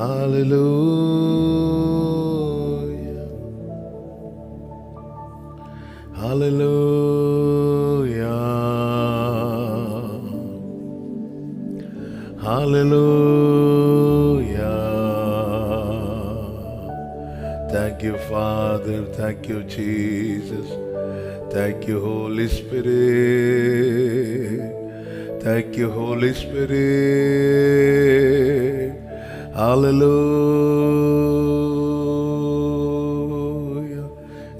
Hallelujah. Hallelujah. Hallelujah. Thank you, Father. Thank you, Jesus. Thank you, Holy Spirit. Thank you, Holy Spirit. Hallelujah.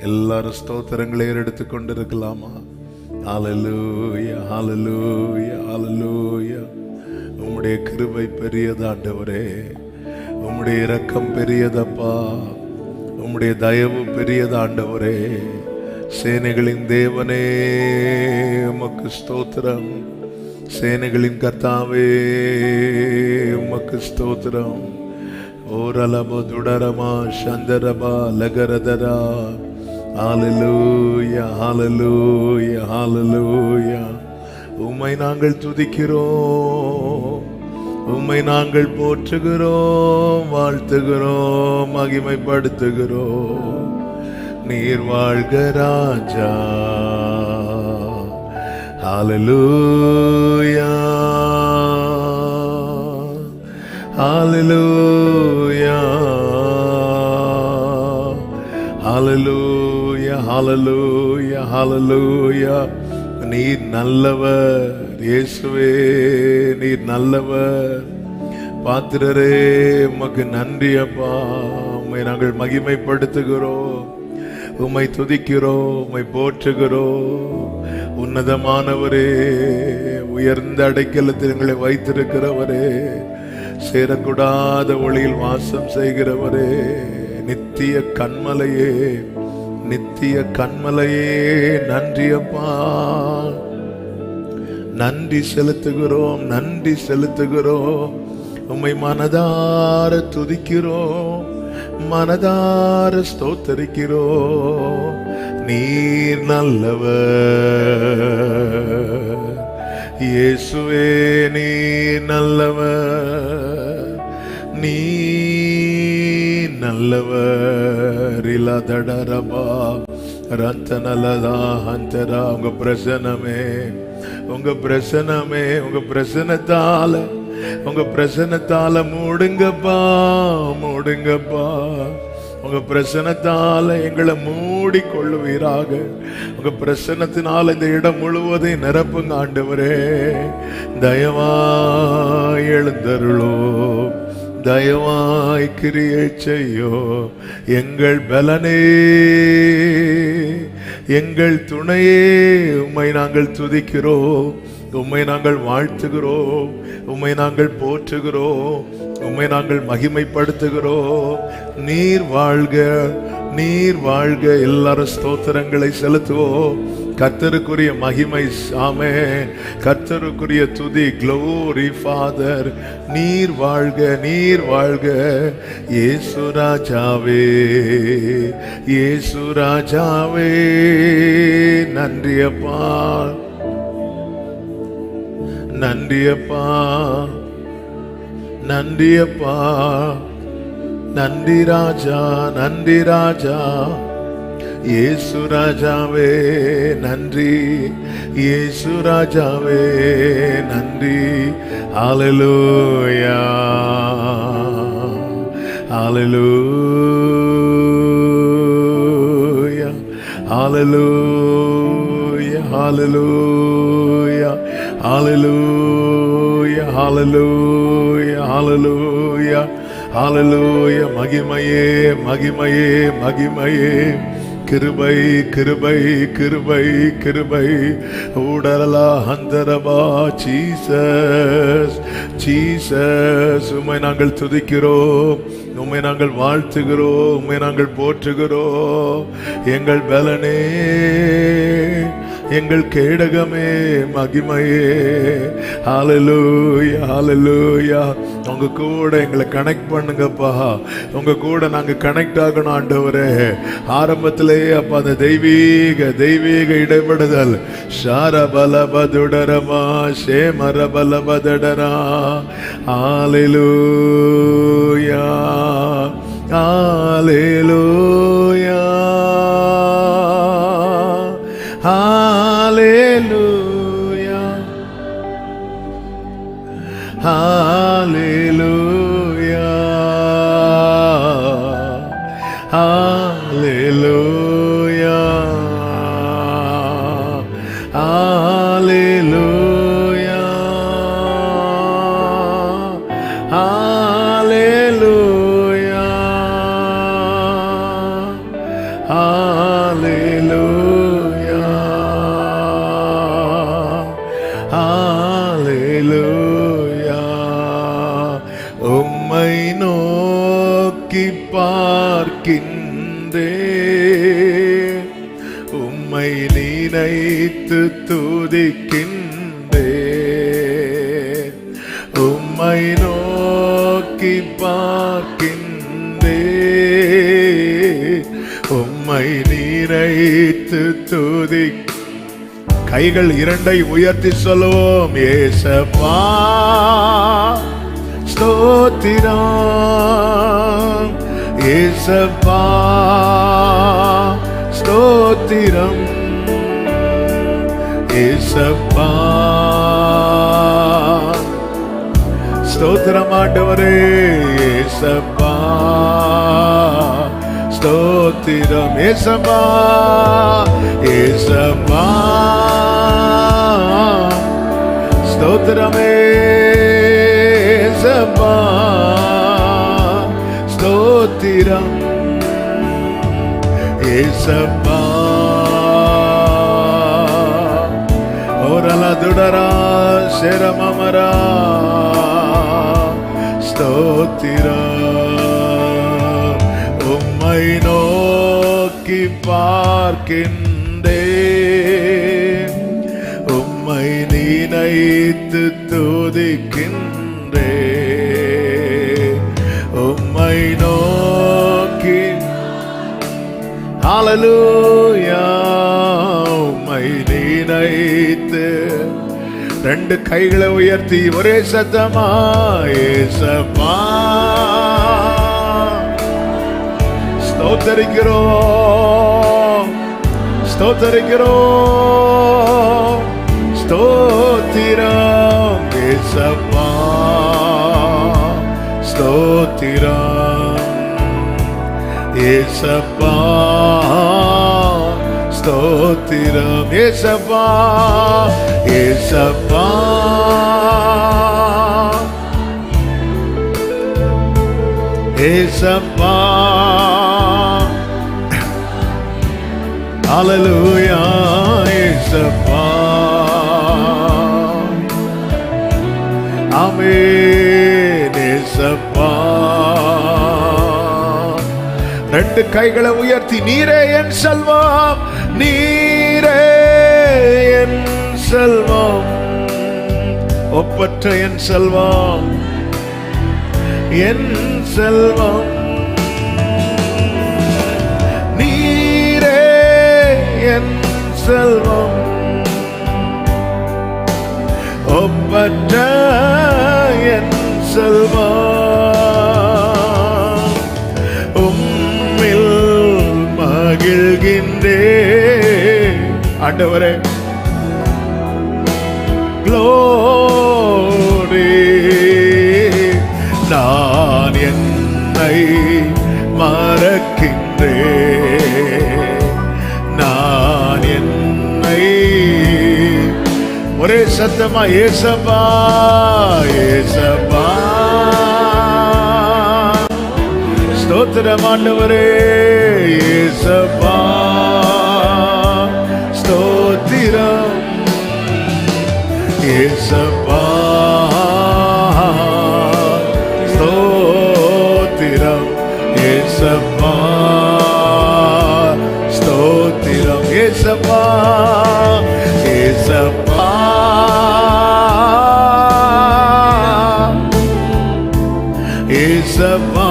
எல்லாரும் ஸ்தோத்திரங்களை எடுத்துக் கொண்டிருக்கலாமா? ஹalleluya, ஹalleluya, ஹalleluya. உம்முடைய கிருபை பெரியது ஆண்டவரே, உம்முடைய இரக்கம் பெரியதப்பா, உம்முடைய தயவு பெரியது ஆண்டவரே. சேனைகளின் தேவனே உமக்கு ஸ்தோத்திரம். சேனைகளின் கர்த்தாவே உமக்கு ஸ்தோத்திரம். ஓரலப துடரமா சந்தரபா லகரதரா. ஹalleluya, ஹalleluya, ஹalleluya. உம்மை நாங்கள் துதிக்கிறோம், உம்மை நாங்கள் போற்றுகிறோம், வாழ்த்துகிறோம், மகிமைப்படுத்துகிறோம். நீர் வாழ்க ராஜா. ஹalleluya, ஹalleluya, ஹalleluya, ஹalleluya, ஹalleluya. நீர் நல்லவர் இயேசுவே, நீர் நல்லவர். பாத்திரரே உமக்கு நன்றி அப்பா. உம்மை நாங்கள் மகிமைப்படுத்துகிறோம், உம்மை துதிக்கிறோம், உம்மை போற்றுகிறோம். உன்னதமானவரே, உயர்ந்த அடைக்கலத்தில் எங்களை வைத்திருக்கிறவரே, சேரக்கூடாத ஒளியில் வாசம் செய்கிறவரே, நித்திய கண்மலையே, நித்திய கண்மலையே, நன்றி அப்பா. நன்றி செலுத்துகிறோம், நன்றி செலுத்துகிறோம். உம்மை மனதார துதிக்கிறோம், மனதார ஸ்தோத்தரிக்கிறோம். நீர் நல்லவர் இயேசுவே, நீர் நல்லவர், நீ நல்லவர். இலதடரபா ரத்தனலதா அந்தரா. உங்க பிரசனமே, உங்க பிரசனமே, உங்க பிரசனத்தால, உங்க பிரசனத்தால மூடுங்கப்பா, மூடுங்கப்பா. உங்க பிரசனத்தால எங்களை மூடி கொள்ளுவீராக. உங்க பிரசனத்தினால இந்த இடம் முழுவதையும் நிரப்புங்க ஆண்டவரே. தயவாய் எழுந்தருளோ, தயவாய் கிரியை செய்யோ. எங்கள் பலனே, எங்கள் துணையே, உம்மை நாங்கள் துதிக்கிறோம், உம்மை நாங்கள் வாழ்த்துகிறோம், உம்மை நாங்கள் போற்றுகிறோம், உம்மை நாங்கள் மகிமைப்படுத்துகிறோம். நீர் வாழ்க, நீர் வாழ்க. எல்லாரும் ஸ்தோத்திரங்களை செலுத்துவோம். கர்த்தருக்குரிய மகிமை சாமே, கர்த்தருக்குரிய துதி. Glory father. நீர் வாழ்க, நீர் வாழ்க. இயேசு ராஜாவே, இயேசு ராஜாவே, நன்றி அப்பா, நன்றி அப்பா, நன்றி அப்பா, நன்றி ராஜா, நன்றி ராஜா. இயேசு ராஜாவே நன்றி, இயேசு ராஜாவே நன்றி. ஹalleluya, ஹalleluya, ஹalleluya, ஹalleluya, ஹalleluya, ஹalleluya, ஹalleluya, ஹalleluya. மகிமையே, மகிமையே, மகிமையே. கிருபை, கிருபை, கிருபை, கிருபை. ஊடலா ஹந்தரபா. Jesus, Jesus. உம்மை நாங்கள் துதிக்கிறோம், உம்மை நாங்கள் வாழ்த்துகிறோம், உம்மை நாங்கள் போற்றுகிறோம். எங்கள் பலனே, எங்கள் கேடகமே, மகிமையே. ஹல்லேலூயா, ஹல்லேலூயா. உங்க கூட எங்களை கனெக்ட் பண்ணுங்கப்பா. உங்க கூட நாங்க கனெக்ட் ஆகணும் ஆண்டவரே. ஆரம்பத்திலேயே அப்பா அந்த தெய்வீக இடைபடுதல். ஷாரபலபதுடரமா ஷேமரபலபதடரா. ஹல்லேலூயா, ஹல்லேலூயா, ஹல்லேலூயா, ஹல்லேலூயா, ஹல்லேலூயா, ஹல்லேலூயா, ஹல்லேலூயா, ஹல்லேலூயா, ஹல்லேலூயா. உம்மை நோக்கி பார்க்கின்றேன், உம்மை நினைத்து துதிக்கின்றேன். உம்மை நோக்கி பார்க்கின்றேன், உம்மை நினைத்து துதி. கைகள் இரண்டை உயர்த்தி சொல்லுவோம். ஏசப்பா ஸ்தோத்திரம், ஏசப்பா ஸ்தோத்திரம், ஏசப்பா ஸ்தோத்திரம் ஆண்டவரே. ஏசப்பா ஸ்தோத்திரம், ஏசப்பா, ஏசப்பா ஸ்தோத்திரமே, ஏசப்பா ஸ்தோத்திரம், ஏசப்பா. ஓரல துடரா శరమమరా ஸ்தோத்திரம். உம்மை நோக்கி பார்க்கின்றேன், உம்மை நினைத்து துதிக்கின்றேன், உம்மை நோக்கி. ஹல்லேலூயா. உம்மை நினைத்து. ரெண்டு கைகளை உயர்த்தி ஒரே சத்தமா ஏசப்பா ஸ்தோத்தரிக்கிறோம், ஸ்தோத்தரிக்கிறோம், ஸ்தோத்திரம் ஏசப்பா ஸ்தோத்திரம், ஏசப்பா ஸ்தோத்திரம், ஏசப்பா ஏசப்பா ஏசப்பா. ஹல்லேலூயா. ஏசப்பா ஆமென். ஏசப்பா. ரெண்டு கைகளை உயர்த்தி நீரே என் செல்வம், நீரே என் செல்வம், ஒப்பற்ற என் செல்வம், என் செல்வம், நீரே என் செல்வம், ஒப்பற்ற என் செல்வம், உம்மில் மகிழ்கின்றேன் ஆண்டவரே. Glory. நான் என்னை மறக்கின்றேன், நான் என்னை. ஒரே சத்தமா ஏசப்பா ஏசப்பா. ஸ்தோத்திரம் ஆண்டவரே. ஏசப்பா ஸ்தோத்திரம், ஏசப்பா ஸ்தோத்திரம், ஏசப்பா ஸ்தோத்திரம், ஏசப்பா ஏசப்பா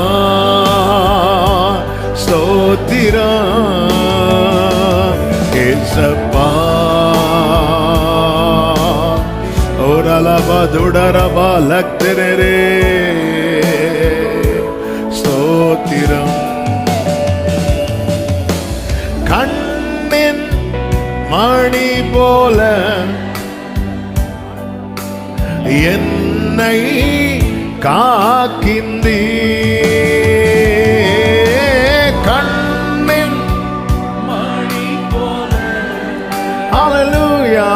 ஸ்தோத்திரம் ஏசப்பா ஓரலபா துடரபா லக்தரே ஸ்தோத்திரம் கண்ணின் மணி போல என்னை காக்கின்றீ கண்ணின் மணி போல ஹல்லேலூயா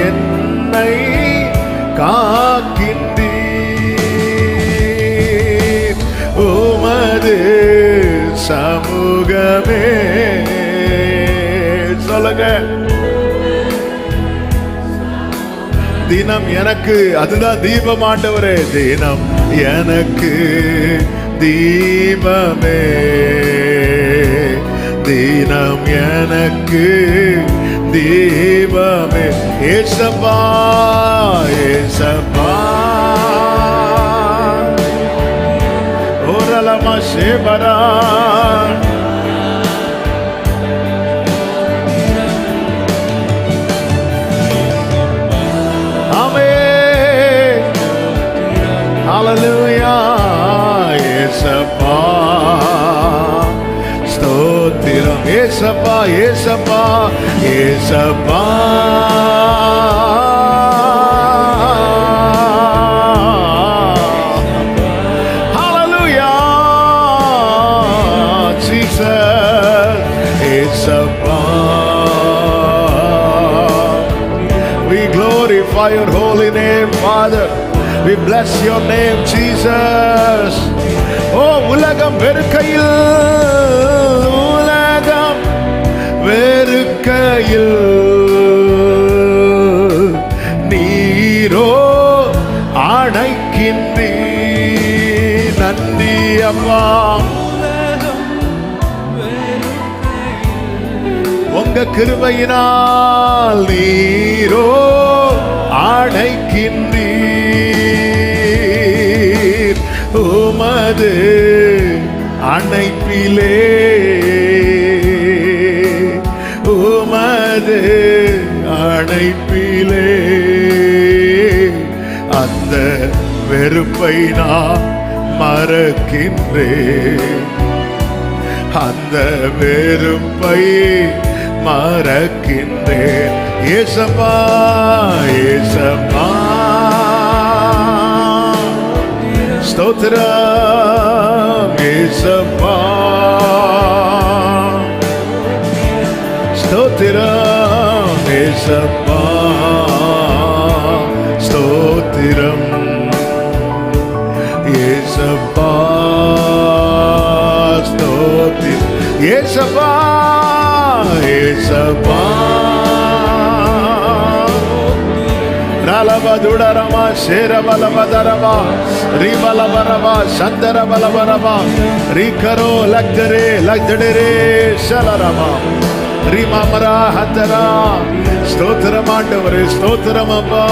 என்னை காக்கின்றீ உமது சமூகமே சொல்லுங்க தினம் எனக்கு அதுதான் தீபம் ஆண்டவரே தினம் எனக்கு தீபமே தினம் எனக்கு தீபமே ஏசப்பா ஏசப்பா ஓரலமா சேவரா Hallelujah, Yesappa, Stothiram, Yesappa, Yesappa, Yesappa. Hallelujah, Jesus, Yesappa. We glorify your holy name, Father. We bless your name, Jesus. Oh, உலகம் வெறுக்கையில் உலகம் வெறுக்கையில் நீரோ அணைக்கின்றீ நன்றி அப்பா உங்க கிருபையினால் நீரோ அணைக்கின்றீ உமது அணைப்பிலே உமது அணைப்பிலே அந்த வெறுப்பை நான் மறக்கின்றேன் அந்த வெறுப்பை மறக்கின்றேன் ஏசப்பா ஏசப்பா ஸ்தோத்திரம் ஏசப்பா ஸ்தோத்திரம் ஏசப்பா ஸ்தோத்திரம் ஏசப்பா ஸ்தோத்திரம் ஏசப்பா ஏசப்பா Ralabadurama, Sherabalabadarama, Ribalabarama, Shandarabalabarama, Rikaro, Lagdere, Shalarama, Rimamara, Hatara, Stotramandavari, Stotramapa,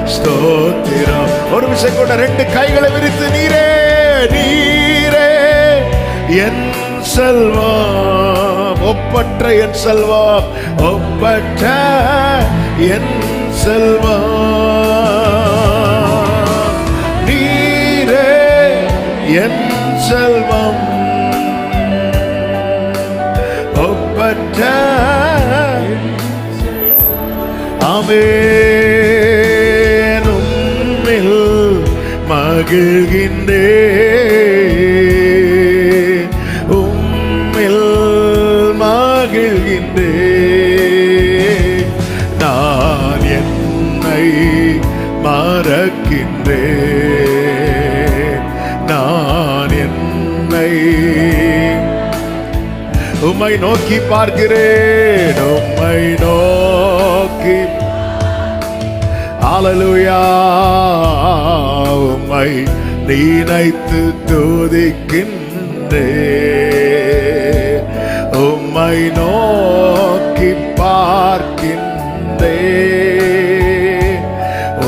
Stotira. Or we say, go to Rent Kaigala with Nire, Yen Salva. ஒப்பற்ற என் செல்வா ஒப்பற்ற என் செல்வா நீரே என் செல்வம் ஒப்பற்ற ஆமென் உம்மில் மகிழ்கின்றேன் உம்மில் நான் என்னை மறக்கின்றேன் நான் என்னை உம்மை நோக்கி பார்க்கிறேன் உம்மை நோக்கி ஹல்லேலூயா உம்மை நினைத்து துதிக்கின்றேன் உம்மை நோக்கி பார்க்கின்றேன்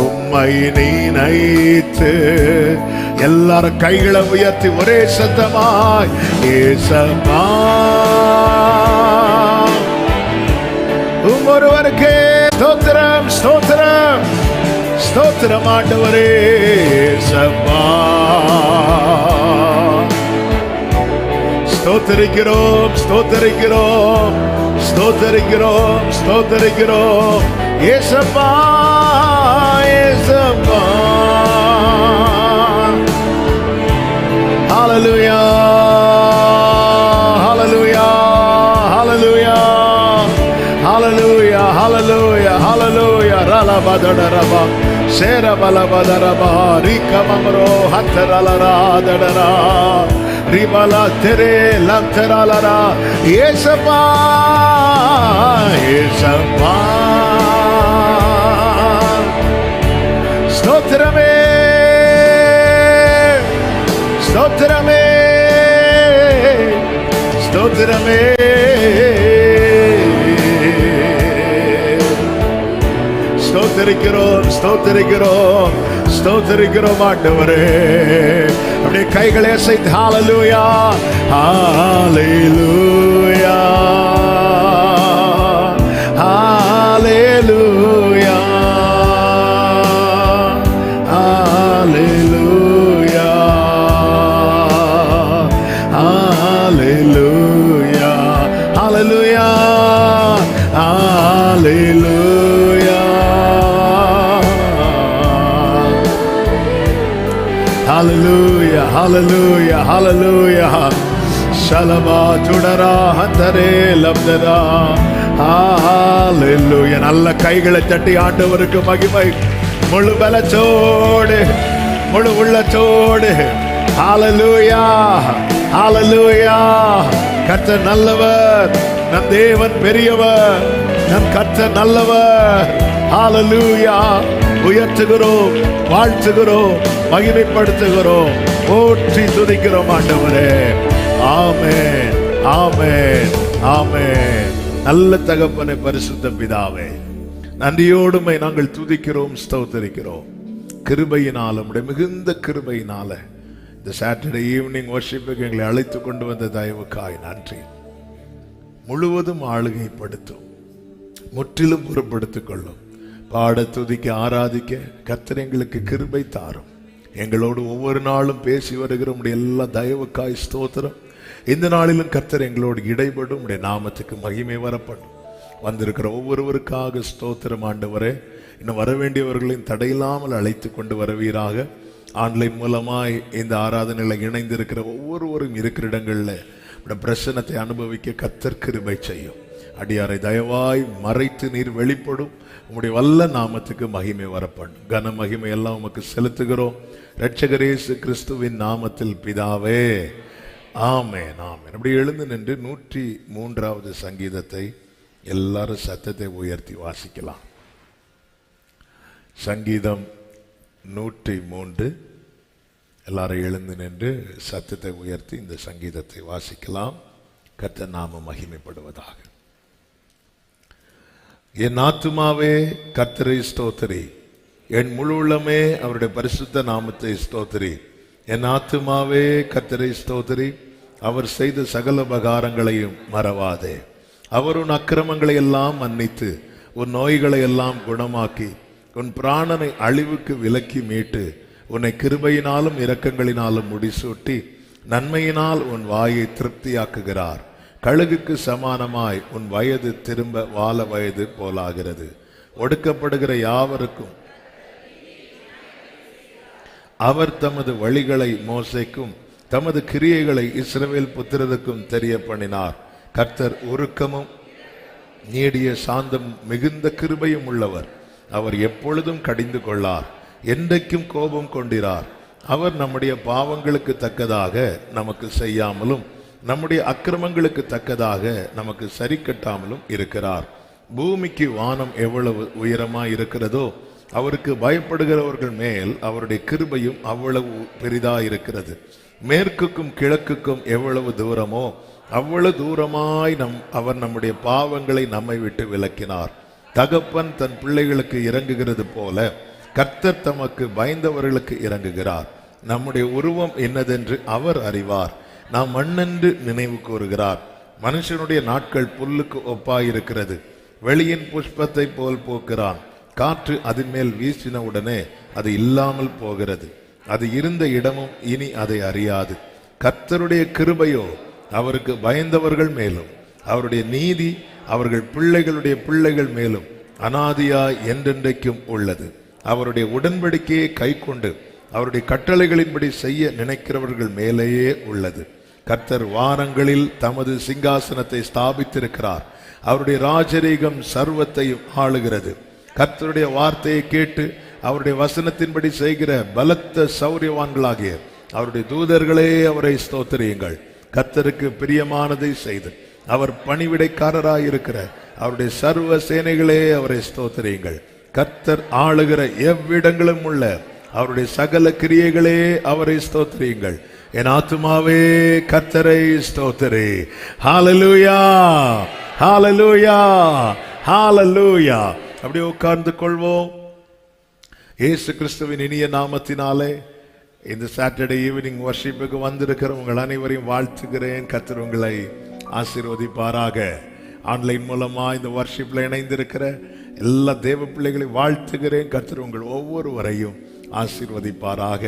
உம்மை நினைத்து உயர்த்து. எல்லாரும் கைகளை உயர்த்தி ஒரே சத்தமாய் ஏசப்பா ஒருவருக்கே ஸ்தோத்திரம் ஸ்தோத்திரம் ஸ்தோத்திரம் ஆண்டவரே. ஏசப்பா ஸ்தோத்தரிக்கிறோம் ஸ்தோத்தரிக்கிறோம் ஸ்தோத்தரிக்கிறோம் ஸ்தோத்தரிக்கிறோம். ஏசப்பா ஏசப்பா ஹல்லேலூயா ஹல்லேலூயா ஹல்லேலூயா ஹல்லேலூயா ஹல்லேலூயா ஹல்லேலூயா. ரலபதரபா சேரபலபதரபா ரிகமமரோ ஹத்தரலராதடரா ரிபலா தெரே லந்தரலரா. ஏசப்பா ஏசப்பா ஸ்தோத்திரமே ஸ்தோத்திரமே ஸ்தோத்திரமே. ஸ்தோத்திரிக்கிறோம் ஸ்தோத்திரிக்கிறோம் ஸ்தோத்திரிக்கிறோம் ஆண்டவரே. அப்படியே கைகளை அசைத்து ஹல்லேலூயா ஹல்லேலூயா ஹல்லேலூயா ஹல்லேலூயா ஹல்லேலூயா ஹல்லேலூயா ஹல்லேலூயா ஹல்லேலூயா ஹல்லேலூயா ஹல்லேலூயா. ஷலபா துடரா ஹந்தரே லப்தரா ஹல்லேலூயா. நல்ல கைகளை தட்டி ஆண்டவருக்கு மகிமை முழு பலத்தோடு முழு உள்ளத்தோடு. ஹல்லேலூயா ஹல்லேலூயா. கர்த்தர் நல்லவர், நம் தேவன் பெரியவர், நம் கர்த்தர் நல்லவர். ஹல்லேலூயா. உயர்த்துகிறோம் வாழ்த்துகிறோம் மகிமைப்படுத்துகிறோம் போற்றி துதிக்கிறோம் ஆண்டவரே. ஆமென் ஆமென் ஆமென். நல்ல தகப்பனே பரிசுத்த பிதாவே, நன்றியோடுமை நாங்கள் துதிக்கிறோம் ஸ்தோத்திரிக்கிறோம். கிருபையினால உடைய மிகுந்த கிருபையினால இந்த சாட்டர்டே ஈவினிங் வர்ஷிப்புக்கு எங்களை அழைத்து கொண்டு வந்த தயவுக்காய் நன்றி. முழுவதும் ஆளுகைப்படுத்தும், முற்றிலும் பொறுப்படுத்திக் கொள்ளும். பாட துதிக்க ஆராதிக்க கர்த்தர் எங்களுக்கு கிருபை தாரும். எங்களோடு ஒவ்வொரு நாளும் பேசி வருகிற உடைய எல்லா தயவுக்காய் ஸ்தோத்திரம். இந்த நாளிலும் கர்த்தர் எங்களோடு இடைபடும் உடைய நாமத்துக்கு மகிமை வரப்படும். வந்திருக்கிற ஒவ்வொருவருக்காக ஸ்தோத்திரம் ஆண்டவரே. இன்னும் வர வேண்டியவர்களையும் தடையில்லாமல் அழைத்து கொண்டு வருவீராக. ஆன்லைன் மூலமாய் இந்த ஆராதனையில் இணைந்திருக்கிற ஒவ்வொருவரும் இருக்கிற இடங்களில் பிரசன்னத்தை அனுபவிக்க கர்த்தர் கிருபை செய்யும். அடியாரை தயவாய் மறைத்து நீர் வெளிப்படும். உம்முடைய வல்ல நாமத்துக்கு மகிமை வரப்படும். கன மகிமை எல்லாம் உமக்கு செலுத்துகிறோம் இரட்சகர் இயேசு கிறிஸ்துவின் நாமத்தில் பிதாவே, ஆமென் ஆமென். அப்படி எழுந்து நின்று 103வது சங்கீதத்தை எல்லாரும் சத்தத்தை உயர்த்தி வாசிக்கலாம். சங்கீதம் 103. எல்லாரும் எழுந்து நின்று சத்தத்தை உயர்த்தி இந்த சங்கீதத்தை வாசிக்கலாம். கர்த்தர் நாமம் மகிமைப்படுவதாக. என் ஆத்துமாவே கர்த்தரை ஸ்தோத்திரி, என் முழு உள்ளமே அவருடைய பரிசுத்த நாமத்தை ஸ்தோத்திரி. என் ஆத்துமாவே கர்த்தரை ஸ்தோத்திரி, அவர் செய்த சகல உபகாரங்களையும் மறவாதே. அவர் உன் அக்கிரமங்களை எல்லாம் மன்னித்து உன் நோய்களை எல்லாம் குணமாக்கி உன் பிராணனை அழிவுக்கு விலக்கி மீட்டு உன்னை கிருபையினாலும் இரக்கங்களினாலும் முடிசூட்டி நன்மையினால் உன் வாயை திருப்தியாக்குகிறார். கழுகுக்கு சமானமாய் உன் வயது திரும்ப வால வயது போலாகிறது. ஒடுக்கப்படுகிற யாவருக்கும் அவர் தமது வழிகளை மோசேக்கும் தமது கிரியைகளை இஸ்ரவேல் புத்திரருக்கும் தெரிய பண்ணினார். கர்த்தர் உருக்கமும் நீடிய சாந்தம் மிகுந்த கிருபையும் உள்ளவர். அவர் எப்பொழுதும் கடிந்து கொள்ளார், என்றைக்கும் கோபம் கொண்டிரார். அவர் நம்முடைய பாவங்களுக்கு தக்கதாக நமக்கு செய்யாமலும் நம்முடைய அக்கிரமங்களுக்கு தக்கதாக நமக்கு சரி கட்டாமலும் இருக்கிறார். பூமிக்கு வானம் எவ்வளவு உயரமாய் இருக்கிறதோ அவருக்கு பயப்படுகிறவர்கள் மேல் அவருடைய கிருபையும் அவ்வளவு பெரிதாயிருக்கிறது. மேற்குக்கும் கிழக்குக்கும் எவ்வளவு தூரமோ அவ்வளவு தூரமாய் அவர் நம்முடைய பாவங்களை நம்மை விட்டு விலக்கினார். தகப்பன் தன் பிள்ளைகளுக்கு இறங்குகிறது போல கர்த்தர் தமக்கு பயந்தவர்களுக்கு இறங்குகிறார். நம்முடைய உருவம் என்னதென்று அவர் அறிவார். நாம் மண்ணென்று நினைவு கூறுகிறார். மனுஷனுடைய நாட்கள் புல்லுக்கு ஒப்பாயிருக்கிறது. வெளியின் புஷ்பத்தை போல் போக்குறான். காற்று அதன் மேல் வீசினவுடனே அது இல்லாமல் போகிறது. அது இருந்த இடமும் இனி அதை அறியாது. கர்த்தருடைய கிருபையோ அவருக்கு பயந்தவர்கள் மேலும், அவருடைய நீதி அவர்கள் பிள்ளைகளுடைய பிள்ளைகள் மேலும் அனாதியாய் என்றென்றைக்கும் உள்ளது. அவருடைய உடன்படிக்கையை கை கொண்டு அவருடைய கட்டளைகளின்படி செய்ய நினைக்கிறவர்கள் மேலேயே உள்ளது. கர்த்தர் வானங்களில் தமது சிங்காசனத்தை ஸ்தாபித்திருக்கிறார். அவருடைய ராஜரீகம் சர்வத்தையும் ஆளுகிறது. கர்த்தருடைய வார்த்தையை கேட்டு அவருடைய வசனத்தின்படி செய்கிற பலத்த சௌரியவான்களாகிய அவருடைய தூதர்களே அவரை ஸ்தோத்திரியுங்கள். கர்த்தருக்கு பிரியமானதை செய்து அவர் பணிவிடைக்காரராயிருக்கிற அவருடைய சர்வ சேனைகளே அவரை ஸ்தோத்திரியுங்கள். கர்த்தர் ஆளுகிற எவ்விடங்களும் உள்ள அவருடைய சகல கிரியைகளே அவரை ஸ்தோத்திரியுங்கள். என் ஆத்துமாவே கர்த்தரை ஸ்தோத்திரி. ஹல்லேலூயா, ஹல்லேலூயா, ஹல்லேலூயா. அப்படியே உட்கார்ந்து கொள்வோம். இயேசு கிறிஸ்துவின் இனிய நாமத்தினாலே இந்த சாட்டர்டே ஈவினிங் வர்ஷிப்புக்கு வந்திருக்கிற உங்கள் அனைவரையும் வாழ்த்துகிறேன். கர்த்தர் உங்களை ஆசீர்வதிப்பாராக. ஆன்லைன் மூலமா இந்த வர்ஷிப்ல இணைந்திருக்கிற எல்லா தேவ பிள்ளைகளையும் வாழ்த்துகிறேன். கர்த்தர் உங்கள் ஒவ்வொருவரையும் ஆசீர்வதிப்பாராக.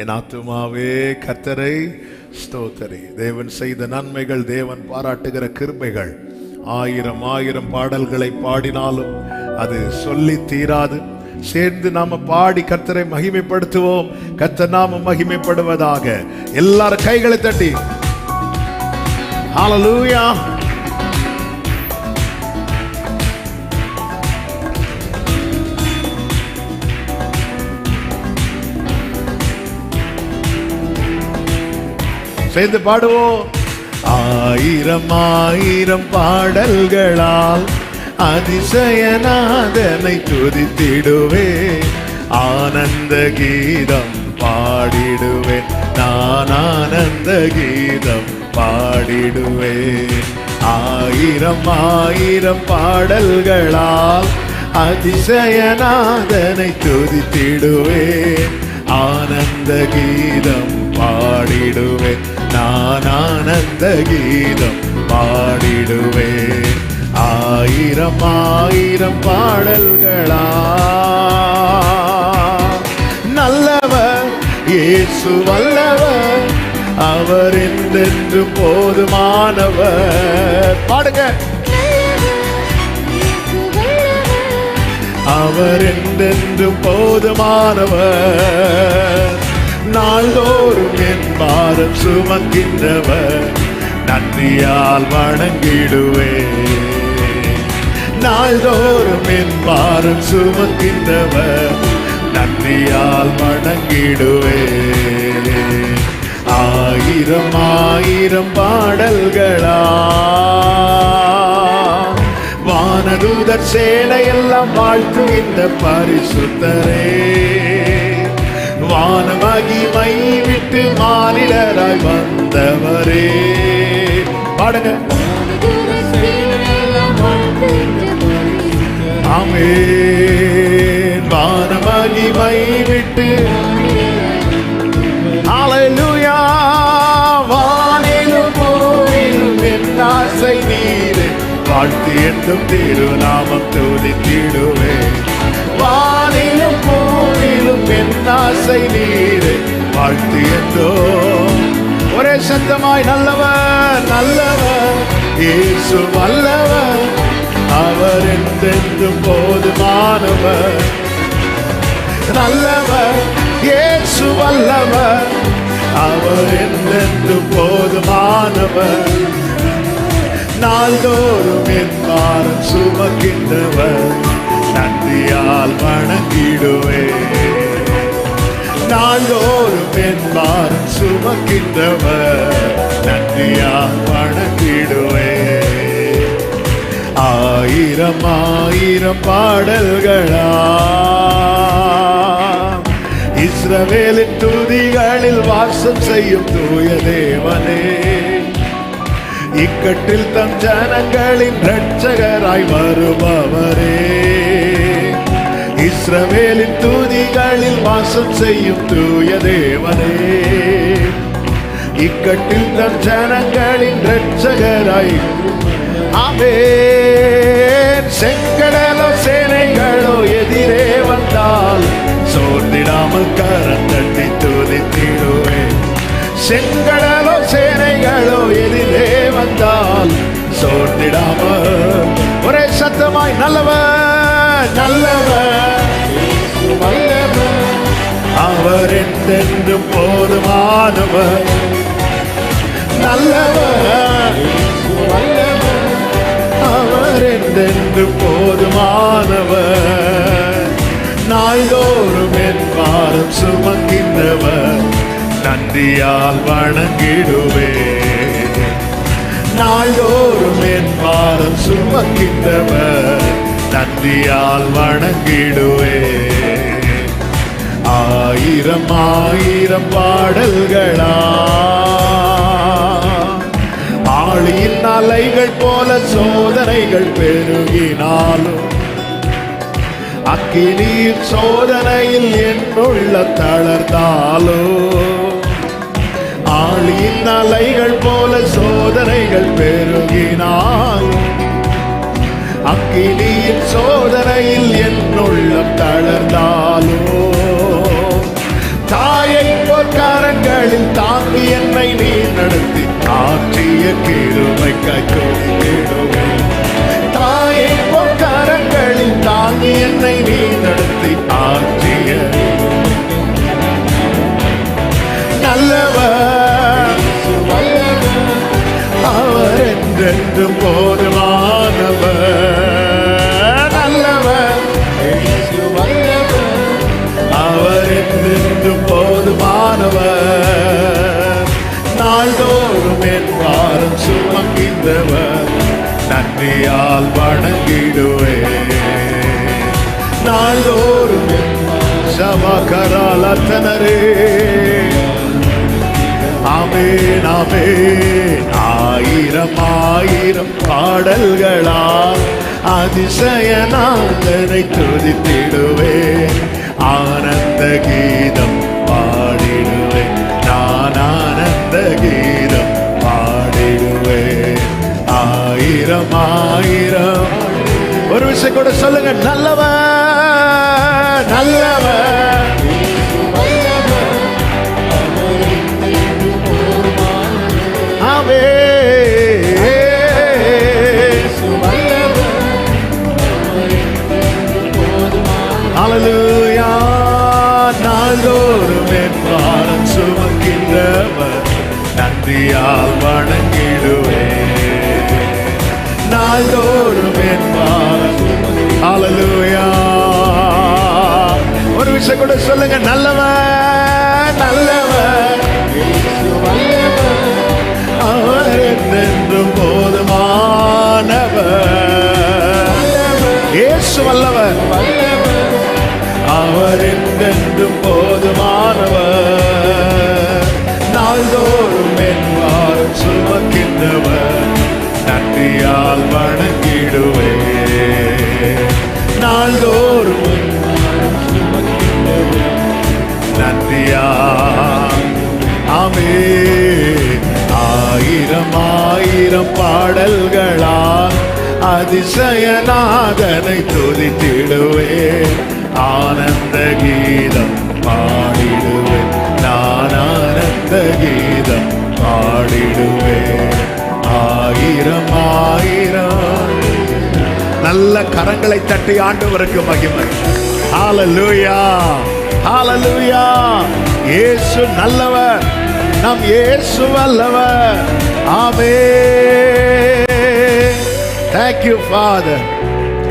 என் ஆத்துமாவே கர்த்தரை ஸ்தோத்திரி. தேவன் செய்த நன்மைகள், தேவன் பாராட்டுகிற கிருபைகள், ஆயிரம் ஆயிரம் பாடல்களை பாடினாலும் அது சொல்லி தீராது. சேர்ந்து நாம பாடி கர்த்தரை மகிமைப்படுத்துவோம். கர்த்தர் நாம மகிமைப்படுவதாக. எல்லாரும் கைகளை தட்டி ஹல்லேலூயா. சேர்ந்து பாடுவோம். ஆயிரம் ஆயிரம் பாடல்களால் அதிசயநாதனை துதித்திடுவேன். ஆனந்த கீதம் பாடிடுவேன். நான் ஆனந்த கீதம் பாடிடுவேன். ஆயிரம் ஆயிரம் பாடல்களால் அதிசயநாதனை துதித்திடுவேன். ஆனந்த கீதம் பாடிடுவேன். நான் ஆனந்த கீதம் பாடிடுவேன். ஆயிரம் ஆயிரம் பாடல்களா. நல்லவர் இயேசு வல்லவர், அவர் என்றென்று போதுமானவர். பாடுங்க. அவர் என்றென்று போதுமானவர். நாள்தோறும் என் பாரம் சுமக்கின்றவர், நன்றியால் வணங்கிடுவேன். நாள்தோறும் என் பாரம் சுமக்கின்றவர், நன்றியால் வணங்கிடுவேன். ஆயிரம் ஆயிரம் பாடல்களா. வானதூதர் சேனையெல்லாம் வாழ்த்துகின்ற பரிசுத்தரே, வான மகிமை விட்டு மானிடராய் வந்தவரே. பாடுங்க. ஆமென். வான மகிமை விட்டு ஹல்லேலூயா. வானிலும் பூமியிலும் என் ஆசை நீரே, வாழ்த்து என்றும் திருநாமம் துதித்திடுவேன். வானிலும் பூமியிலும் என் ஆசை நீரே, வாழ்த்து என்றும். ஒரே சத்தமாய் நல்லவர் நல்லவர் இயேசு வல்லவர், அவர் என்றென்றும் போதுமானவர். நல்லவர் இயேசு வல்லவர், அவர் என்றென்றும் போதுமானவர். நாள்தோறும் என் பாரம் சுமக்கின்றவர், நன்றியால் வணங்கிடுவேன். நாள்தோறும் என் பாரம் சுமக்கின்றவர், நன்றியால் வணங்கிடுவேன். ஆயிரம் ஆயிரம் பாடல்களா. இஸ்ரவேலின் துதிகளில் வாசம் செய்யும் தூய தேவனே, இக்கட்டில் தம் ஜனங்களின் இரட்சகராய் வருபவரே. இஸ்ரவேலின் தூதிகளில் வாசம் செய்யும் தூய தேவனே, இக்கட்டில் தன் ஜனங்களின் இரட்சகராய். ஆமென். செங்கடலோ சேனைகளோ எதிரே வந்தால் சோர்ந்திடாமல் கரந்தட்டி துதித்திடுவேன். செங்கடலோ சேனைகளோ எதிரே வந்தால் சோர்ந்திடாமல் ஒரே சத்தமாய் நல்லவர் நல்லவர் வல்லவர், அவர் என்றென்றும் போதுமானவர். நல்லவர் வல்லவர், அவர் என்றென்றும் போதுமானவர். நாள்தோறும் என் பாரம் சுமக்கின்றவர், நன்றியால் வணங்கிடுவேன். நாள்தோறும் என் பாரம் சுமக்கின்றவர், நன்றியால் வணங்கிடுவேன். ஆயிரம் ஆயிரம் பாடல்களா ஆழியின் அலைகள் போல சோதனைகள் பெருகினாலும், அக்கினியின் சோதனையில் என்னுள்ள தளர்ந்தாலோ, ஆழியின் அலைகள் போல சோதனைகள் பெருகினால், அக்கினியின் சோதனையில் என்னுள்ள தளர்ந்தாலோ, தாயை பொற்காரங்களில் தாங்கி என்னை நீ நடத்தி ஆற்றிய கிருபைக்காய் துதித்திடுவேன். தாயை பொற்காரங்களில் தாங்கி என்னை நீ நடத்தி ஆற்றிய நல்லவர், அவர் என்றென்றும் போதுமானவர். நல்லவர், அவர் என்றென்றும் போதுமானவர். நாள்தோறும் என் பாரம் சுமக்கின்றவர், நன்றியால் வணங்கிடுவேன். நாள்தோறும் சமகரால் அத்தனரே. ஆமென் ஆமென். ஆயிரம் ஆயிரம் பாடல்களால் அதிசயநாதனை துதித்திடுவேன். ஆனந்த கீதம் பாடிடுவேன், நான் ஆனந்த கீதம் பாடிடுவேன். ஆயிரம் ஆயிரம். ஒரு விஷயம் கூட சொல்லுங்க, நல்லவர் நல்லவர். ஹல்லேலூயா. நாள்தோறும் என் பாரம் சுமக்கின்றவர், நன்றியால் வணங்கிடுவேன். நாள்தோறும் என் பாரம். ஹல்லேலூயா. ஒரு விஷயம் கூட சொல்லுங்க, நல்லவர் நல்லவர், அவர் என்றென்றும் போதுமானவர். இயேசு வல்லவர், அவர் என்றென்றும் போதுமானவர். நாள்தோறும் என் பாரம் சுமக்கின்றவர், நன்றியால் வணங்கிடுவேன். நாள்தோறும் நன்றியால். ஆமென். ஆயிரம் ஆயிரம் பாடல்களால் அதிசயநாதனை துதித்திடுவேன். ஆனந்த கீதம் பாடிடுவேன், நான் ஆனந்த கீதம் பாடிடுவேன். ஆயிரம் ஆயிரம். நல்ல கரங்களை தட்டி ஆண்டவருக்கு மகிமை. ஹல்லேலூயா ஹல்லேலூயா. இயேசு நல்லவர், நம் இயேசு வல்லவர். ஆமென். Thank you Father.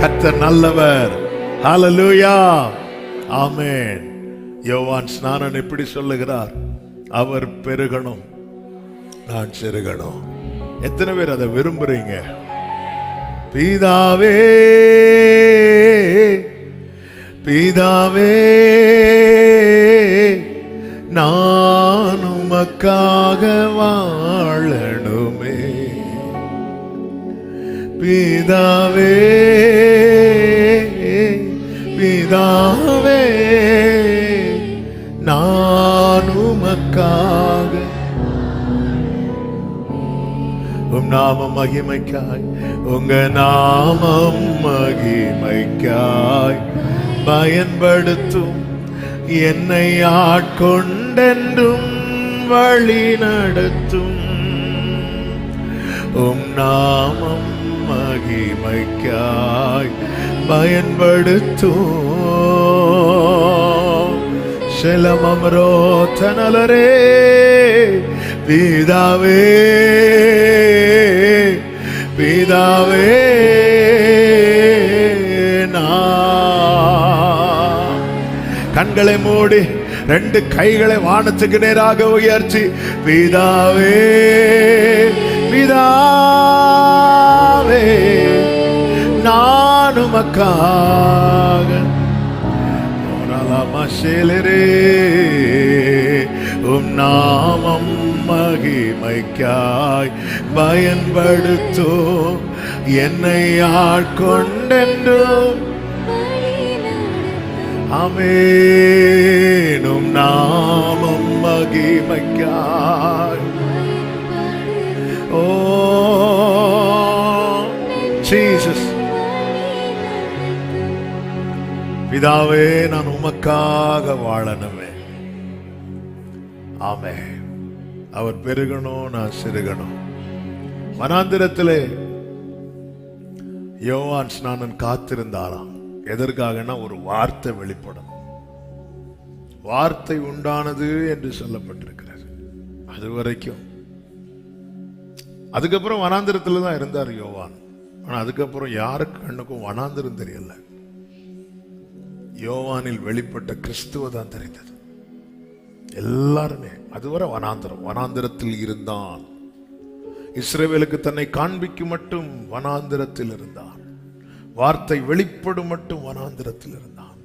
கர்த்தர் நல்லவர். ஹல்லேலூயா. ஆமென். யோவான் ஸ்நானன் இப்படி சொல்லுகிறார், அவர் பெருகணும், நான் சிறுகணும். எத்தனை பேர் அதை விரும்புறீங்க? பிதாவே பிதாவே, நான் உமக்காக வாழணுமே. பிதாவே பிதாவே நான் உமக்காக உம் நாமம் மகிமைக்காய், உங்க நாமம் மகிமைக்காய் பயன்படுத்தும் என்னை ஆட்கொண்டென்றும் வழி நடத்தும். உம் நாமம் மகிமைக்காய் பயன்படுத்தும். செலமம்ரோ தனலரே பிதாவே பிதாவே நான். கண்களை மூடி 2 கைகளை வானத்துக்கு நேராக உயர்த்தி பிதாவே பிதாவே நான் உமக்காக உம் நாமம் மகிமைக்காய் பயன்படுத்தும் என்னை ஆட்கொண்டென்றும். ஆமென். உம் நாமம் மகிமைக்காய். ஓ ஜீசஸ். பிதாவே நான் உமக்காக வாழணுமே. ஆமென். அவர் பெருகணும், நான் சிறுகணும். வனாந்திரத்திலே யோவான் ஸ்நானன் காத்திருந்தாராம். எதற்காகனா ஒரு வார்த்தை வெளிப்படும். வார்த்தை உண்டானது என்று சொல்லப்பட்டிருக்கிறது. அது வரைக்கும் அதுக்கப்புறம் வனாந்திரத்துல தான் இருந்தார் யோவான். ஆனா அதுக்கப்புறம் யாருக்கு கண்ணுக்கும் வனாந்திரம் தெரியல. யோவானில் வெளிப்பட்ட கிறிஸ்துவ தான் தெரிந்தது. எல்லாருமே அதுவரை வனாந்திரத்தில் இருந்தான். இஸ்ரவேலுக்கு தன்னை காண்பிக்கும் மட்டும் வனாந்திரத்தில் இருந்தான். வார்த்தை வெளிப்படும் மட்டும் வனாந்திரத்தில் இருந்தான்.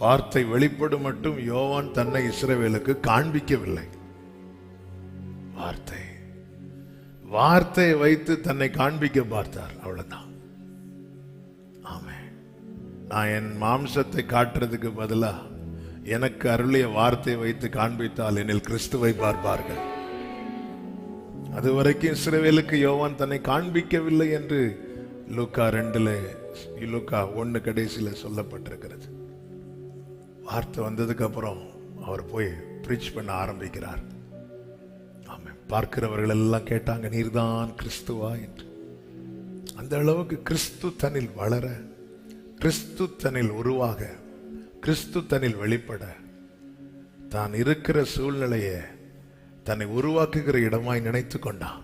வார்த்தை வெளிப்படும் மட்டும் யோவான் தன்னை இஸ்ரவேலுக்கு காண்பிக்கவில்லை. வார்த்தையை வைத்து தன்னை காண்பிக்க பார்த்தார். அவ்வளவுதான். ஆமென். நான் என் மாம்சத்தை காட்டுறதுக்கு பதிலா எனக்கு அருளிய வார்த்தையை வைத்து காண்பித்தால் என்னில் கிறிஸ்துவை பார்ப்பார்கள். அதுவரைக்கும் இஸ்ரவேலுக்கு யோவான் தன்னை காண்பிக்கவில்லை என்று லூக்கா 1 கடைசியில சொல்லப்பட்டிருக்கிறது. வார்த்தை வந்ததுக்கு அப்புறம் அவர் போய் பிரீச் பண்ண ஆரம்பிக்கிறார். ஆமென். பார்க்கிறவர்கள் எல்லாம் கேட்டாங்க, நீர்தான் கிறிஸ்துவா என்று. அந்த அளவுக்கு கிறிஸ்து தன்னில் வளர, கிறிஸ்து தன்னில் உருவாக, கிறிஸ்து தன்னில் வெளிப்பட, தான் இருக்கிற சூழ்நிலையை தன்னை உருவாக்குகிற இடமாய் நினைத்து கொண்டான்.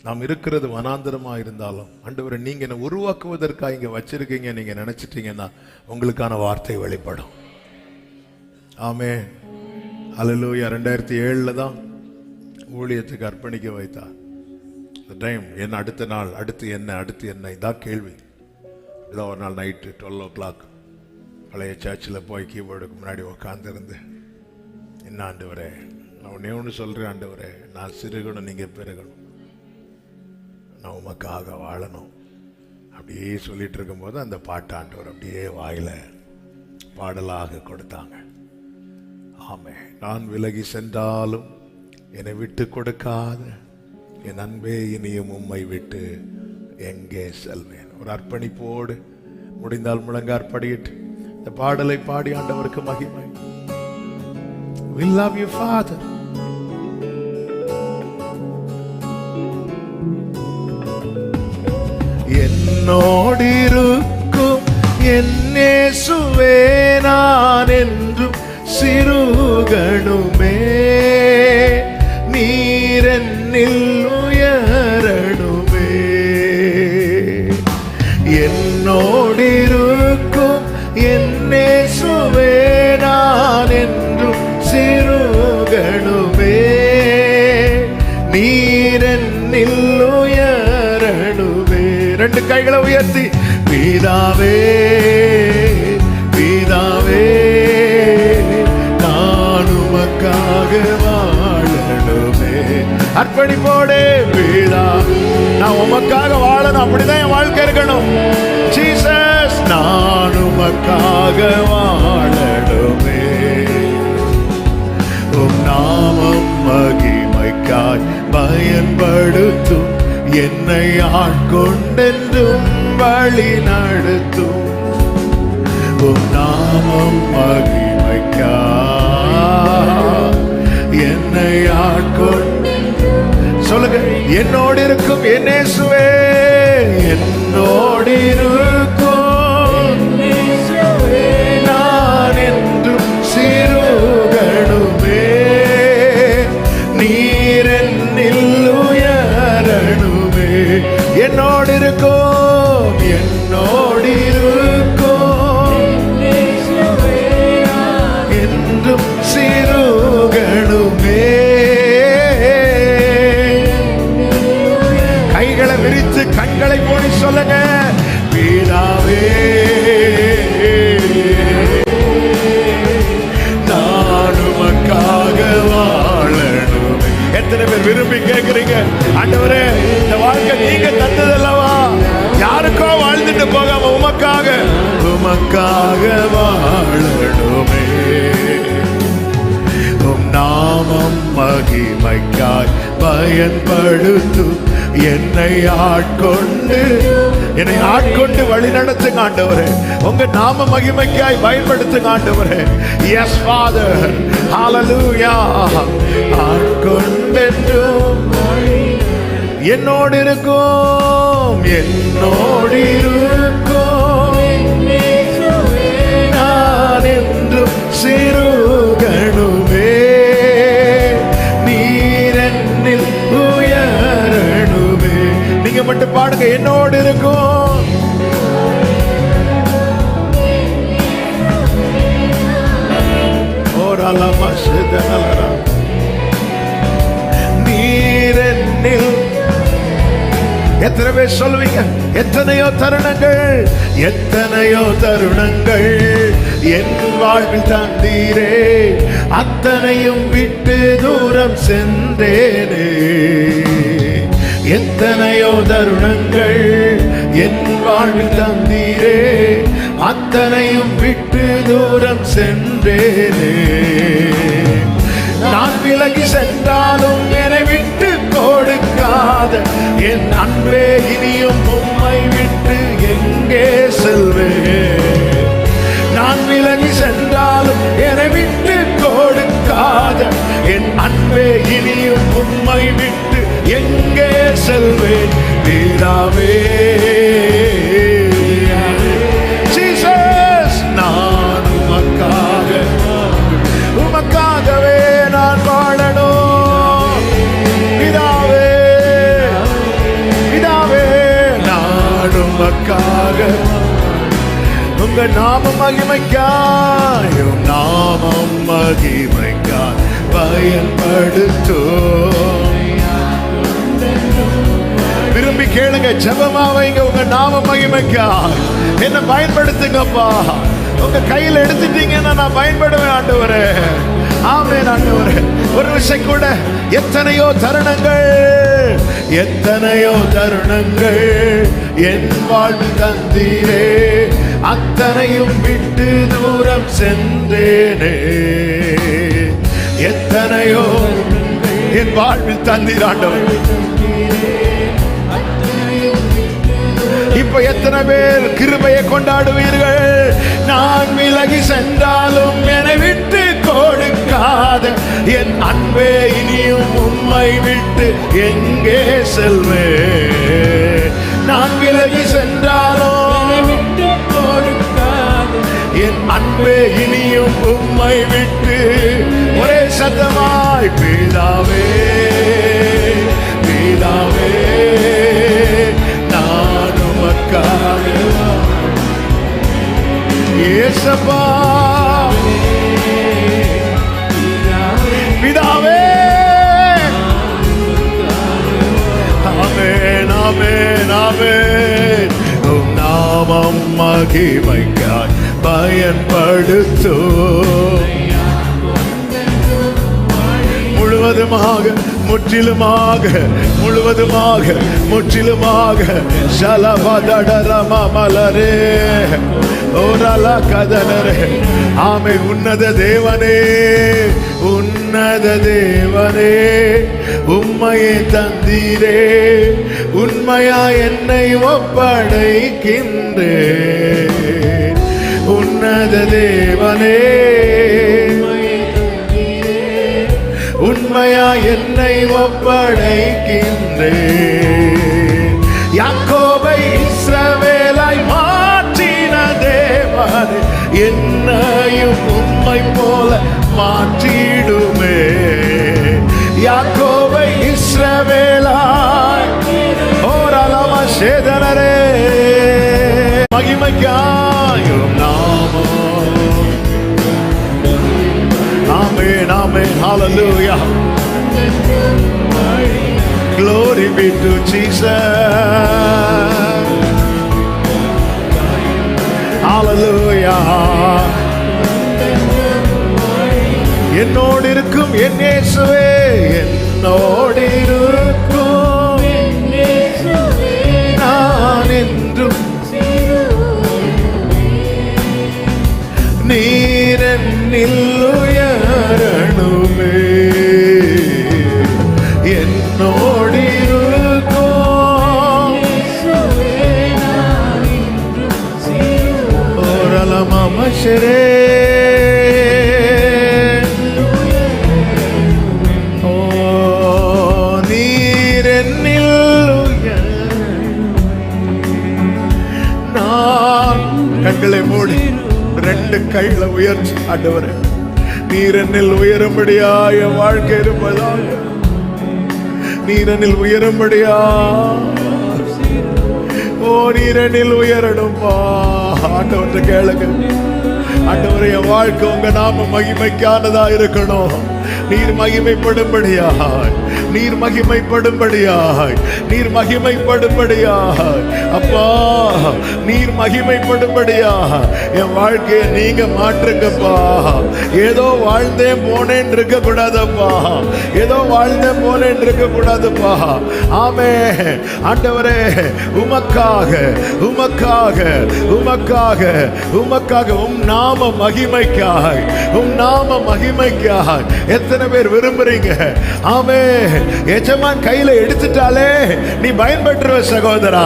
நாம் இருக்கிறது வனாந்தரமா இருந்தாலும் ஆண்டவரே நீங்க என்ன உருவாக்குவதற்காக இங்க வச்சிருக்கீங்க நீங்க நினைச்சிட்டீங்கன்னா உங்களுக்கான வார்த்தை வெளிப்படும். ஆமென். ஹல்லேலூயா. 2007 தான் ஊழியத்துக்கு அர்ப்பணிக்க வைத்தார். டைம் என்ன, அடுத்த நாள் அடுத்து என்ன இதான் கேள்வி. ஏதோ ஒரு நாள் நைட்டு 12 o'clock பழைய சர்ச்சில் போய் கீபோர்டுக்கு முன்னாடி உட்காந்துருந்து, என்ன ஆண்டவரே நான் ஒன்னே ஒன்று சொல்கிறேன் ஆண்டவரே, நான் சிறுகணும் நீங்கள் பெருகணும், நான் உமக்காக வாழணும் அப்படியே சொல்லிட்டு இருக்கும்போது அந்த பாட்டு ஆண்டவர் அப்படியே வாயில பாடலாக கொடுத்தாங்க. ஆமே. நான் விலகி சென்றாலும் என்னை விட்டு கொடுக்காத என் அன்பே இனியும் உம்மை விட்டு எங்கே செல்வேன். ஒரு அர்ப்பணிப்போடு முடிந்தால் முழங்கார் படியிட்டு இந்த பாடலை பாடி ஆண்டவருக்கு மகிமை. We love you, Father. என்னோடிருக்கும் என் இயேசுவே நான் என்றும் சிறுகணுமே, நீரென்னில் உயரணுமே. என்னோடிருக்கும் என் இயேசுவே நான் என்றும் சிறுகணுமே, நீரென்னில் உயரணுமே. 2 கைகளை உயர்த்தி பிதாவே பிதாவே நான் உமக்காக வாழணுமே. அர்ப்பணிப்போடே பிதா நான் உமக்காக வாழணும், அப்படிதான் என் வாழ்க்கை இருக்கணும். ஜீசஸ் நான் உமக்காக உமக்காக வாழணுமே. உம் நாமம் மகிமைக்காய் பயன்படுத்தும், என்னை ஆட்கொண்டென்றும் வழி நடத்தும். உம் நாமம் மகிமைக்காய் என்னை ஆட்கொண்டு, சொல்லுங்க, என்னோடு இருக்கும் என் இயேசுவே, என்னோடு இருக்கும் நான் என்றும் சிறுகணுமே. நீர் என்னில் உயரணுமே. என்னோடு இருக்கும், என்னோடு இருக்கும் என்றும் சிறுகணுமே. கைகளை விரித்து கண்களை மூடி சொல்லுங்க, பிதாவே நான் உமக்காக வாழணும். எத்தனை பேர் விரும்பி கேட்கிறீங்க, ஆண்டவரே இந்த வாழ்க்கை நீங்க தந்ததல்லவா, யாருக்கோ வாழ்ந்துட்டு போகாம உமக்காக வாழணுமே. உம் நாமம் மகிமைக்காய் பயன்படுத்தும், என்னை ஆட்கொண்டு வழி நடத்துங்க ஆண்டவரே. உங்க நாம மகிமைக்காய் பயன்படுத்துங்க ஆண்டவரே. எஸ் ஃபாதர், ஹalleluya. ஆட்கொண்டென்றும் என்னோடு இருக்கும், என்னோடு இருக்கும் நான் என்றும் சிறுகணுமே. நீர் என்னில் உயரணுமே. நீங்க மட்டும் பாடுங்க, என்னோடு இருக்கும், நீர் என்னில். எத்தனை பேர் சொல்லுவீங்க, எத்தனையோ தருணங்கள் என் வாழ்வில் தந்தீரே, அத்தனையும் விட்டு தூரம் சென்றேனே. எத்தனையோ தருணங்கள் என் வாழ்வில் தந்தீரே, அத்தனையும் விட்டு தூரம் சென்றேனே. நான் விலகி சென்றாலும் என்னை விட்டு கொடுக்காத என் அன்பே, இனியும் உம்மை விட்டு எங்கே செல்வேன். நான் விலகி சென்றாலும் என்னை விட்டு கொடுக்காத என் அன்பே, இனியும் உம்மை விட்டு எங்கே செல்வேன். பிதாவே ஜீசஸ், நான் உமக்காகவே நான் வாழணும். பிதாவே நான் உமக்காக, உங்க நாமம் மகிமைக்காய், உம் நாமம் மகிமைக்காய் பயன்படுத்தும். விரும்பி கேளுங்க, ஜெபமா வைங்க, உங்க நாம மகிமைக்காய் என்ன பயன்படுத்துங்கப்பா. உங்க கையில் எடுத்துட்டீங்கன்னா நான் பயன்படுவேன் ஆண்டவரே. ஆமென் ஆண்டவரே. ஒரு விஷயம் கூட, எத்தனையோ தருணங்கள் என் வாழ்வு தந்தீரே, அத்தனையும் விட்டு தூரம் சென்றேனே. எத்தனையோ என் வாழ்வில் தந்தீர் ஆண்டவர். இப்ப எத்தனை பேர் கிருபையை கொண்டாடுவீர்கள்? நான் விலகி சென்றாலும் என்னை விட்டு கொடுக்காத என் அன்பே, இனியும் உம்மை விட்டு எங்கே செல்வேன். நான் விலகி சென்றாலும் விட்டு கொடுக்காத என் அன்பே, இனியும் உம்மை விட்டு. ஒரே சத்தமாய், பிதாவே நான் உமக்காக. இயேசப்பா பிதாவே, ஆமென் ஆமென் ஆமென். உம் நாமம் மகிமைக்காய் பயன்படுத்தும். முழுவதுமாக முற்றிலுமாக முழுவதுமாக முற்றிலுமாக மலரே ஓரல கதனரே. ஆமை உன்னத தேவனே, உன்னத தேவனே, உம்மையை தந்தீரே, உண்மையா என்னை ஒப்படைக்கின்றேன். உன்னத தேவனே, உண்மையா என்னை ஒப்படைக்கின்றேன். யாக்கோபை இஸ்ரவேலாய் மாற்றின தேவனே, என்னையும் உம்மை போல மாற்றிடுமே. யாக்கோபை இஸ்ரவேலாய் ஓரலம சேதனரே, மகிமைக்காயும் நாமம். Amen, amen, hallelujah. Glory be to Jesus. Hallelujah. என்னோடு இருக்கும் என் இயேசுவே, என்னோடு இருக்கும் நான் என்றும் நீர் என்னில் உயரணுமே. என்னோடு இருக்கும் ஓரலமஷரே. ஓ நீர் என்னில் நான். கண்களை மூடி ரெண்டு கைகளை உயர்ச்சி, ஆண்டவரே நீர் என்னில் உயரும்படியா என் வாழ்க்கை இருப்பதாக, நீர் என்னில் உயரும்படியா. ஓ நீர் என்னில் உயரணும்பா. ஆண்டவரை கேளுங்க. ஆண்டவரே என் வாழ்க்கை உங்க நாம மகிமைக்கானதா இருக்கணும். நீர் மகிமைப்படும்படியாய், நீர் மகிமைப்படும்படியாய், நீர் மகிமைப்படும்படியாய் அப்பா, நீர் மகிமைப்படும்படியாய் என் வாழ்க்கையை நீங்க மாற்றுங்கப்பா. ஏதோ வாழ்ந்தேன் போனேன் இருக்க கூடாதப்பா, ஏதோ வாழ்ந்தேன் போனேன் இருக்க கூடாதுப்பா. ஆமே ஆண்டவரே, உமக்காக உமக்காக உமக்காக உமக்காக உம் நாம மகிமைக்காய், உம் நாம மகிமைக்காய் எத்தனை பேர் விரும்புறீங்க? ஆமே. எஜமான் கையில எடுத்துட்டாலே நீ பயன்படுத்துவ சகோதரா,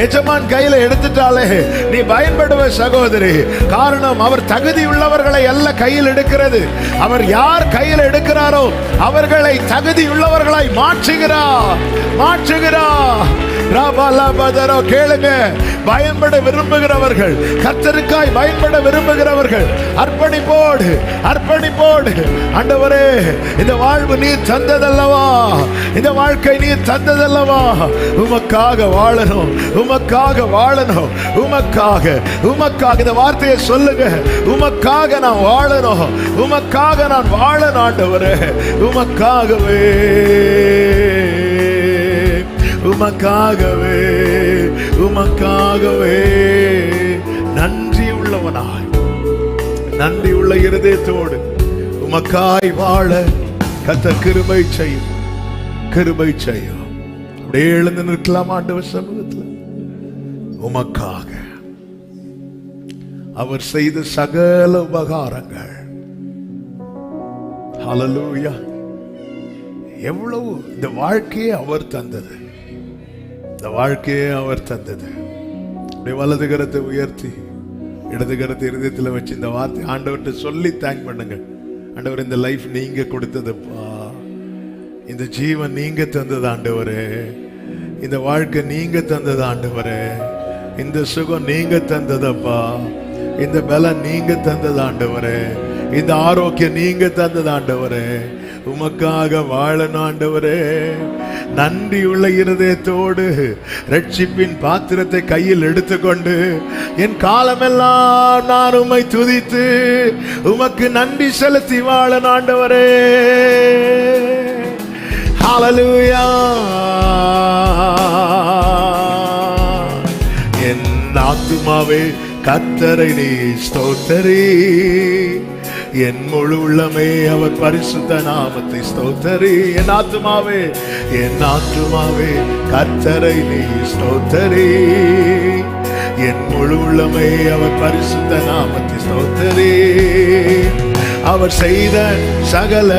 எஜமான் கையில எடுத்துட்டாலே நீ பயன்படுவ சகோதரி. காரணம் அவர் தகுதி உள்ளவர்களை அல்ல கையில் எடுக்கிறது, அவர் யார் கையில் எடுக்கிறாரோ அவர்களை தகுதி உள்ளவர்களாய் மாற்றுகிறார் மாற்றுகிறார். கேளுங்க, பயன்பட விரும்புகிறவர்கள், கர்த்தருக்காய் பயன்பட விரும்புகிறவர்கள் அர்ப்பணிப்போடு அர்ப்பணிப்போடு. ஆண்டவரே இந்த வாழ்வு நீர் தந்ததல்லவா, இந்த வாழ்க்கை நீர் தந்ததல்லவா, உமக்காக வாழணும், உமக்காக வாழணும், உமக்காக உமக்காக. இந்த வார்த்தையை சொல்லுங்க, உமக்காக நான் வாழணும், உமக்காக நான் வாழணும். ஆண்டவரே உமக்காகவே உமக்காகவே உமக்காகவே நன்றி உள்ளவனாய், நன்றி உள்ள இருதயத்தோடு உமக்காய் வாழ கர்த்தர் கிருபை செய்யும், கிருபை செய்யும். அப்படியே எழுந்து நிற்கலாம் ஆண்டவர் சமூகத்தில். உமக்காக அவர் செய்த சகல உபகாரங்கள், ஹல்லேலூயா. எவ்வளவு இந்த வாழ்க்கையை அவர் தந்தது, இந்த வாழ்க்கையை அவர் தந்தது. வலது கரத்தை உயர்த்தி இடது கரத்தை இருதயத்தில் வச்சு இந்த வார்த்தை ஆண்டவர்கிட்ட சொல்லி தேங்க் பண்ணுங்க. ஆண்டவர் இந்த லைஃப் நீங்க கொடுத்ததுப்பா, இந்த ஜீவன் நீங்க தந்தது ஆண்டவரே, இந்த வாழ்க்கை நீங்க தந்தது ஆண்டவரே, இந்த சுகம் நீங்க தந்ததப்பா, இந்த பலம் நீங்க தந்தது ஆண்டவரே, இந்த ஆரோக்கியம் நீங்க தந்தது ஆண்டவரே. உமக்காக வாழணும் ஆண்டவரே. நன்றி உள்ள இருதயத்தோடு ரட்சிப்பின் பாத்திரத்தை கையில் எடுத்துக்கொண்டு என் காலமெல்லாம் நான் உம்மை துதித்து உமக்கு நன்றி செலுத்தி வாழணும் ஆண்டவரே. ஹல்லேலூயா. என் ஆத்துமாவே கர்த்தரை நீ ஸ்தோத்தரி, என் முழு உள்ளமே அவர் பரிசுத்த நாமத்தை ஸ்தோத்தரி. என் ஆத்துமாவே, என் ஆத்துமாவே கர்த்தரை நீ ஸ்தோத்தரி. என் முழு உள்ளமே அவர் பரிசுத்த நாமத்தை ஸ்தோத்தரி. அவர் செய்த சகல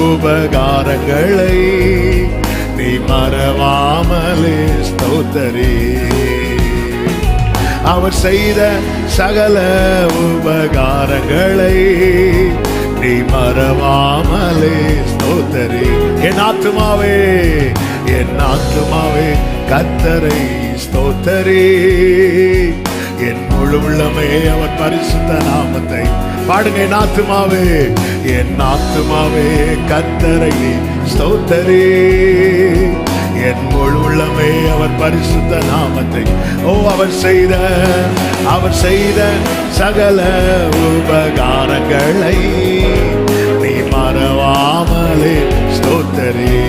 உபகாரங்களை நீ மறவாமலே ஸ்தோத்தரி. அவர் செய்த சகல உபகாரங்களை நீ மறவாமலே ஸ்தோத்தரி. என் ஆத்துமாவே, என் ஆத்துமாவே கர்த்தரை ஸ்தோத்தரி. என் முழு உள்ளமே அவர் பரிசுத்த நாமத்தை பாடுங்க. என் ஆத்துமாவே, என் ஆத்துமாவே கர்த்தரை ஸ்தோத்தரி. என் முழு உள்ளமே அவர் பரிசுத்த நாமத்தை. ஓ, அவர் செய்த சகல உபகாரங்களை நீ மறவாமலே ஸ்தோத்தரி.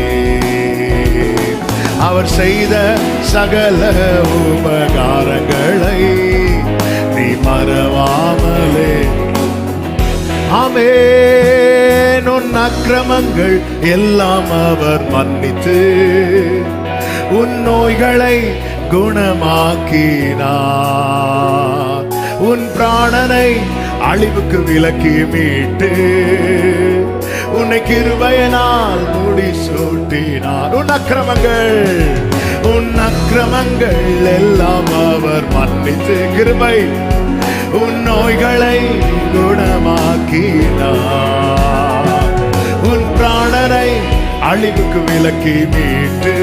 அவர் செய்த சகல உபகாரங்களை நீ மறவாமலே. ஆமென். உன் அக்கிரமங்கள் எல்லாம் அவர் மன்னித்து உன் நோய்களை குணமாக்கினார். உன் பிராணனை அழிவுக்கு விலக்கி மீட்டு உன்னை கிருபையினால் முடிசூட்டினார். உன் அக்கிரமங்கள் எல்லாம் அவர் மன்னித்து கிருபை உன் நோய்களை குணமாக்கினார். உன் பிராணனை அழிவுக்கு விலக்கி மீட்டு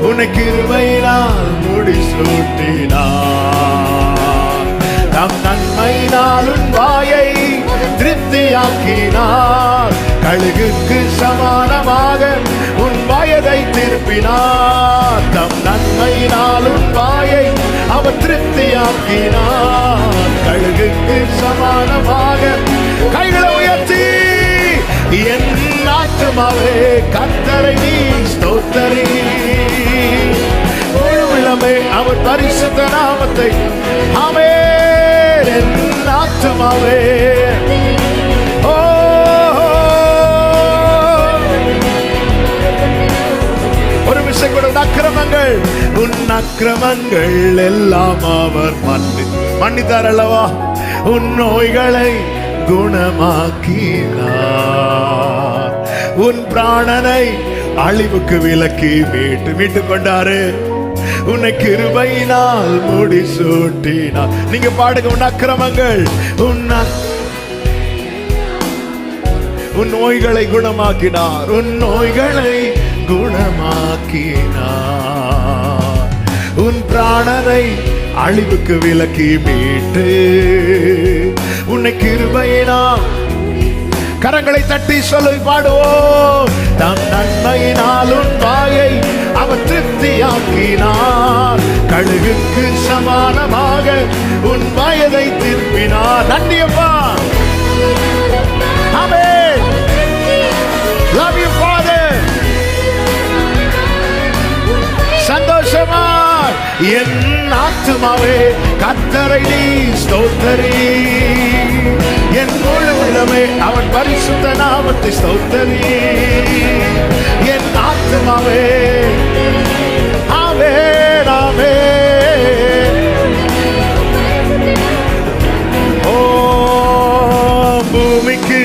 உன்னை கிருபையினால் முடிசூட்டினார். தம் நன்மையினால் உன் வாயை திருப்தியாக்கினார். கழுகுக்கு சமானமாக உன் வயதை திருப்பினார். தம் நன்மையினால் உன் வாயை அவர் திருப்தியாக்கினார். கழுகுக்கு சமானமாக. கைகளை உயர்த்தி என் ஆத்துமாவே கர்த்தரை நீ ஸ்தோத்தரி. முழு உள்ளமே அவர் பரிசுத்த நாமத்தை. ஆமென். என் ஆத்துமாவே, ஓ, ஒரு விஷயம் கூட. உன் அக்கிரமங்கள் எல்லாம் அவர் மன்னித்தார் அல்லவா. உன் நோய்களை குணமாக்கினார். உன் பிராணனை அழிவுக்கு விலக்கி மீட்டு கொண்டாரு. உன்னை கிருபையினால் முடிசூட்டினார். நீங்க பாடுங்க. உன் அக்கிரமங்கள், உன் நோய்களை குணமாக்கினார். உன் நோய்களை குணமாக்கினார். உன் பிராணனை அழிவுக்கு விலக்கி மீட்டு உன்னை கிருபையினால். கரங்களை தட்டி சொல்லி பாடுவோம். தம் நன்மையினால் உன் வாயை அவர் திருப்தியாக்கினார். கழுகுக்கு சமானமாக உன் வயதை திருப்பினார். நன்றியப்பா. ஆமென். Love you, Father. சந்தோஷமா என் ஆத்துமாவே கர்த்தரை நீ ஸ்தோத்தரி. என் முழு உள்ளமே அவன் பரிசுத்த நாமத்தை ஸ்தோத்தரி. என் ஆத்துமாவே, ஆமென், ஆமென். ஓ, பூமிக்கு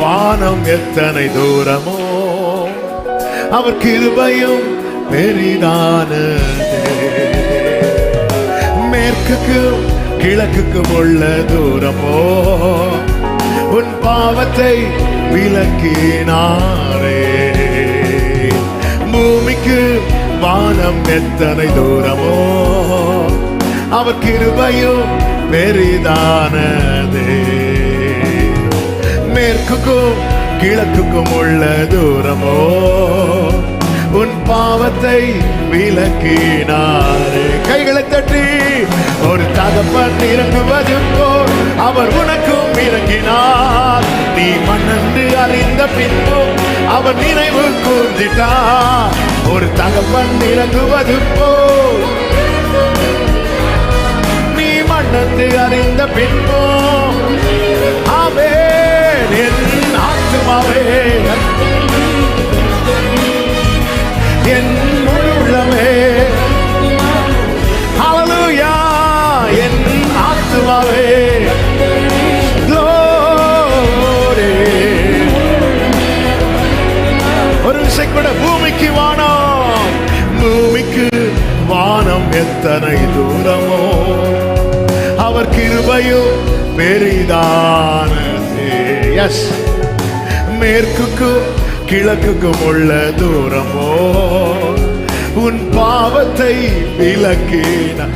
வானம் எத்தனை தூரமோ அவர் கிருபையும் பெரிதானதே. மேற்குக்கும் கிழக்குக்கும் உள்ள தூரமோ உன் பாவத்தை விலக்கினாரே. பூமிக்கு வானம் எத்தனை தூரமோ அவர் கிருபையும் பெரிதானதே. மேற்குக்கும் கிழக்குக்கும் உள்ள தூரமோ உன் பாவத்தை விலக்கினாரே. கைகளை தட்டி ஒரு தகப்பன் இறங்குவதும் போல் அவர் உனக்கும் இறங்கினார். நீ மன்னன்று அறிந்த பின்பும் அவர் நினைவு கூர்ந்திட்டார். ஒரு தகப்பன் இறங்குவதும் போல் நீ மன்னன்று அறிந்த பின்பும். ஆமென். ஆத்துமாவே என் முழு உள்ளமே ஹல்லேலூயா என் ஆத்துமாவே glory ஒரு விஷயம் கூட பூமிக்கு வானம் பூமிக்கு வானம் எத்தனை தூரமோ அவர் கிருபையும் பெரிதானதே எஸ் மேற்குக்கும் கிழக்குக்கும் உள்ள தூரமோ உன் பாவத்தை விலக்கின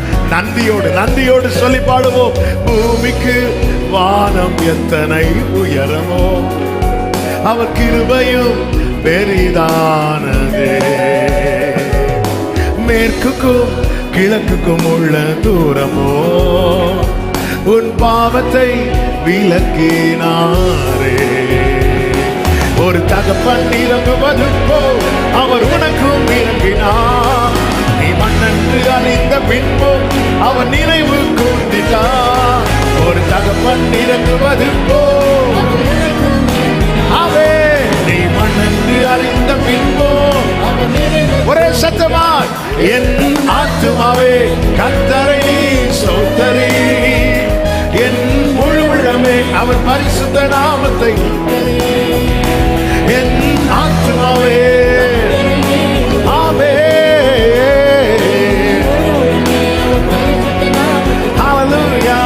நந்தியோடு சொல்லி பாடுவோம் பூமிக்கு வானம் எத்தனை உயரமோ அவர் கிருபையும் பெரிதானதே மேற்குக்கும் கிழக்குக்கும் உள்ள தூரமோ உன் பாவத்தை விலக்கினாரே ஒரு தகப்பன் இறங்குவது போல் அவர் உனக்கும் இறங்கினார் நீ மண்ணென்று அறிந்த பின்போ அவர் நினைவு கூர்ந்திட்டார் ஒரு தகப்பன் இறங்குவது போல் அவே நீ மண்ணென்று அறிந்த பின்போ ஒரே சத்தமாய் என் ஆத்துமாவே கர்த்தரை ஸ்தோத்திரி என் முழு உள்ளமே அவர் பரிசுத்த நாமத்தை என் ஆத்துமாவே ஆமே ஹல்லேலூயா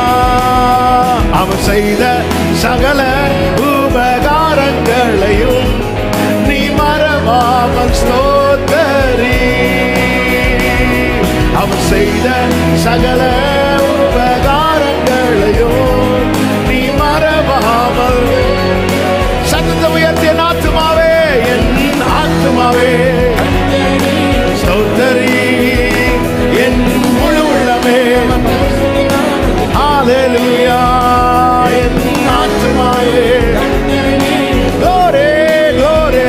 அவர் செய்த சகல உபகாரங்களையும் நீ மறவாமல் ஸ்தோத்திரி அவர் செய்த சகல உபகாரங்களையும் நீ மறவாமல் சத்தத்தை உயர்த்திய ஆத்துமாவே என் ஆத்துமாவே ஸ்தோத்திரி என் முழு உள்ளமே ஹல்லேலூயா என் ஆத்துமாவே glory glory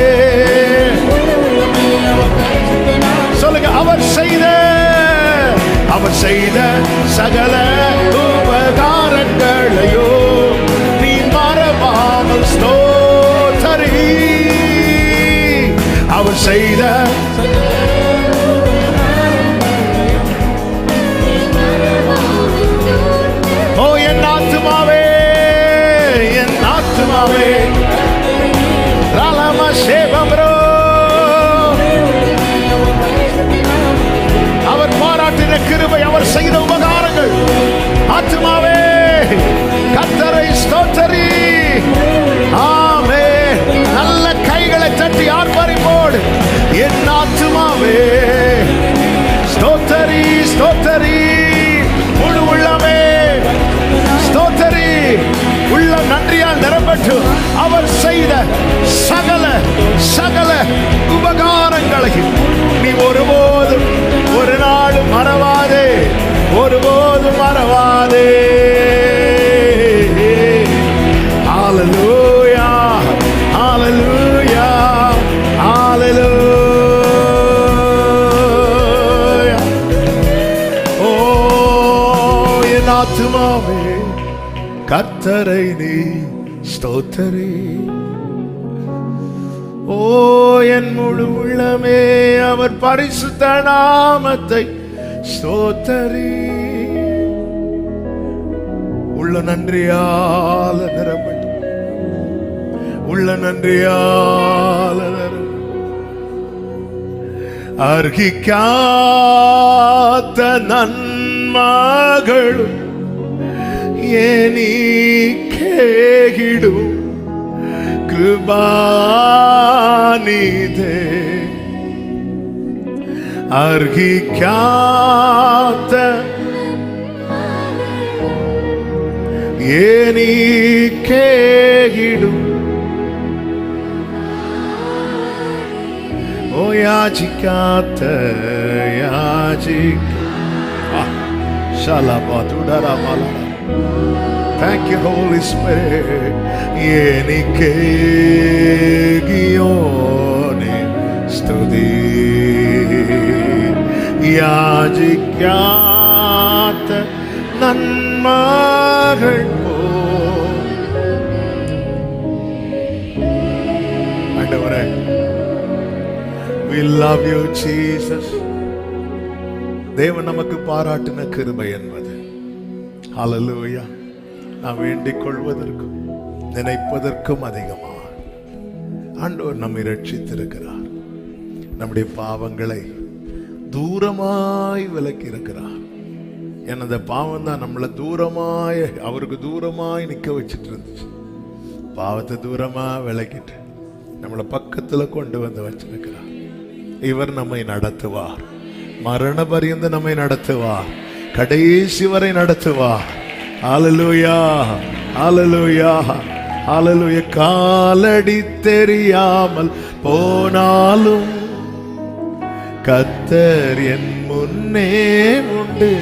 சொல்லுங்க அவர் செய்த சகல உபகாரங்களையோ நீ மறவாமல் ஸ்தோத்திரி அவர் செய்த ஓ என் ஆத்துமாவே ராலம சேவம்ரோ அவர் பாராட்டின கிருபை அவர் செய்த உபகாரங்கள் ஆத்துமாவே கர்த்தரை ஸ்தோத்திரி ஆமென் நல்ல கைகளை தட்டி ஆர்ப்பரிப்போடு என் ஆத்துமாவே ஸ்தோத்திரி ஸ்தோத்திரி முழு உள்ளமே ஸ்தோத்திரி உள்ள நன்றியால் நிரம்பட்டு அவர் செய்த சகல உபகாரங்களை நீ ஒருபோதும் ஒரு நாளும் மறவாதே ஒருபோதும் மறவாதே ஹல்லேலூயா ஹல்லேலூயா ஹல்லேலூயா ஓ என் ஆத்துமாவே கர்த்தரை நீ ஸ்தோத்திரி ஓ என் முழு உள்ளமே அவர் பரிசுத்த நாமத்தை ஸ்தோத்திரி உள்ள நன்றியால நிரம்பட்டு உள்ள நன்றியால அர்ஹிக்காத நன்மகளும் എനിക്കേകിടും കൃപാനിധേ അർഹിക്കാത്ത എനിക്കേകിടും ഓ യാചിക്കാത്ത ശലപതുടരമല Thank you, Holy Spirit. എനിക്കേകിയോനെ സ്തുതി യാചിക്കാത്ത നന്മകൾ love you Jesus. தேவன் நமக்கு பாராட்டின கிருபை என்பது ஹல்லேலூயா நாம் வேண்டிக் கொள்வதற்கும் நினைப்பதற்கும் அதிகமாக ஆண்டவர் நம்மை ரட்சித்திருக்கிறார். நம்முடைய பாவங்களை தூரமாய் விலக்கி இருக்கிறார். எனது பாவம் தான் நம்மளை தூரமாய் அவருக்கு தூரமாய் நிற்க வச்சுட்டு இருந்துச்சு. பாவத்தை தூரமா விலக்கிட்டு நம்மளை பக்கத்தில் கொண்டு வந்து வச்சிருக்கிறார். இவர் நம்மை நடத்துவார், மரண பரியந்த நம்மை நடத்துவார், கடைசி வரை நடத்துவார். ஹல்லேலூயா ஹல்லேலூயா ஹல்லேலூயா. காலடி தெரியாமல் போனாலும் கர்த்தர் என் முன்னே உண்டு.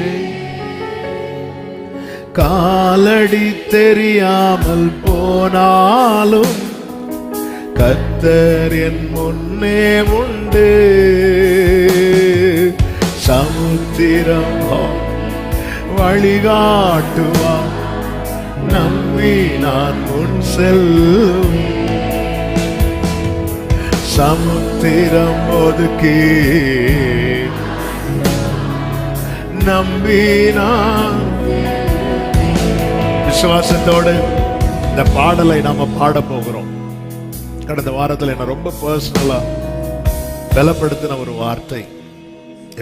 காலடி தெரியாமல் போனாலும் கர்த்தர் என் முன்னே உண்டு. சமுத்திரம் வழிகாட்டுவார், நம்பி நான் முன் செல்லும். சமுத்திரம் ஒதுக்கி நம்பி நான். விசுவாசத்தோடு இந்த பாடலை நாம பாட போகிறோம். கடந்த வாரத்தில் என்ன ரொம்ப பர்சனலா பலப்படுத்தின ஒரு வார்த்தை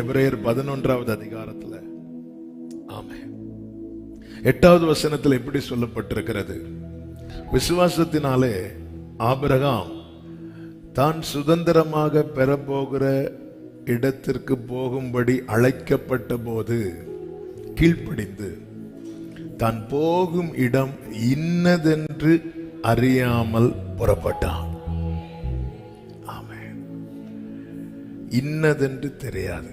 எபிரேயர் 11வது அதிகாரத்தில் 8வது வசனத்தில் எப்படி சொல்லப்பட்டிருக்கிறது? விசுவாசத்தினாலே ஆபிரகாம் தான் சுதந்திரமாக பெறப்போகிற இடத்திற்கு போகும்படி அழைக்கப்பட்ட போது கீழ்ப்படிந்து தான் போகும் இடம் இன்னதென்று அறியாமல் புறப்பட்டான். ஆமென். இன்னதென்று தெரியாது,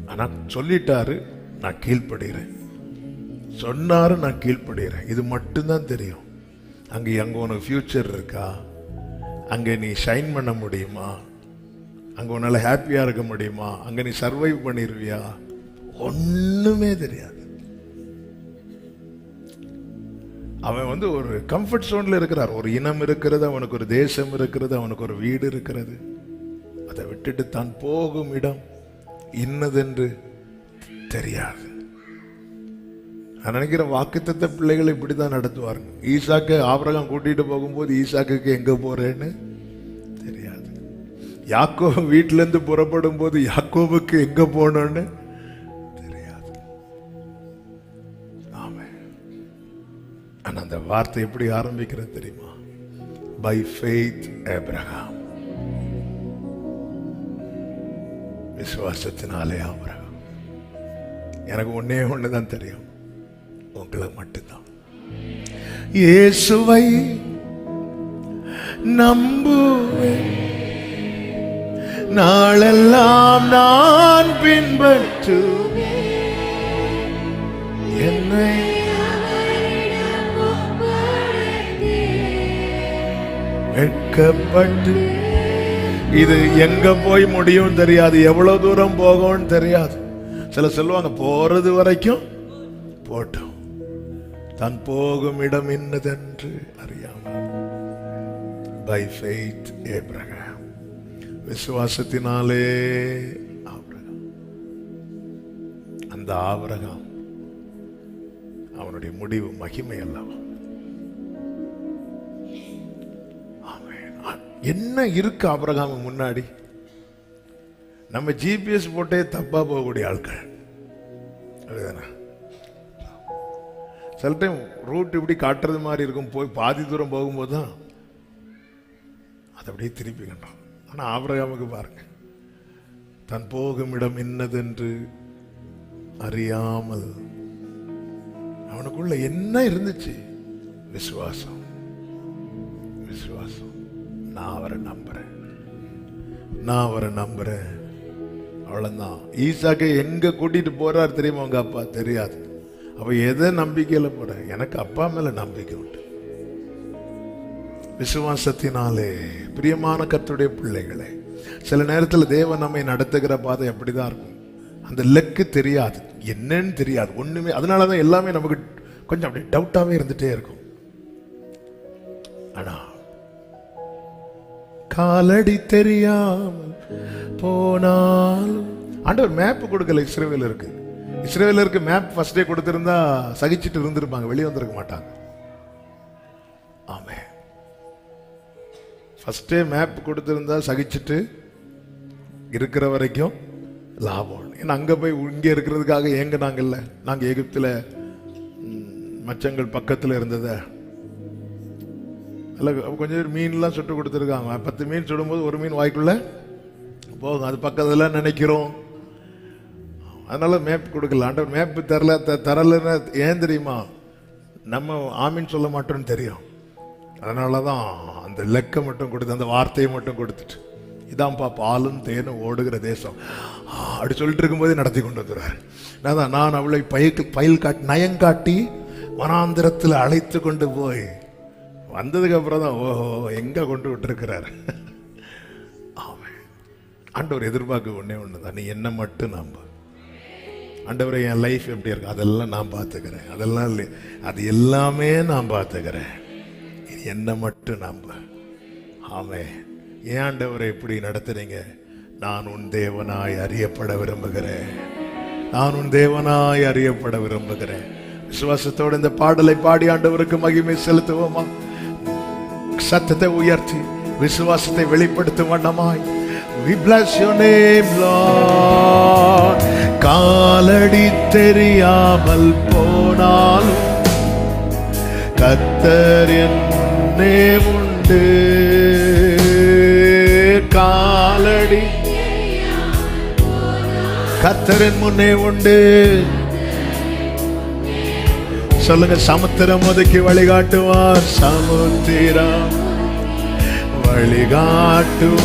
ஆனா சொல்லிட்டாரு நான் கீழ்ப்படுகிறேன், சொன்னாரு நான் கீழ்ப்படுகிறேன். இது மட்டும்தான் தெரியும். அங்க உனக்கு ஃபியூச்சர் இருக்கா, அங்க நீ ஷைன் பண்ண முடியுமா, அங்க உன்னால ஹாப்பியா இருக்க முடியுமா, அங்க நீ சர்வைவ் பண்ணிருவியா, ஒண்ணுமே தெரியாது. அவன் ஒரு கம்ஃபர்ட் ஜோன்ல இருக்கிறார். ஒரு இனம் இருக்கிறது, அவனுக்கு ஒரு தேசம் இருக்கிறது, அவனுக்கு ஒரு வீடு இருக்கிறது. அதை விட்டுட்டு தான் போகும் இடம் இன்னதென்று தெரியாது. நான் நினைக்கிறேன் வாக்குத்தத்த பிள்ளைகளை இப்படிதான் நடத்துவாருங்க. ஈசாக்கு ஆபிரகாம் கூட்டிட்டு போகும்போது ஈசாக்குக்கு எங்க போறேன்னு தெரியாது. யாக்கோபு வீட்டுல இருந்து புறப்படும் போது யாக்கோபுக்கு எங்க போனோன்னு தெரியாது. ஆமென். ஆனா அந்த வார்த்தை எப்படி ஆரம்பிக்கிறது தெரியுமா? பை ஃபெய்த் ஆபிரகாம், விசுவாசத்தினாலே ஆபிரகாம். எனக்கு ஒன்னே ஒண்ணுதான் தெரியும், உங்களுக்கு மட்டும்தான். இயேசுவை நம்புவேன், நாளெல்லாம் நான் பின்பற்றுவேன். என்னை வெட்கப்பட்டு, இது எங்க போய் முடியும் தெரியாது, எவ்வளவு தூரம் போகும்னு தெரியாது. சில சொல்லுவாங்க போறது வரைக்கும் போட்டோம், தான் போகும் இடம் என்னதென்று அறியாமல். பை ஃபெய்த் ஆபிரகாம், விசுவாசத்தினாலே ஆபிரகாம். அந்த ஆபிரகாம் அவனுடைய முடிவு மகிமை அல்லவா? என்ன இருக்கு ஆபிரகாம் முன்னாடி? நம்ம ஜிபிஎஸ் போட்டே தப்பா போகக்கூடிய ஆட்கள். சில டைம் ரூட் இப்படி காட்டுறது மாதிரி இருக்கும், போய் பாதி தூரம் போகும்போது தான் அதை அப்படியே திருப்பி கண்டோம். ஆனால் ஆபிரகாமுக்கு பாருங்க, தன் போகும் இடம் என்னதென்று அறியாமல் அவனுக்குள்ள என்ன இருந்துச்சு? விசுவாசம். விசுவாசம். நான் அவரை நம்புறேன், நான் அவரை நம்புறேன், அவ்வளவுதான். ஈசாக்கை எங்க கூட்டிட்டு போறாரு தெரியுமா? உங்க அப்பா தெரியாது. அப்ப எதை நம்பிக்கையில போற? எனக்கு அப்பா மேல நம்பிக்கை உண்டு. விசுவாசத்தினாலே. பிரியமான கர்த்தருடைய பிள்ளைகளே, சில நேரத்தில் தேவன் நம்மை நடத்துகிற பாதை அப்படிதான் இருக்கும். அந்த லெக்கு தெரியாது, என்னன்னு தெரியாது, ஒண்ணுமே. அதனாலதான் எல்லாமே நமக்கு கொஞ்சம் அப்படி டவுட்டாவே இருந்துட்டே இருக்கும். ஆனா காலடி தெரியாமல் போனாலும். ஆண்டவர் மேப் கொடுக்கல இஸ்ரவேலருக்கு. இஸ்ரவேலருக்கு மேப் ஃபர்ஸ்டே கொடுத்திருந்தா சகிச்சுட்டு இருந்திருப்பாங்க, வெளியே வந்திருக்க மாட்டாங்க. ஆமே, ஃபர்ஸ்டே மேப் கொடுத்திருந்தா சகிச்சுட்டு இருக்கிற வரைக்கும் லாபம். ஏன்னா அங்கே போய் இங்கே இருக்கிறதுக்காக ஏங்க நாங்கள்ல, நாங்கள் எகிப்தில் மச்சங்கள் பக்கத்தில் இருந்தத இல்லை, கொஞ்சம் பேர் மீன்லாம் சுட்டு கொடுத்துருக்காங்க. 10 மீன் சுடும்போது ஒரு மீன் வாய்க்குள்ள போகும், அது பக்கத்தில் நினைக்கிறோம். அதனால மேப் கொடுக்கல. ஆண்டவர் மேப் தரலன்னு ஏன் தெரியுமா? நம்ம ஆமீன் சொல்ல மாட்டோம்னு தெரியும். அதனால தான் அந்த லெக்க மட்டும் கொடுத்து, அந்த வார்த்தையை மட்டும் கொடுத்துட்டு, இதான்ப்பா பாலும் தேனும் ஓடுகிற தேசம் அப்படி சொல்லிட்டு இருக்கும்போதே நடத்தி கொண்டு வந்துடுவார். நான் அவளை நயங்காட்டி வனாந்திரத்தில் அழைத்து கொண்டு போய் வந்ததுக்கு அப்புறம் தான் ஓஹோ எங்க கொண்டு விட்டுருக்கிறார். ஆமாம், ஆண்டவர் எதிர்பார்க்க ஒண்ணு தான், நீ என்ன மட்டும் நம்ப. ஆண்டவரை என் லைஃப் எப்படி இருக்கு அதெல்லாம் நான் பார்த்துக்கிறேன், அதெல்லாம் இல்லை, அது எல்லாமே நான் பார்த்துக்கிறேன், என்ன மட்டும் நம்ப. ஆமே, ஏன் ஆண்டவரை எப்படி நடத்துறீங்க? நான் உன் தேவனாய் அறியப்பட விரும்புகிறேன், நான் உன் தேவனாய் அறியப்பட விரும்புகிறேன். விசுவாசத்தோடு இந்த பாடலை பாடி ஆண்டவருக்கு மகிமை செலுத்துவோமா? சத்தத்தை உயர்த்தி விசுவாசத்தை வெளிப்படுத்தும் வண்ணமாய் we bless your name Lord. காலடி தெரியாமல் போனாலும் கர்த்தர் என் முன்னே உண்டு. காலடி கர்த்தர் என் முன்னே உண்டு. சொல்லுங்க, சமுத்திரம் ஒதுக்கி வழிகாட்டுவார், சமுத்திரம் வழிகாட்டுவார்,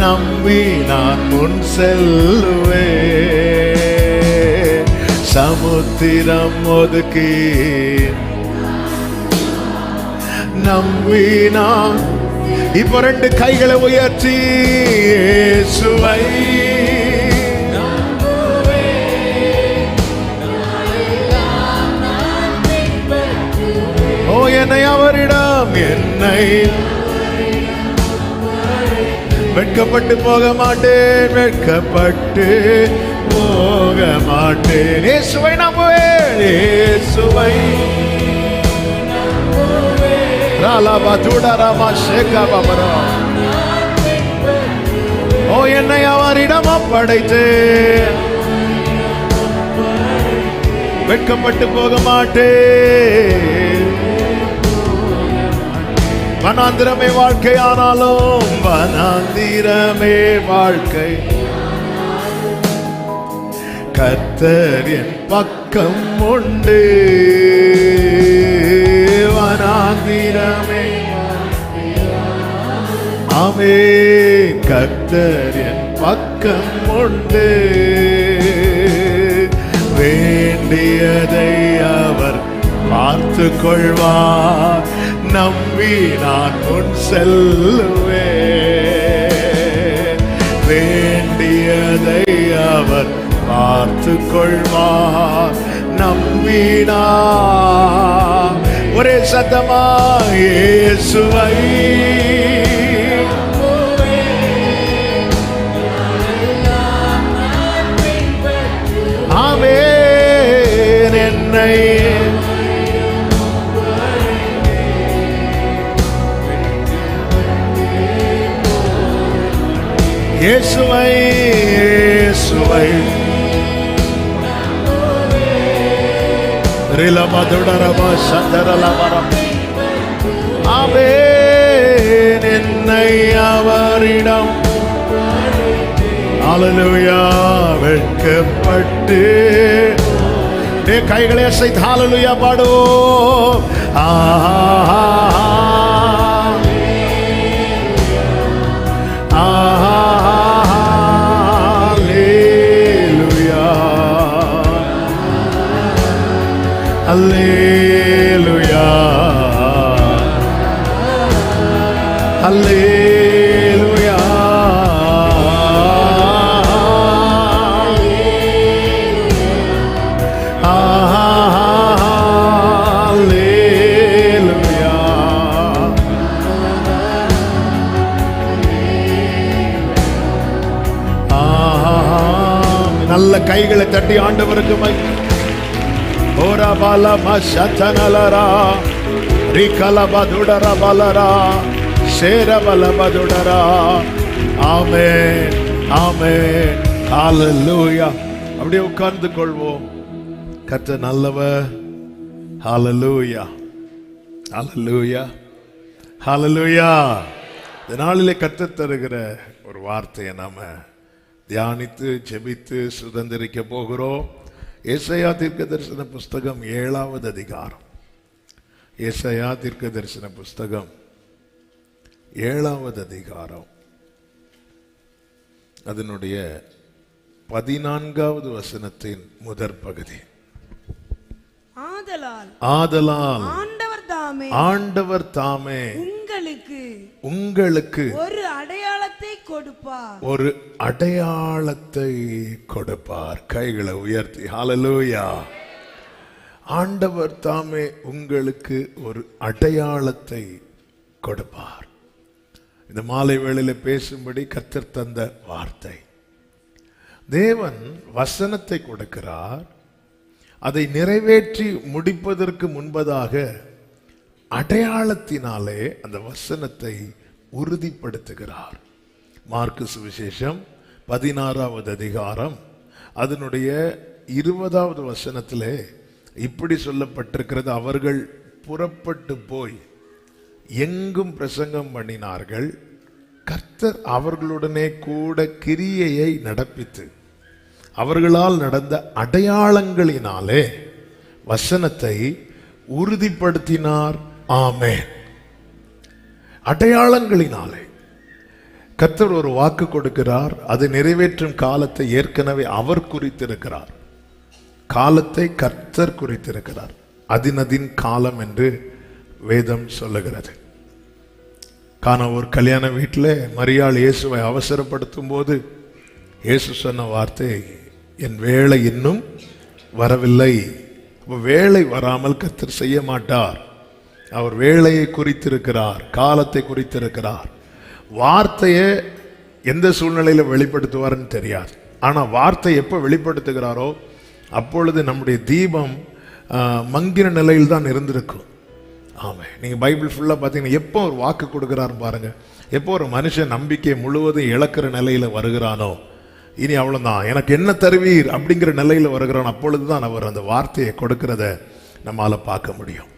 நம்பி நான் முன் செல்லுவே. சமுத்திரம் ஒதுக்கி நம்பி நான். இப்போ 2 கைகளை உயர்த்தி இயேசுவை என்னை அவரிடம், என்னை வெட்கப்பட்டு போக மாட்டேன், வெட்கப்பட்டு போக மாட்டேன். இயேசுவை நம்புவேன், இயேசுவை என்னை அவரிடம் ஒப்படைத்தேன், வெட்கப்பட்டு போக மாட்டேன். வனாந்திரமே வாழ்க்கை ஆனாலும், வனாந்திரமே வாழ்க்கை, கர்த்தர் என் பக்கம் உண்டு. வனாந்திரமே ஆமென், கர்த்தர் என் பக்கம் உண்டு. வேண்டியதை அவர் பார்த்து கொள்வார், நம்பி நான் முன் செல்லுவேன். வேண்டியதை அவர் பார்த்து கொள்வார், நம்பினார். ஒரே சத்தமா இயேசுவை ஆமென். என்னை இயேசுவை இயேசுவை ரிலமதுடரப சந்தரலமரம் ஆமென். என்னை அவரிடம் ஹல்லேலூயா வெட்கப்பட்டு கைகளை அசைத்து ஹல்லேலூயா பாடுவோம். Hallelujah, Hallelujah, Hallelujah. கைகளை தட்டி ஆண்டவருக்கு மகிமை. ஓரா பாலா மஷதனலரா ரிகலபதுடரா பலரா ஷேரபலபதுடரா. ஆமென், ஆமென், ஹalleluya. அப்படியே உட்கார்ந்து கொள்வோம். கர்த்தர் நல்லவர். ஹalleluya, ஹalleluya, ஹalleluya. இந்த நாளிலே கர்த்தர் தருகிற ஒரு வார்த்தையை நாம தியானித்து ஜெபித்து சுதந்திரிக்க போகிறோம். ஏசாயா தீர்க்கதரிசன புஸ்தகம் 7வது அதிகாரம். ஏசாயா தீர்க்கதரிசன புஸ்தகம் 7வது அதிகாரம், அதனுடைய 14வது வசனத்தின் முதற் பகுதி. ஆதலால் ஆண்டவர் தாமே உங்களுக்கு ஒரு அடையாளத்தை கொடுப்பார். ஒரு அடையாளத்தை கொடுப்பார். கைகளை உயர்த்தி ஹalleluya. ஆண்டவர் தாமே உங்களுக்கு ஒரு அடையாளத்தை கொடுப்பார். இந்த மாலை வேளையில பேசும்படி கர்த்தர் தந்த வார்த்தை. தேவன் வசனத்தை கொடுக்கிறார். அதை நிறைவேற்றி முடிப்பதற்கு முன்பதாக அடையாளத்தினாலே அந்த வசனத்தை உறுதிப்படுத்துகிறார். மார்க்கு சுவிசேஷம் 16வது அதிகாரம் அதனுடைய 20வது வசனத்திலே இப்படி சொல்லப்பட்டிருக்கிறது. அவர்கள் புறப்பட்டு போய் எங்கும் பிரசங்கம் பண்ணினார்கள். கர்த்தர் அவர்களுடனே கூட கிரியையை நடப்பித்து அவர்களால் நடந்த அடையாளங்களினாலே வசனத்தை உறுதிப்படுத்தினார். ஆமென். அடையாளங்களினாலே கர்த்தர் ஒரு வாக்கு கொடுக்கிறார். அதை நிறைவேற்றும் காலத்தை ஏற்கனவே அவர் குறித்திருக்கிறார். காலத்தை கர்த்தர் குறித்திருக்கிறார். அதினதின் காலம் என்று வேதம் சொல்லுகிறது. காண ஒரு கல்யாண வீட்டில் மரியாள் இயேசுவை அவசரப்படுத்தும் போது இயேசு சொன்ன வார்த்தை, என் வேளை இன்னும் வரவில்லை. வேளை வராமல் கர்த்தர் செய்ய மாட்டார். அவர் வேளையை குறித்திருக்கிறார், காலத்தை குறித்திருக்கிறார். வார்த்தையை எந்த சூழ்நிலையில வெளிப்படுத்துவார்னு தெரியாது. ஆனா வார்த்தை எப்போ வெளிப்படுத்துகிறாரோ அப்பொழுது நம்முடைய தீபம் மங்கின நிலையில் தான் இருந்திருக்கும். ஆமாம், நீங்க பைபிள் ஃபுல்லா பார்த்தீங்கன்னா எப்போ ஒரு வாக்கு கொடுக்கிறாரு பாருங்க. எப்போ ஒரு மனுஷன் நம்பிக்கை முழுவதும் இழக்கிற நிலையில வருகிறானோ, இனி அவ்வளவுதான் எனக்கு என்ன தருவீர் அப்படிங்கிற நிலையில வருகிறான், அப்பொழுதுதான் அவர் அந்த வார்த்தையை கொடுக்கிறத நம்மால பார்க்க முடியும்.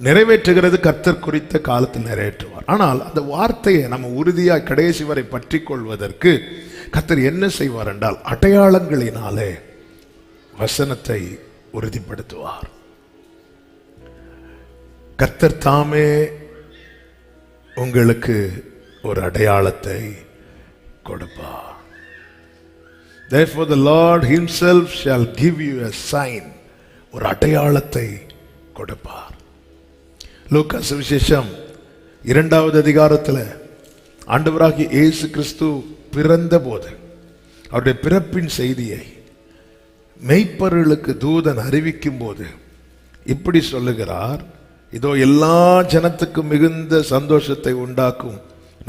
நிறைவேற்றுகிறது கர்த்தர் குறித்த காலத்தில் நிறைவேற்றுவார். ஆனால் அந்த வார்த்தையை நம்ம உறுதியாக கடைசி வரை பற்றி கொள்வதற்கு கர்த்தர் என்ன செய்வார் என்றால் அடையாளங்களினாலே வசனத்தை உறுதிப்படுத்துவார். கர்த்தர் தாமே உங்களுக்கு ஒரு அடையாளத்தை கொடுப்பார். Therefore the Lord himself shall give you a sign. ஒரு அடையாளத்தை கொடுப்பார். லூக்கா சுவிசேஷம் 2வது அதிகாரத்தில் ஆண்டவராகிய இயேசு கிறிஸ்து பிறந்த போது அவருடைய பிறப்பின் செய்தியை மெய்ப்பர்களுக்கு தூதன் அறிவிக்கும் போது இப்படி சொல்லுகிறார், இதோ எல்லா ஜனத்துக்கும் மிகுந்த சந்தோஷத்தை உண்டாக்கும்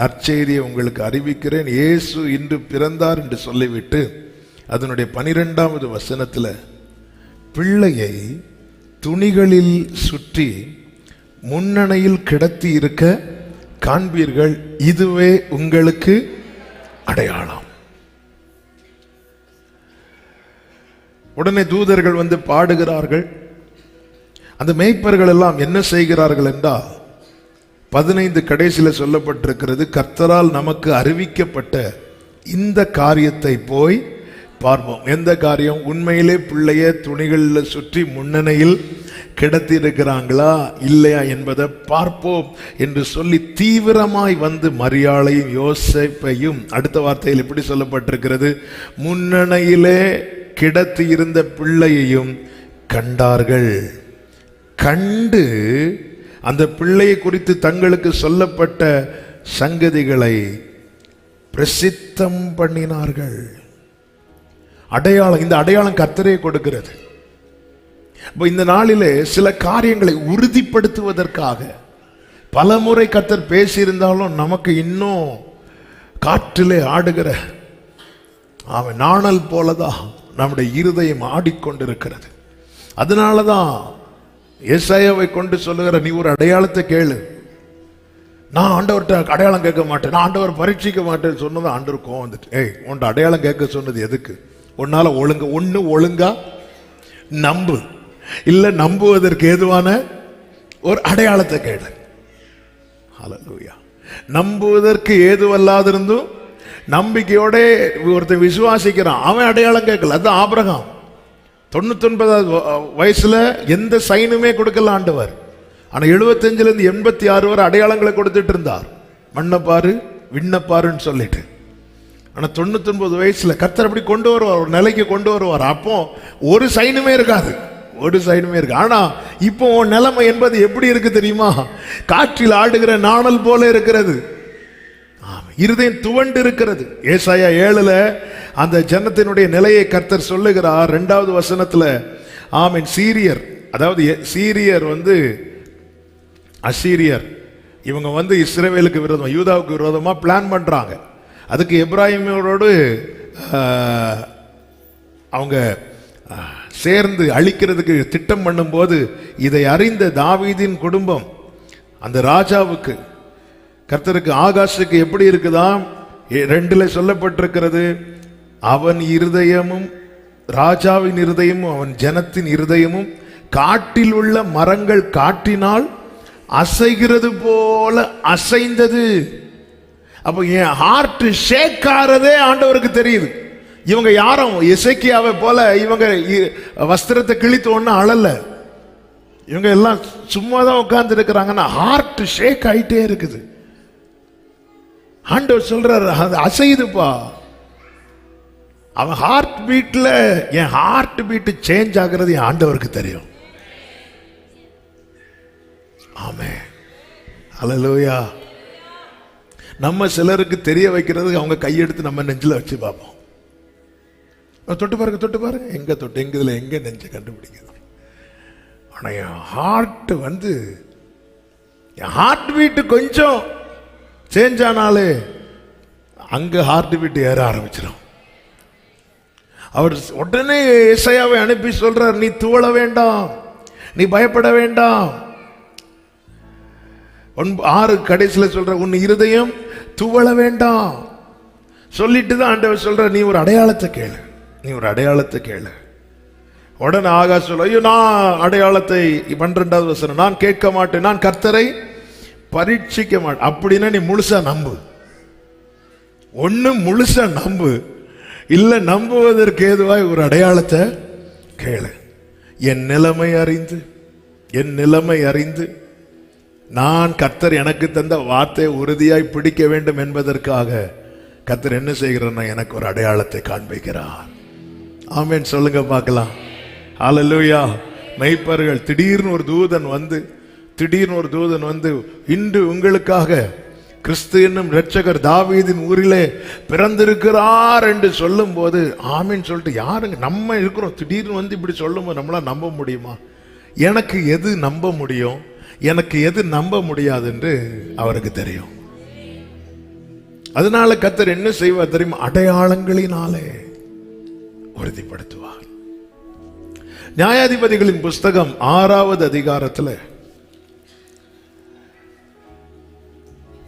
நற்செய்தியை உங்களுக்கு அறிவிக்கிறேன். இயேசு இன்று பிறந்தார் என்று சொல்லிவிட்டு அதனுடைய 12வது வசனத்தில் பிள்ளையை துணிகளில் சுற்றி முன்னணையில் கிடத்தி இருக்க காண்பீர்கள், இதுவே உங்களுக்கு அடையாளம். உடனே தூதர்கள் வந்து பாடுகிறார்கள். அந்த மேய்ப்பர்கள் எல்லாம் என்ன செய்கிறார்கள் என்றால் 15 கடைசியில் சொல்லப்பட்டிருக்கிறது, கர்த்தரால் நமக்கு அறிவிக்கப்பட்ட இந்த காரியத்தை போய் பார்ப்போம். எந்த காரியம்? உண்மையிலே பிள்ளைய துணிகளில் சுற்றி முன்னணையில் கிடத்தி இருக்கிறாங்களா இல்லையா என்பதை பார்ப்போம் என்று சொல்லி தீவிரமாய் வந்து மரியாளையும் யோசேப்பையும், அடுத்த வார்த்தையில் இப்படி சொல்லப்பட்டிருக்கிறது, முன்னணையிலே கிடத்தி இருந்த பிள்ளையையும் கண்டார்கள். கண்டு அந்த பிள்ளையை குறித்து தங்களுக்கு சொல்லப்பட்ட சங்கதிகளை பிரசித்தம் பண்ணினார்கள். அடையாளம், இந்த அடையாளம் கர்த்தரே கொடுக்கிறது. இந்த நாளிலே சில காரியங்களை உறுதிப்படுத்துவதற்காக பலமுறை கர்த்தர் பேசியிருந்தாலும் நமக்கு இன்னும் காற்றிலே ஆடுகிற அவன் நாணல் போலதான் நம்முடைய இருதயம் ஆடிக்கொண்டிருக்கிறது. அதனாலதான் ஏசாயாவை கொண்டு சொல்லுகிற, நீ ஒரு அடையாளத்தை கேளு. நான் ஆண்டவர்கிட்ட அடையாளம் கேட்க மாட்டேன், நான் ஆண்டவர் பரீட்சிக்க மாட்டேன்னு சொன்னது ஆண்டவர் கோவம் வந்துட்டு, உன்ட அடையாளம் கேட்க சொன்னது எதுக்கு? உன்னால ஒழுங்கா நம்பு, இல்ல நம்புவதற்கு ஏதுவான ஒரு அடையாளத்தை கேளு. ஹல்லேலூயா. நம்புவதற்கு ஏதுவல்லாதிருந்தும் நம்பிக்கையோட ஒருத்தன் விசுவாசிக்கிறான், அவன் அடையாளம் கேட்கல. அது ஆபிரகாம் 99 வயசுல எந்த சைனுமே கொடுக்கல ஆண்டவர். ஆனா 75 இருந்து 86 வரை அடையாளங்களை கொடுத்துட்டு இருந்தார். மண்ணப்பாரு விண்ணப்பாருன்னு சொல்லிட்டு. ஆனா 99 வயசுல கர்த்தர் அப்படி கொண்டு வருவார், ஒரு நிலைக்கு கொண்டு வருவார். அப்போ ஒரு சைனுமே இருக்காது, ஒரு சைனுமே இருக்கு. ஆனா இப்போ நிலைமை என்பது எப்படி இருக்கு தெரியுமா? காற்றில் ஆடுகிற நாணல் போல இருக்கிறது. இருதயம் துவண்டு இருக்கிறது. ஏசாயா 7ல அந்த ஜனத்தினுடைய நிலையை கர்த்தர் சொல்லுகிறார். 2வது வசனத்துல ஆமென். சீரியர், அதாவது சீரியர் அசீரியர், இவங்க இஸ்ரவேலுக்கு விரோதமா யூதாவுக்கு விரோதமா பிளான் பண்றாங்க. அதுக்கு எப்ராஹிமோடு அவங்க சேர்ந்து அழிக்கிறதுக்கு திட்டம் பண்ணும்போது இதை அறிந்த தாவீதின் குடும்பம் அந்த ராஜாவுக்கு, கர்த்தருக்கு ஆகாஷுக்கு எப்படி இருக்குதாம்? 2ல சொல்லப்பட்டிருக்கிறது, அவன் இருதயமும் ராஜாவின் இருதயமும் அவன் ஜனத்தின் இருதயமும் காட்டில் உள்ள மரங்கள் காட்டினால் அசைகிறது போல அசைந்தது. அப்ப என் ஹார்ட் ஷேக் ஆறதே ஆண்டவருக்கு தெரியுது. இவங்க யாரும் எசேக்கியாவை போல இவங்க வஸ்திரத்தை கிழித்து ஒண்ணு அழல, இவங்க எல்லாம் சும்மா தான் உட்கார்ந்து இருக்கிறாங்கன்னா ஹார்ட் ஷேக் ஆயிட்டே இருக்குது. ஆண்டவர் சொல்றாரு, அது அசையுதுப்பா. அவன் ஹார்ட் பீட்ல என் ஹார்ட் பீட் சேஞ்ச் ஆகிறது என் ஆண்டவருக்கு தெரியும். ஆமென். ஹல்லேலூயா. நம்ம சிலருக்கு தெரிய வைக்கிறதுக்கு அவங்க கையெடுத்து நம்ம நெஞ்சில வச்சு பார்ப்போம். தொட்டு பாருங்க, எங்க தொட்டு எங்க இதுல எங்க நெஞ்ச கண்டுபிடிக்கிறது. ஆனா என் ஹார்ட் என் ஹார்ட் பீட் கொஞ்சம் சேஞ்ச் ஆனாலே அங்க ஹார்ட் பீட் ஏற ஆரம்பிச்சிடும். அவர் உடனே ஏசாயாவை அனுப்பி சொல்றார், நீ துவள வேண்டாம், நீ பயப்பட வேண்டாம். 6 கடைசியில சொல்ற, உன் இருதயம் துவள வேண்டாம் சொல்லிட்டு தான் ஆண்டவர் சொல்ற, நீ ஒரு அடையாளத்தை கேளு, நீ ஒரு அடையாளத்தை கேளு. உடனே ஆகாஷ் சொல்ல, ஐயோ நான் அடையாளத்தை 12வது வசனம், நான் கேட்க மாட்டேன், நான் கர்த்தரை பரீட்சிக்க மாட்டேன். அப்படின்னா நீ முழுசா நம்பு. ஒண்ணு முழுசா நம்பு, இல்ல நம்புவதற்கு ஏதுவாய் ஒரு அடையாளத்தை கேளு. என் நிலைமை அறிந்து நான் கர்த்தர் எனக்கு தந்த வார்த்தை உறுதியாய் பிடிக்க வேண்டும் என்பதற்காக கர்த்தர் என்ன செய்கிறார்? எனக்கு ஒரு அடையாளத்தை காண்பிக்கிறார். ஆமென் சொல்லுங்க பார்க்கலாம். ஹல்லேலூயா. மெய்ப்பர்கள் திடீர்னு ஒரு தூதன் வந்து இன்று உங்களுக்காக கிறிஸ்து என்னும் இரட்சகர் தாவீதின் ஊரிலே பிறந்திருக்கிறார் என்று சொல்லும் போது ஆமீன் சொல்லிட்டு, யாருங்க நம்ம இருக்கிறோம், திடீர்னு இப்படி சொல்லும் போது நம்மளால நம்ப முடியுமா? எனக்கு எது நம்ப முடியும், எனக்கு எது நம்ப முடியாது என்று அவருக்கு தெரியும். அதனால கர்த்தர் என்ன செய்வார் தெரியுமா? அடையாளங்களினாலே உறுதிப்படுத்துவார். நியாயாதிபதிகளின் புஸ்தகம் 6வது அதிகாரத்துல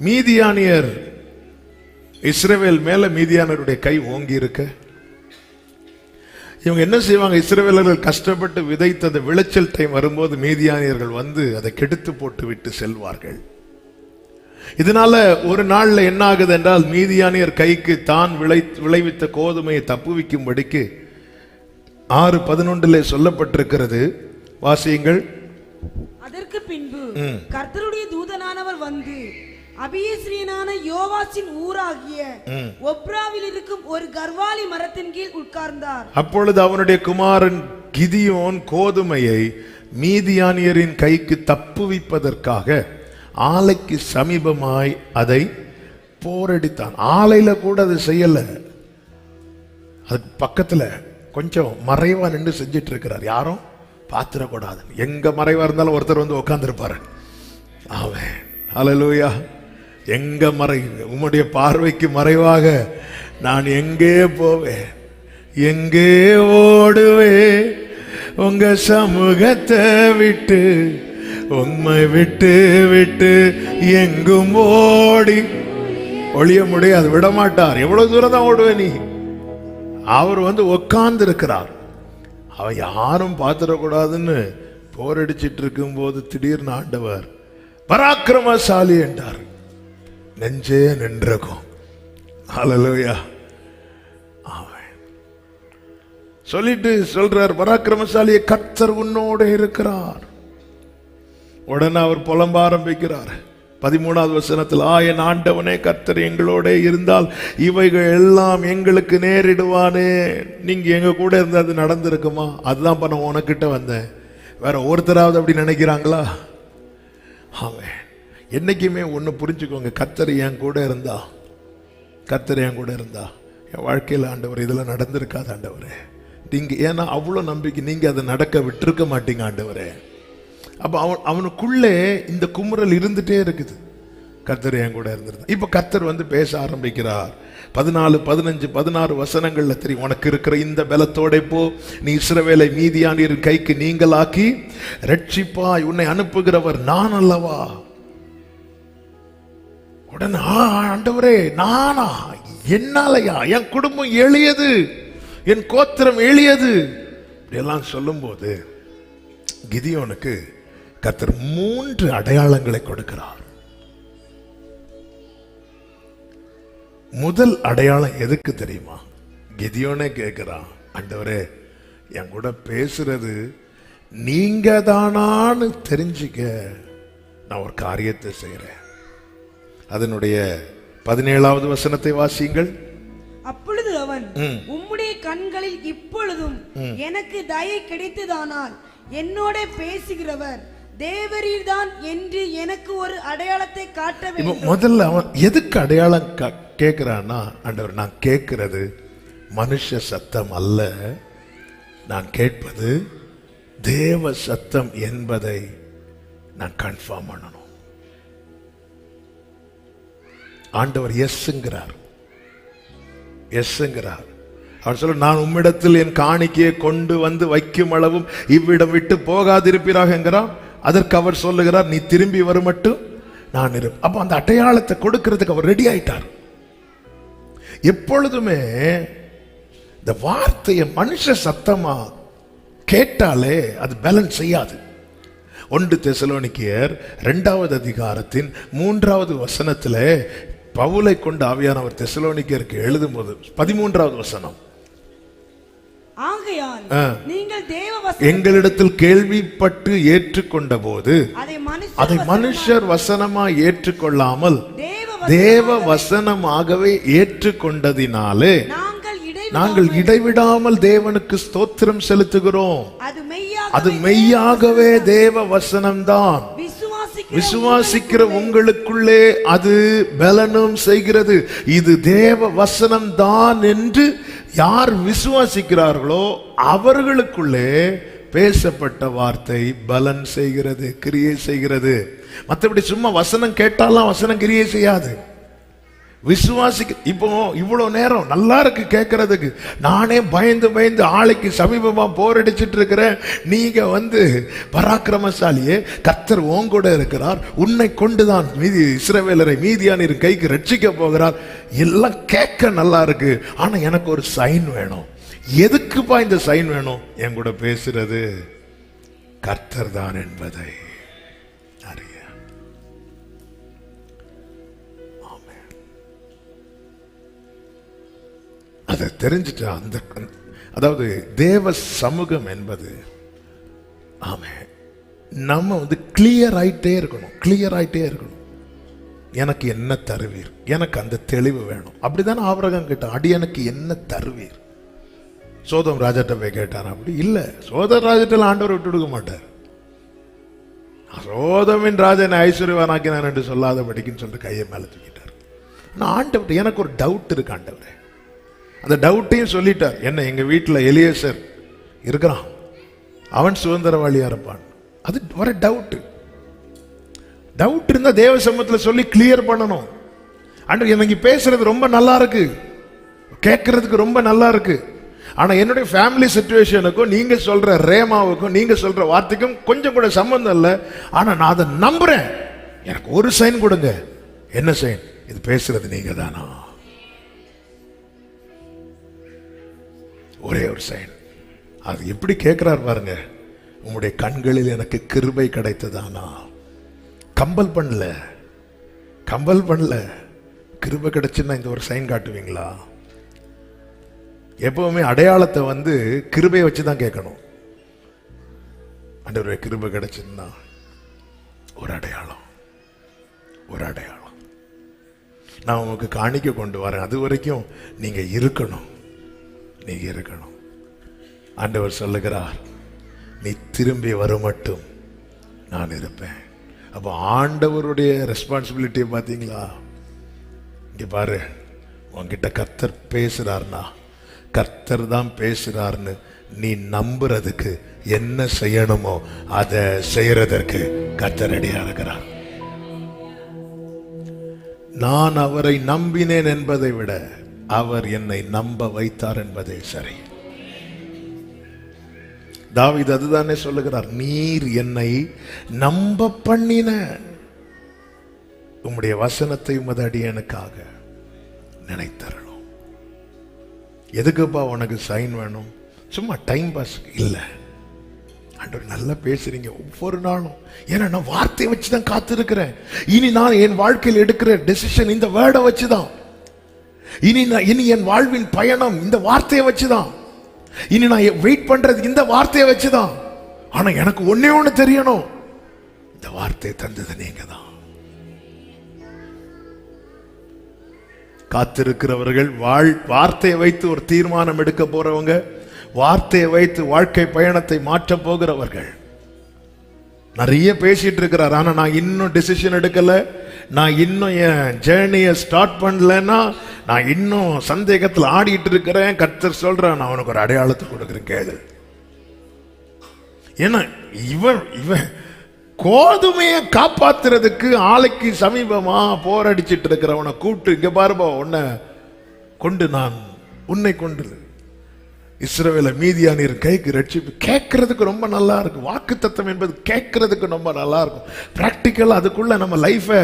மீதியானியர் இஸ்ரவேல் மேல மீதியானருடைய கை ஓங்கி இருக்க, இவங்க என்ன செய்வாங்க? இஸ்ரவேலர்கள் கஷ்டப்பட்டு விதைத்த அந்த விளைச்சல் டைம் வரும்போது மீதியானியர்கள் அதை கெடுத்து போட்டு விட்டு செல்வார்கள். இதனால ஒரு நாள்ல என்ன ஆகுது என்றால், மீதியானியர் கைக்கு தான் விளைவித்த கோதுமையை தப்புவிக்கும்படிக்கு 6:11 சொல்லப்பட்டிருக்கிறது. வாசியுங்கள். அதற்கு பின்பு கர்த்தருடைய தூதனானவர் வந்து அபியேஸ்ரியனான யோவாசின் ஊராகிய ஒப்ராவில் இருக்கும் ஒரு கர்வாலி மரத்தின் கீழ் உட்கார்ந்தார். அப்பொழுது அவனுடைய குமாரன் கிதியோன் கோதுமையை மீதியானியரின் கைக்கு தப்புவிப்பதற்காக ஆலைக்கு சமீபமாய் அதை போரடித்தான். ஆலையில கூட அது செய்யல, அதுக்கு பக்கத்துல கொஞ்சம் மறைவா நின்று செஞ்சிட்டு இருக்கிறார். யாரும் பாத்திரக்கூடாது. எங்க மறைவா இருந்தாலும் ஒருத்தர் வந்து உட்கார்ந்துருப்பாரு. ஆமென். ஹல்லேலூயா. எங்க உம்முடைய பார்வைக்கு மறைவாக நான் எங்கே போவேன்? எங்கே ஓடுவே உங்க சமூகத்தை விட்டு, உண்மை விட்டு விட்டு எங்கும் ஓடி ஒளிய முடியாது, விடமாட்டார். எவ்வளவு தூரம் தான் ஓடுவே நீ? அவர் உட்கார்ந்து இருக்கிறார். அவன் யாரும் பார்த்துடக்கூடாதுன்னு போரடிச்சிட்டு இருக்கும் போது திடீர்னு ஆண்டவர் பராக்கிரமசாலி என்றார். நெஞ்சே நின்றுக்கும். ஹல்லேலூயா. ஆமென். சொல்லிட்டு சொல்றார், பராக்கிரமசாலியை கர்த்தர் உன்னோட இருக்கிறார். உடனே அவர் புலம்ப ஆரம்பிக்கிறார். 13வது வசனத்தில், என் ஆண்டவனே கர்த்தர் எங்களோட இருந்தால் இவைகள் எல்லாம் எங்களுக்கு நேரிடுவானே. நீங்க எங்க கூட இருந்தா அது நடந்திருக்குமா? அதுதான் பண்ண உனக்கிட்ட வந்தேன். வேற ஒருத்தராவது அப்படி நினைக்கிறாங்களா? ஆமென். என்னைக்குமே ஒன்று புரிஞ்சுக்கோங்க, கர்த்தர் என் கூட இருந்தா, கர்த்தர் என் கூட இருந்தா என் வாழ்க்கையில் ஆண்டவர் இதெல்லாம் நடந்திருக்காது ஆண்டவரே. நீங்க ஏன்னா அவ்வளோ நம்பிக்கை, நீங்க அதை நடக்க விட்டுருக்க மாட்டீங்க ஆண்டவரே. அப்போ அவனுக்குள்ளே இந்த குமுறல் இருந்துட்டே இருக்குது. கர்த்தர் என் கூட இருந்திருந்தா. இப்போ கர்த்தர் பேச ஆரம்பிக்கிறார். 14, 15, 16 வசனங்கள்ல தெரியும், உனக்கு இருக்கிற இந்த பலத்தோட போ, நீ இஸ்ரவேலை மீதியானியர் கைக்கு நீங்களாக்கி ரட்சிப்பாய், உன்னை அனுப்புகிறவர் நான் அல்லவா. உடனே ஆண்டவரே நானா? என்னாலயா? என் குடும்பம் எளியது, என் கோத்திரம் எளியது, இப்படியெல்லாம் சொல்லும் போது கிதியோனுக்கு கர்த்தர் 3 அடையாளங்களை கொடுக்கிறார். முதல் அடையாளம் எதுக்கு தெரியுமா? கிதியோனே கேட்கிறான், ஆண்டவரே என் கூட பேசுறது நீங்க தானான்னு தெரிஞ்சுக்க நான் ஒரு காரியத்தை செய்யறேன். அதனுடைய 17வது வசனத்தை வாசியுங்கள். அப்பொழுது அவன், உம்முடைய கண்களில் இப்பொழுதும் எனக்கு தயை கிடைத்ததானால் என்னோட பேசுகிறவர் தேவரீர்தான் என்று எனக்கு ஒரு அடையாளத்தை காட்ட வேண்டும். முதல்ல அவன் எதுக்கு அடையாளம் கேட்கிறான்னா, ஆண்டவர் நான் கேட்கிறது மனுஷ சத்தம் அல்ல, நான் கேட்பது தேவ சத்தம் என்பதை நான் கன்ஃபார்ம் பண்ணணும். ஆண்டவர் எஸ்ங்கிறார், எஸ்ங்கிறார். அவர் சொல்ல, நான் உம்மிடத்தில் என் காணிக்கையை கொண்டு வந்து வைக்கும் அளவும் இவ்விடம் விட்டு போகாதிருப்பீராக என்கிறார். அதற்கு அவர் சொல்லுகிறார், நீ திரும்பி வரும் மட்டும் நான் இருப்பேன். அப்ப அந்த அடையாளத்தை கொடுக்கிறதுக்கு அவர் ரெடி ஆயிட்டார். எப்பொழுதுமே இந்த வார்த்தையை மனுஷ சத்தமா கேட்டாலே அது பேலன்ஸ் செய்யாது. 1 தெசலோனிக்கேயர் 2வது அதிகாரத்தின் 3வது வசனத்திலே பவுலை கொண்டு ஆவியானவர் தெசலோனிக்கேயருக்கு எழுதும் போது 13வது வசனம், ஆகையால் நீங்கள் எங்களிடத்தில் கேள்விப்பட்டு ஏற்றுக்கொண்ட போது அதை மனுஷர் வசனமா ஏற்றுக்கொள்ளாமல் தேவ வசனமாகவே ஏற்றுக்கொண்டதினாலே நாங்கள் இடைவிடாமல் தேவனுக்கு ஸ்தோத்திரம் செலுத்துகிறோம். அது மெய்யாகவே தேவ வசனம்தான். விசுவாசிக்கிற உங்களுக்குள்ளே அது பலனும் செய்கிறது. இது தேவ வசனம் தான் என்று யார் விசுவாசிக்கிறார்களோ அவர்களுக்குள்ளே பேசப்பட்ட வார்த்தை பலன் செய்கிறது, கிரியை செய்கிறது. மற்றபடி சும்மா வசனம் கேட்டாலாம் வசனம் கிரியை செய்யாது. விசுவாசிக்க இப்போ இவ்வளவு நேரம் நல்லா இருக்கு கேட்கறதுக்கு, நானே பயந்து பயந்து ஆளைக்கு சமீபமா போரடிச்சிட்டு இருக்கிறேன். நீங்க பராக்கிரமசாலியே கர்த்தர் உங்கூட இருக்கிறார், உன்னை கொண்டுதான் இஸ்ரவேலரை மீதியானின் கைக்கு ரட்சிக்க போகிறார். எல்லாம் கேட்க நல்லா இருக்கு. ஆனா எனக்கு ஒரு சைன் வேணும். எதுக்குப்பா இந்த சைன் வேணும்? என் கூட பேசுறது கர்த்தர் தான் என்பதை அறிய. அதை தெரிஞ்சுட்டு அதாவது தேவ சமூகம் என்பது நம்ம கிளியர் ஆயிட்டே இருக்கணும், கிளியர் ஆயிட்டே இருக்கணும். எனக்கு என்ன தருவீர்? எனக்கு அந்த தெளிவு வேணும். அப்படித்தானே ஆபிரகாம் கேட்டான், அடி எனக்கு என்ன தருவீர்? சோதம் ராஜாட்ட போய் கேட்டான். அப்படி இல்ல, சோதம் ராஜாட்ட ஆண்டவர் விட்டு கொடுக்க மாட்டார். சோதமின் ராஜனை ஐஸ்வர்யவானாக்கினான் என்று சொல்லாதபடிக்குன்னு சொல்லிட்டு கையை மேல தூக்கிட்டார். ஆனா ஆண்டவர் எனக்கு ஒரு டவுட் இருக்கு ஆண்டவரே. அந்த டவுட்டையும் சொல்லிட்டார். என்ன, எங்க வீட்டில் எலியேசர் இருக்கிறான், அவன் சுதந்திரவாளியா இருப்பான். அது வர டவுட். டவுட் இருந்தா தேவ சமூகத்தில் சொல்லி கிளியர் பண்ணணும். ஆண்டவர் எனக்கு பேசுறது ரொம்ப நல்லா இருக்கு, கேட்கறதுக்கு ரொம்ப நல்லா இருக்கு. ஆனா என்னுடைய ஃபேமிலி சிச்சுவேஷனுக்கும் நீங்க சொல்ற ரேமாவுக்கும் நீங்க சொல்ற வார்த்தைக்கும் கொஞ்சம் கூட சம்பந்தம் இல்லை. ஆனா நான் அதை நம்புறேன். எனக்கு ஒரு சைன் கொடுங்க. என்ன சைன்? இது பேசுறது நீங்க தானா? ஒரே ஒரு சைன். அது எப்படி கேட்கிறார் பாருங்க. உங்களுடைய கண்களில் எனக்கு கிருபை கிடைத்ததானா? கம்பல் பண்ணல, கம்பல் பண்ணல. கிருபை கிடைச்சுன்னா இந்த ஒரு சைன் காட்டுவீங்களா? எப்பவுமே அடையாளத்தை வந்து கிருபையை வச்சுதான் கேட்கணும். ஆண்டவரே கிருபை கிடைச்சுன்னா ஒரு அடையாளம், ஒரு அடையாளம். நான் உங்களுக்கு காணிக்க கொண்டு வரேன், அது வரைக்கும் நீங்க இருக்கணும், நீங்க இருக்கணும். ஆண்டவர் சொல்லுகிறார், நீ திரும்பி வர மட்டும் நான் இருப்பேன். அப்போ ஆண்டவருடைய ரெஸ்பான்சிபிலிட்டியை பார்த்தீங்களா? இங்க பாரு, உன்கிட்ட கர்த்தர் பேசுறாருன்னா கர்த்தர் தான் பேசுறாருன்னு நீ நம்புறதுக்கு என்ன செய்யணுமோ அதை செய்யறதற்கு கர்த்தர் ரெடியா இருக்கிறார். நான் அவரை நம்பினேன் என்பதை விட அவர் என்னை நம்ப வைத்தார் என்பதே சரி. தாவீது அதுதானே சொல்லுகிறார், நீர் என்னை நம்ப பண்ணின உம்முடைய வசனத்தை உமது அடியனுக்காக நினைத்தரணும். எதுக்குப்பா உனக்கு சைன் வேணும்? சும்மா டைம் பாஸ் இல்லை. ஆண்டவர் நல்லா பேசுறீங்க ஒவ்வொரு நாளும். ஏன்னா நான் வார்த்தையை வச்சுதான் காத்திருக்கிறேன். இனி நான் என் வாழ்க்கையில் எடுக்கிற டெசிஷன் இந்த வேர்டை வச்சுதான். இனி என் வாழ்வின் பயணம் இந்த வார்த்தையை வச்சுதான். இனி நான் வெயிட் பண்றது இந்த வார்த்தையை வச்சுதான். ஆனா எனக்கு ஒன்னே ஒண்ணு தெரியணும், இந்த வார்த்தையை தந்தது நீங்க தான். காத்திருக்கிறவர்கள் வார்த்தையை வைத்து ஒரு தீர்மானம் எடுக்க போறவங்க, வார்த்தையை வைத்து வாழ்க்கை பயணத்தை மாற்ற போகிறவர்கள். நிறைய பேசிட்டு இருக்கிறார், ஆனா நான் இன்னும் டிசிஷன் எடுக்கல, நான் இன்னும் என் ஜேர்னியை ஸ்டார்ட் பண்ணலன்னா, நான் இன்னும் சந்தேகத்தில் ஆடிட்டு இருக்கிறேன். கர்த்தர் சொல்றேன், நான் உனக்கு ஒரு அடையாளத்தை கொடுக்குறேன் கேளு. ஏன்னா இவன் கோதுமையை காப்பாத்துறதுக்கு ஆலைக்கு சமீபமா போராடிச்சிட்டு இருக்கிறவனை கூப்பிட்டு, இங்க பாருபா, உன்னை கொண்டு நான் உன்னை கொண்டு இஸ்ரவேல மீதியானீர் கைக்கு ரட்சிப்பு. கேட்கறதுக்கு ரொம்ப நல்லா இருக்கும். வாக்கு தத்தம் என்பது கேட்கறதுக்கு ரொம்ப நல்லா இருக்கும். பிராக்டிக்கலா அதுக்குள்ள நம்ம லைஃபை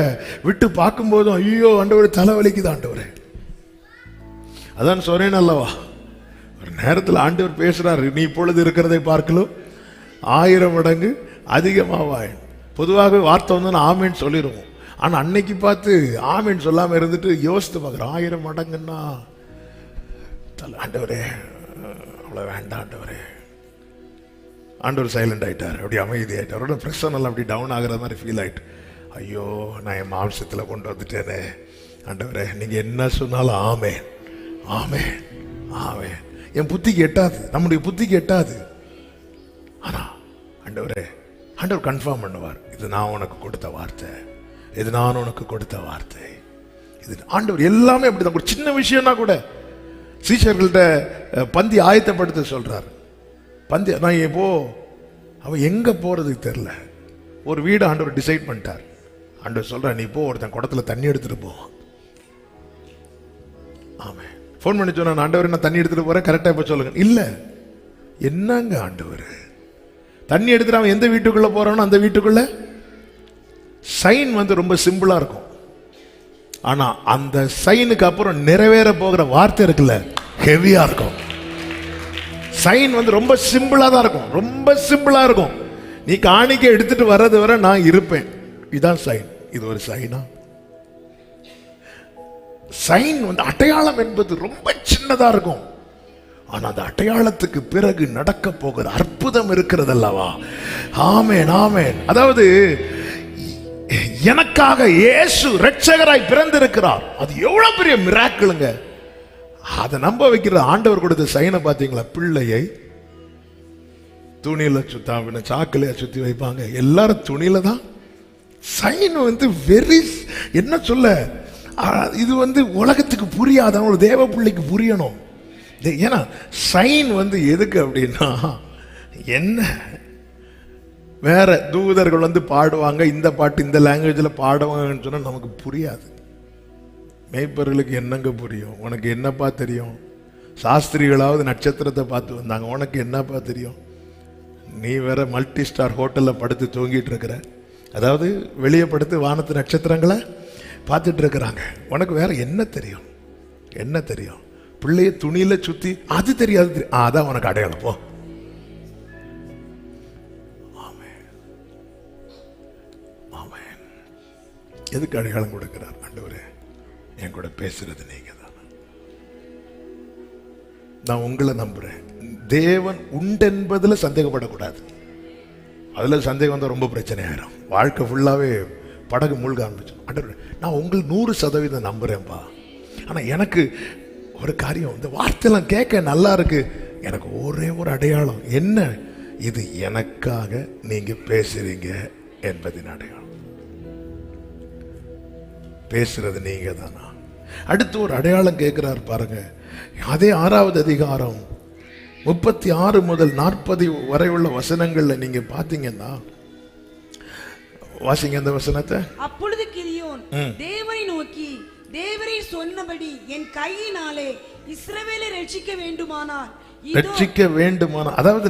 விட்டு பார்க்கும்போதும் ஐயோ ஆண்டவரே தலைவலிக்குது ஆண்டவரே. அதான் சொன்னேன் அல்லவா, ஒரு நேரத்தில் ஆண்டவர் பேசுறாரு, நீ இப்பொழுது இருக்கிறதை பார்க்கலாம் 1000 மடங்கு அதிகமாவாய். பொதுவாக வார்த்தை வந்து ஆமேன்னு சொல்லிடுவோம். ஆனா அன்னைக்கு பார்த்து ஆமேன்னு சொல்லாம இருந்துட்டு யோசித்து பார்க்குறோம், 1000 மடங்குன்னா ஆண்டவரே அவ்வளோ வேண்டாம் ஆண்டவரே. ஆண்டவர் சைலண்ட் ஆயிட்டார், அப்படி அமைதி ஆயிட்டார். அவரோட ப்ரெஷர் நல்லா அப்படி டவுன் ஆகிற மாதிரி ஃபீல் ஆயிட்டு, ஐயோ நான் என் மாம்சத்தில் கொண்டு வந்துட்டேனே ஆண்டவரே, நீங்க என்ன சொன்னாலும் ஆமே ஆமே ஆமே. என் புத்திக்கு எட்டாது, நம்முடைய புத்திக்கு எட்டாது. ஆனா ஆண்டவரே, ஆண்டவர் கன்ஃபார்ம் பண்ணுவார், இது நான் உனக்கு கொடுத்த வார்த்தை, இது நான் உனக்கு கொடுத்த வார்த்தை. இது ஆண்டவர் எல்லாமே அப்படிதான். ஒரு சின்ன விஷயம்னா கூட சீஷர்கள்ட்ட பந்தி ஆயத்தப்படுத்த சொல்றார். பந்தி நான் இப்போ அவன் எங்க போறதுக்கு தெரியல. ஒரு வீடு ஆண்டவர் டிசைட் பண்ணிட்டார். ஆண்டவர் சொல்ற, நீ போ, ஒருத்தன் குடத்துல தண்ணி எடுத்துட்டு போ. ஆமே. ஃபோன் பண்ணி சொன்ன, ஆண்டவர் நான் தண்ணி எடுத்துட்டு போறேன், கரெக்டா இப்ப சொல்லுங்க. இல்ல, என்னங்க ஆண்டவர், தண்ணி எடுத்துட்டு அவன் எந்த வீட்டுக்குள்ள போறானோ அந்த வீட்டுக்குள்ள சைன் வந்து ரொம்ப சிம்பிளா இருக்கும். ஆனா அந்த சைனுக்கு அப்புறம் நிறைவேற போகிற வார்த்தை இருக்குல்ல, ஹெவியா இருக்கும். சைன் வந்து ரொம்ப சிம்பிளா தான் இருக்கும், ரொம்ப சிம்பிளா இருக்கும். நீ காணிக்கை எடுத்துட்டு வர்றது வரை நான் இருப்பேன், இதான் சைன். இது ஒரு சைனா? சைன் வந்து அடையாளம் என்பது ரொம்ப சின்னதா இருக்கும். ஆனா அந்த அடையாளத்துக்கு பிறகு நடக்க போகிற அற்புதம் இருக்கிறது அல்லவா? ஆமென் ஆமென். அதாவது எனக்காக இயேசு இரட்சகராய் பிறந்திருக்கிறார். அது எவ்வளவு பெரிய மிராக்கிளுங்க. அதை நம்ப வைக்கிற ஆண்டவர் கொடுத்த சைனை பாத்தீங்களா? பிள்ளையை துணியில சுத்தாவின சாக்கிலையா சுத்தி வைப்பாங்க. எல்லாரும் துணியில தான். சைன் வந்து வெரி என்ன சொல்ல, இது வந்து உலகத்துக்கு புரியாத ஒரு தேவ பிள்ளைக்கு புரியணும். ஏன்னா சைன் வந்து எதுக்கு அப்படின்னா, என்ன வேற தூதர்கள் வந்து பாடுவாங்க, இந்த பாட்டு இந்த லாங்குவேஜில் பாடுவாங்கன்னு சொன்னா நமக்கு புரியாது. மேய்ப்பர்களுக்கு என்னங்க புரியும்? உனக்கு என்னப்பா தெரியும்? சாஸ்திரிகளாவது நட்சத்திரத்தை பார்த்து வந்தாங்க. உனக்கு என்னப்பா தெரியும்? நீ வேற மல்டி ஸ்டார் ஹோட்டலில் படுத்து தூங்கிட்டு இருக்கிற. அதாவது வெளியே படுத்து வானத்து நட்சத்திரங்களை பார்த்துட்டு இருக்கிறாங்க. உனக்கு வேற என்ன தெரியும்? என்ன தெரியும்? பிள்ளைய துணியில சுத்தி அது தெரியாது. அதான் உனக்கு அடையாளம். போ. எதுக்கு அடையாளம் கொடுக்கிறார் ஆண்டவரே? என் கூட பேசுறது நீங்க தான். நான் உங்களை நம்புறேன். தேவன் உண்டென்பதுல சந்தேகப்படக்கூடாது. அதுல சந்தேகம் வந்தா ரொம்ப பிரச்சனை ஆயிரும். வாழ்க்கை ஃபுல்லாவே படகு மூழ்க ஆரம்பிச்சு. ஆண்டவரே, நான் உங்களை 100% நம்புறேன்ப்பா. ஆனா எனக்கு ஒரு காரியம், இந்த வார்த்தையெல்லாம் கேட்க நல்லா இருக்கு. எனக்கு ஒரே ஒரு அடையாளம். என்ன? இது எனக்காக நீங்க பேசுறீங்க என்பதின் அடையாளம். பேசுறது நீங்க தானா? அடுத்து ஒரு அடையாளம் கேட்கிறார் பாருங்க. அதே 6வது அதிகாரம் 36 முதல் 40 வரை உள்ள வசனங்கள்ல நீங்க பாத்தீங்கன்னா, வாசிங்க அந்த வசனத்தை. அப்பொழுது கிதியோன் தேவனை நோக்கி, தேவரே சொன்னபடி என் கையினாலே இஸ்ரவேலை ரட்சிக்க வேண்டுமானால், அதாவது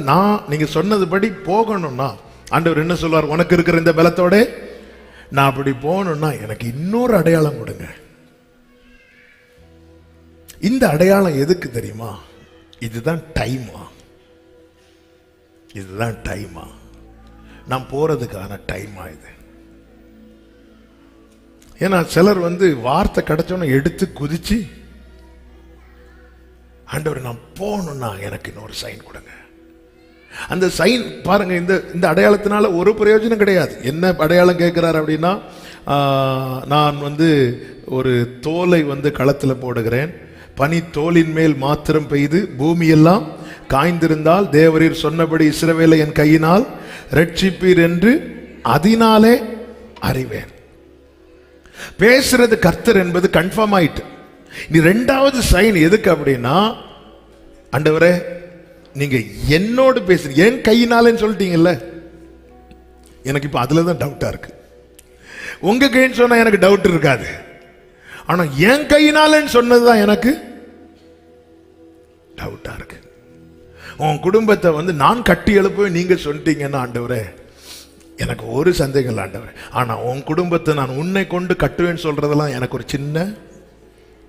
நீங்க சொன்னதுபடி போகணும்னா ஆண்டவர் என்ன சொல்வார்? உனக்கு இருக்கிற இந்த பலத்தோட நான் அப்படி போகணும்னா எனக்கு இன்னொரு அடையாளம் கொடுங்க. இந்த அடையாளம் எதுக்கு தெரியுமா? இதுதான் டைமா? இதுதான் டைமா? நான் போறதுக்கான டைமா இது? ஏன்னா சிலர் வார்த்தை கிடைச்சோன்னு எடுத்து குதிச்சு, ஆண்டவர் நான் போகணும்னா எனக்கு இன்னொரு சைன் கொடுங்க. அந்த சைன் பாருங்க. இந்த அடையாளத்தினால ஒரு பிரயோஜனம் கிடையாது. என்ன அடையாளம் கேட்கிறார் அப்படின்னா, நான் ஒரு தோலை களத்தில் போடுகிறேன், பனி தோலின் மேல் மாத்திரம் பெய்து பூமியெல்லாம் காய்ந்திருந்தால் தேவரீர் சொன்னபடி இஸ்ரவேலை என் கையினால் ரட்சிப்பீர் என்று அதனாலே அறிவேன். பேசுறது கர்த்தர் என்பது கன்ஃபார்ம் ஆயிட்டு. நீ 2வது சைன் எதுக்கு அப்படின்னா, ஆண்டவரே நீங்க என்னோடு பேசுறீங்க, என் கையினாலேன்னு சொல்லிட்டீங்கல்ல. எனக்கு இப்ப அதுலதான் டவுட்டா இருக்கு. உங்க கைன்னு சொன்னா எனக்கு டவுட் இருக்காது. ஆனா என் கையினாலேன்னு சொன்னதுதான் எனக்கு டவுட்டா இருக்கு. உன் குடும்பத்தை நான் கட்டி எழுப்புவேன் நீங்க சொல்லிட்டீங்கன்னா, ஆண்டவரே எனக்கு ஒரு சந்தேகம் இல்லை ஆண்டவரே. ஆனா உன் குடும்பத்தை நான் உன்னை கொண்டு கட்டுவேன்னு சொல்றதெல்லாம் எனக்கு ஒரு சின்ன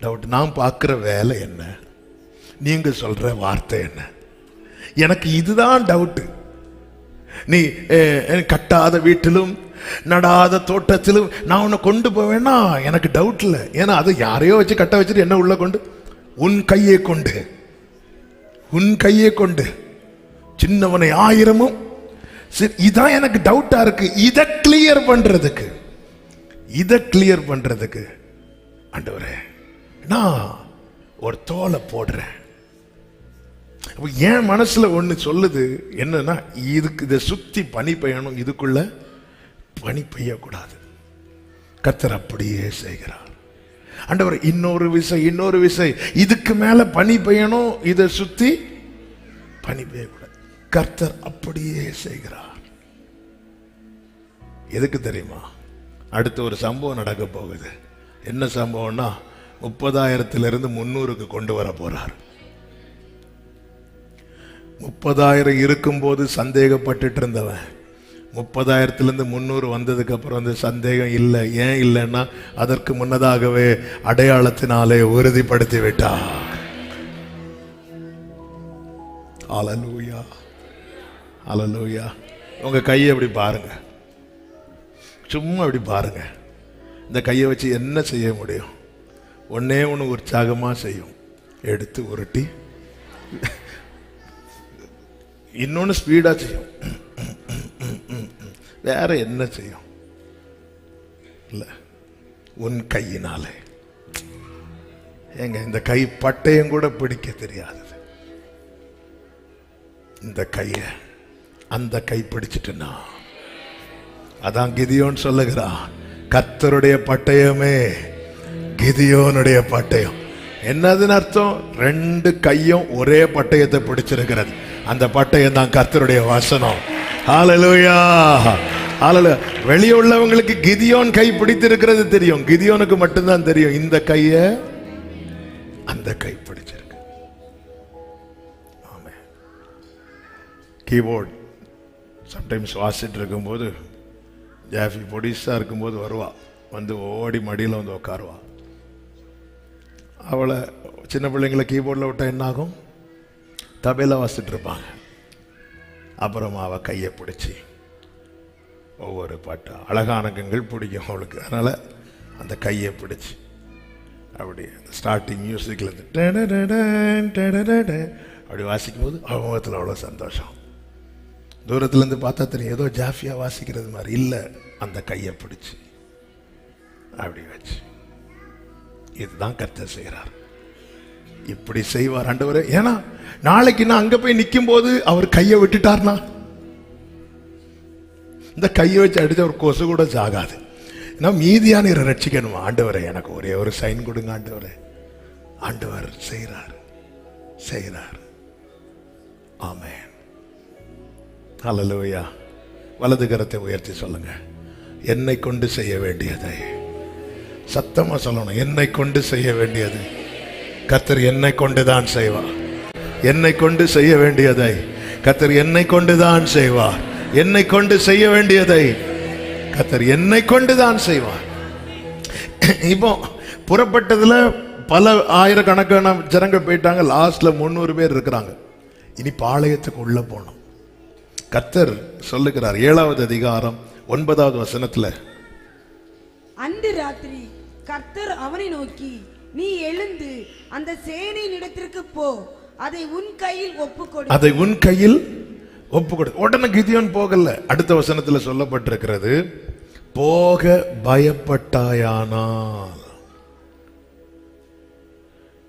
டவுட். நான் பார்க்கிற வேலை என்ன, நீங்க சொல்ற வார்த்தை என்ன, எனக்கு இதுதான் டவுட். நீ கட்டாத வீட்டிலும் நடாத தோட்டத்திலும் நான் உன்னை கொண்டு போவேன்னா எனக்கு டவுட் இல்லை. ஏன்னா அது யாரையோ வச்சு கட்ட வச்சுட்டு என்ன உள்ள கொண்டு, உன் கையை கொண்டு சின்னவனை 1000மும். இதான் எனக்கு டவுட்டா இருக்கு. இதை கிளியர் பண்றதுக்கு ஆண்டவரே நான் ஒரு தோலை போடுறேன். என் மனசுல ஒண்ணு சொல்லுது என்னன்னா, இதை சுத்தி பனி பெய்யணும், இதுக்குள்ள பனி பெய்யக்கூடாது. கர்த்தர் அப்படியே செய்கிறார். ஆண்டவர் இன்னொரு விசை இதுக்கு மேல பனி பெய்யணும், இதை சுத்தி பனி பெய்யக்கூடாது. கர்த்தர் அப்படியே செய்கிறார். எதுக்கு தெரியுமா? அடுத்து ஒரு சம்பவம் நடக்க போகுது. என்ன சம்பவம்னா, 30,000 300க்கு கொண்டு வர போறார். 30,000 இருக்கும்போது சந்தேகப்பட்டுட்டு இருந்தவன் 30,000 300 வந்ததுக்கு அப்புறம் அந்த சந்தேகம் இல்லை. ஏன் இல்லைன்னா, அதற்கு முன்னதாகவே அடையாளத்தினாலே உறுதிப்படுத்தி விட்டார். அல்லேலூயா, அல்லேலூயா. உங்க கையை அப்படி பாருங்க, சும்மா அப்படி பாருங்க. இந்த கையை வச்சு என்ன செய்ய முடியும்? ஒன்னே ஒன்று உற்சாகமா செய்யும். எடுத்து உருட்டி, இன்னொன்னு ஸ்பீடா செய்யும். வேற என்ன செய்யும்? இல்ல, உன் கையினாலே. ஏங்க, இந்த கை பட்டயம் கூட பிடிக்க தெரியாதது. இந்த கைய அந்த கை பிடிச்சிட்டுனா, அதான் கிதியோன் சொல்லுகிறான், கர்த்தருடைய பட்டயமே கிதியோனுடைய பட்டயம். என்னதுன்னு அர்த்தம்? 2 கையும் ஒரே பட்டயத்தை பிடிச்சிருக்கிறது. அந்த பட்டயம் தான் கர்த்தருடைய வசனம். ஹல்லேலூயா, ஹல்லேலூயா. வெளியே உள்ளவங்களுக்கு கிதியோன் கை பிடித்திருக்கிறது தெரியும், கிதியோனுக்கு மட்டும்தான் தெரியும் இந்த கைய அந்த கை பிடிச்சிருக்கு. கீபோர்ட் சம்டைம்ஸ் வாசிட்டு இருக்கும்போது ஜாஃபி பொடிஸாக இருக்கும்போது வருவா, வந்து ஓடி மடியில் வந்து உட்காருவா. அவளை சின்ன பிள்ளைங்களை கீபோர்டில் விட்டால் என்னாகும், தபையில் வாசிட்டு இருப்பாங்க. அப்புறமா அவள் கையை பிடிச்சி ஒவ்வொரு பாட்டா அழகானகங்கள் பிடிக்கும் அவளுக்கு, அதனால் அந்த கையை பிடிச்சி அப்படி ஸ்டார்டிங் மியூசிக்லேருந்து அப்படி வாசிக்கும் போது அவள் முகத்தில் அவ்வளோ சந்தோஷம். தூரத்துலேருந்து பார்த்தா தெரியும் ஏதோ ஜாஃபியாக வாசிக்கிறது மாதிரி, இல்லை, அந்த கையை பிடிச்சி அப்படி வச்சு. இதுதான் கர்த்தர் செய்கிறார், இப்படி செய்வார் ஆண்டவரே. ஏன்னா நாளைக்கு நான் அங்கே போய் நிற்கும் போது அவர் கையை விட்டுட்டார்னா, இந்த கையை வச்சு அடித்த ஒரு கொசு கூட சாகாது. நான் மீதியான ரட்சிக்கணும் ஆண்டவரே, எனக்கு ஒரே ஒரு சைன் கொடுங்க ஆண்டவரே. ஆண்டவர் செய்கிறார், செய்கிறார். ஆமென். ஹல்லேலூயா. வலது கரத்தை உயர்த்தி சொல்லுங்க, என்னை கொண்டு செய்ய வேண்டியதை. சத்தமா சொல்லணும், என்னை கொண்டு செய்ய வேண்டியது கர்த்தர் என்னை கொண்டுதான் செய்வார். என்னை கொண்டு செய்ய வேண்டியதை கர்த்தர் என்னை கொண்டுதான் செய்வார். என்னை கொண்டு செய்ய வேண்டியதை கர்த்தர் என்னை கொண்டுதான் செய்வார். இப்போ புறப்பட்டதுல பல ஆயிரக்கணக்கான ஜனங்கள் போயிட்டாங்க, லாஸ்ட்ல 300 பேர் இருக்கிறாங்க. இனி பாளையத்துக்கு உள்ள போனோம். கர்த்தர் சொல்லுகிறார் 7வது அதிகாரம் 9வது வசனத்துல, அன்று ராத்திரி கர்த்தர் அவனை நோக்கி, நீ எழுந்து அந்த சேனையின் இடத்திற்கு போ, அதை உன் கையில் ஒப்புக்கொடு. அதை உன் கையில் ஒப்புக்கொடு. உடனே கிதியோன் போகல. அடுத்த வசனத்துல சொல்லப்பட்டிருக்கிறது, போக பயப்பட்டாயானால்.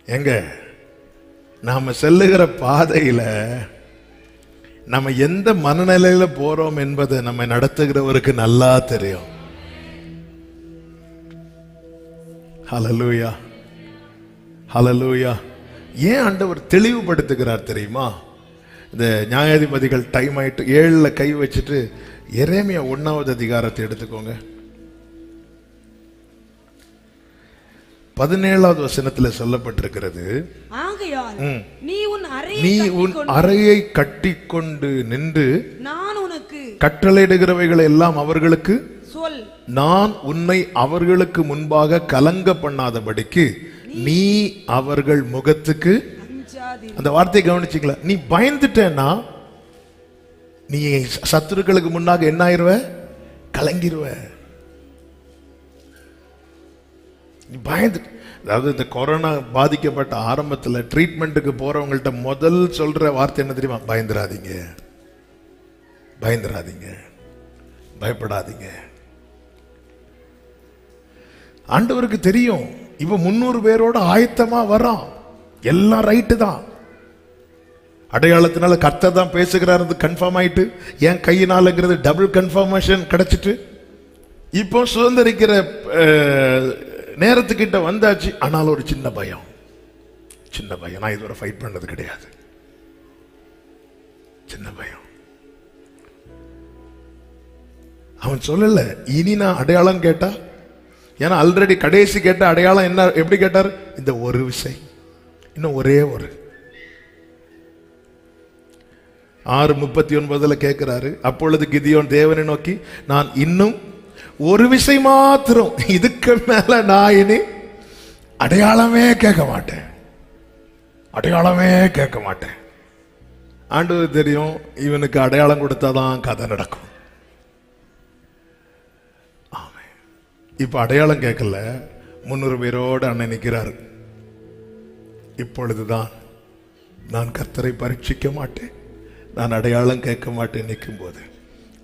எங்க நாம செல்லுகிற பாதையில நம்ம எந்த மனநிலையில போறோம் என்பதை நம்ம நடத்துகிறவருக்கு நல்லா தெரியும். ஹல்லேலூயா, ஹல்லேலூயா. ஏன் ஆண்டவர் தெளிவுபடுத்துகிறார் தெரியுமா? இந்த நியாயாதிபதிகள் டைம் ஆயிட்டு 7ல கை வச்சுட்டு எரேமியா 1வது அதிகாரத்தை எடுத்துக்கோங்க. 17வது வசனத்துல சொல்லப்பட்டிருக்கிறது, ஆகையால் நீ உன் அறையை கட்டிக்கொண்டு நின்று நான் உனக்கு கட்டளையிடுகிறவைகளை எல்லாம் அவர்களுக்கு சொல். நான் உன்னை அவர்களுக்கு முன்பாக கலங்க பண்ணாதபடிக்கு நீ அவர்கள் முகத்துக்கு. அந்த வார்த்தையை கவனிச்சிக்கல. நீ பயந்துட்டேன்னா நீ சத்துருக்களுக்கு முன்னாக என்ன ஆயிருவ? கலங்கிருவ. நீ பயந்து, அதாவது இந்த கொரோனா பாதிக்கப்பட்ட ஆரம்பத்தில் ட்ரீட்மெண்ட்டுக்கு போறவங்கள்ட்ட முதல் சொல்ற வார்த்தை என்ன தெரியுமா? பயந்துராதீங்க, பயந்துராதீங்க, பயப்படாதீங்க. ஆண்டவருக்கு தெரியும் இவன் 300 பேரோட ஆயத்தமா வரான், எல்லாம் ரைட்டு தான். அடையாளத்தினால கர்த்தர் தான் பேசுகிறாரு கன்ஃபார்ம் ஆயிட்டு, என் கையினாலங்கிறது டபுள் கன்ஃபர்மேஷன் கிடைச்சிட்டு, இப்போ சுதந்திரிக்கிற நேரத்துக்கிட்ட வந்தாச்சு. ஆனால் ஒரு சின்ன பயம், சின்ன பயம். நான் இதுவரை ஃபைட் பண்ணது கிடையாது, சின்ன பயம். அவன் சொல்லல இனி நான் அடையாளம் கேட்டா, ஏன்னா ஆல்ரெடி கடைசி கேட்ட அடையாளம் என்ன, எப்படி கேட்டார்? இந்த ஒரு விசை, இன்னும் ஒரே ஒரு 6:39 கேட்கிறாரு. அப்பொழுது கிதியோன் தேவனை நோக்கி, நான் இன்னும் ஒரு விசை மாத்திரம், இதுக்கு மேல நான் இனி அடையாளமே கேட்க மாட்டேன், அடையாளமே கேட்க மாட்டேன். ஆண்டவர் தெரியும் இவனுக்கு அடையாளம் கொடுத்தாதான் கதை நடக்கும். இப்ப அடையாளம் கேட்கல, 300 பேரோடு அண்ணன் நிற்கிறார். இப்பொழுதுதான் நான் கர்த்தரை பரீட்சிக்க மாட்டேன், நான் அடையாளம் கேட்க மாட்டேன். நிற்கும் போது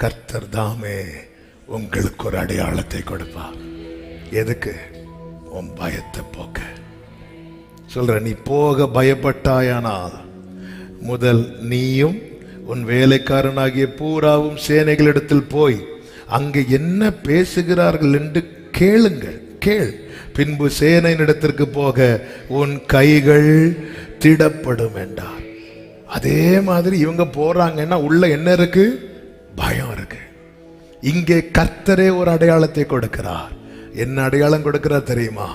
கர்த்தர் தாமே உங்களுக்கு ஒரு அடையாளத்தை கொடுப்பார். எதுக்கு? உன் பயத்தை போக்க சொல்ற. நீ போக பயப்பட்டாயானால் முதல் நீயும் உன் வேலைக்காரனாகிய பூராவும் சேனைகளிடத்தில் போய் அங்கு என்ன பேசுகிறார்கள் என்று கேளுங்கள், கேள். பின்பு சேனையினிடத்திற்கு போக உன் கைகள் திடப்படும் என்றார். அதே மாதிரி இவங்க போறாங்கன்னா உள்ள என்ன இருக்கு? பயம் இருக்கு. இங்கே கர்த்தரே ஒரு அடையாளத்தை கொடுக்கிறார். என்ன அடையாளம் கொடுக்கிறார் தெரியுமா?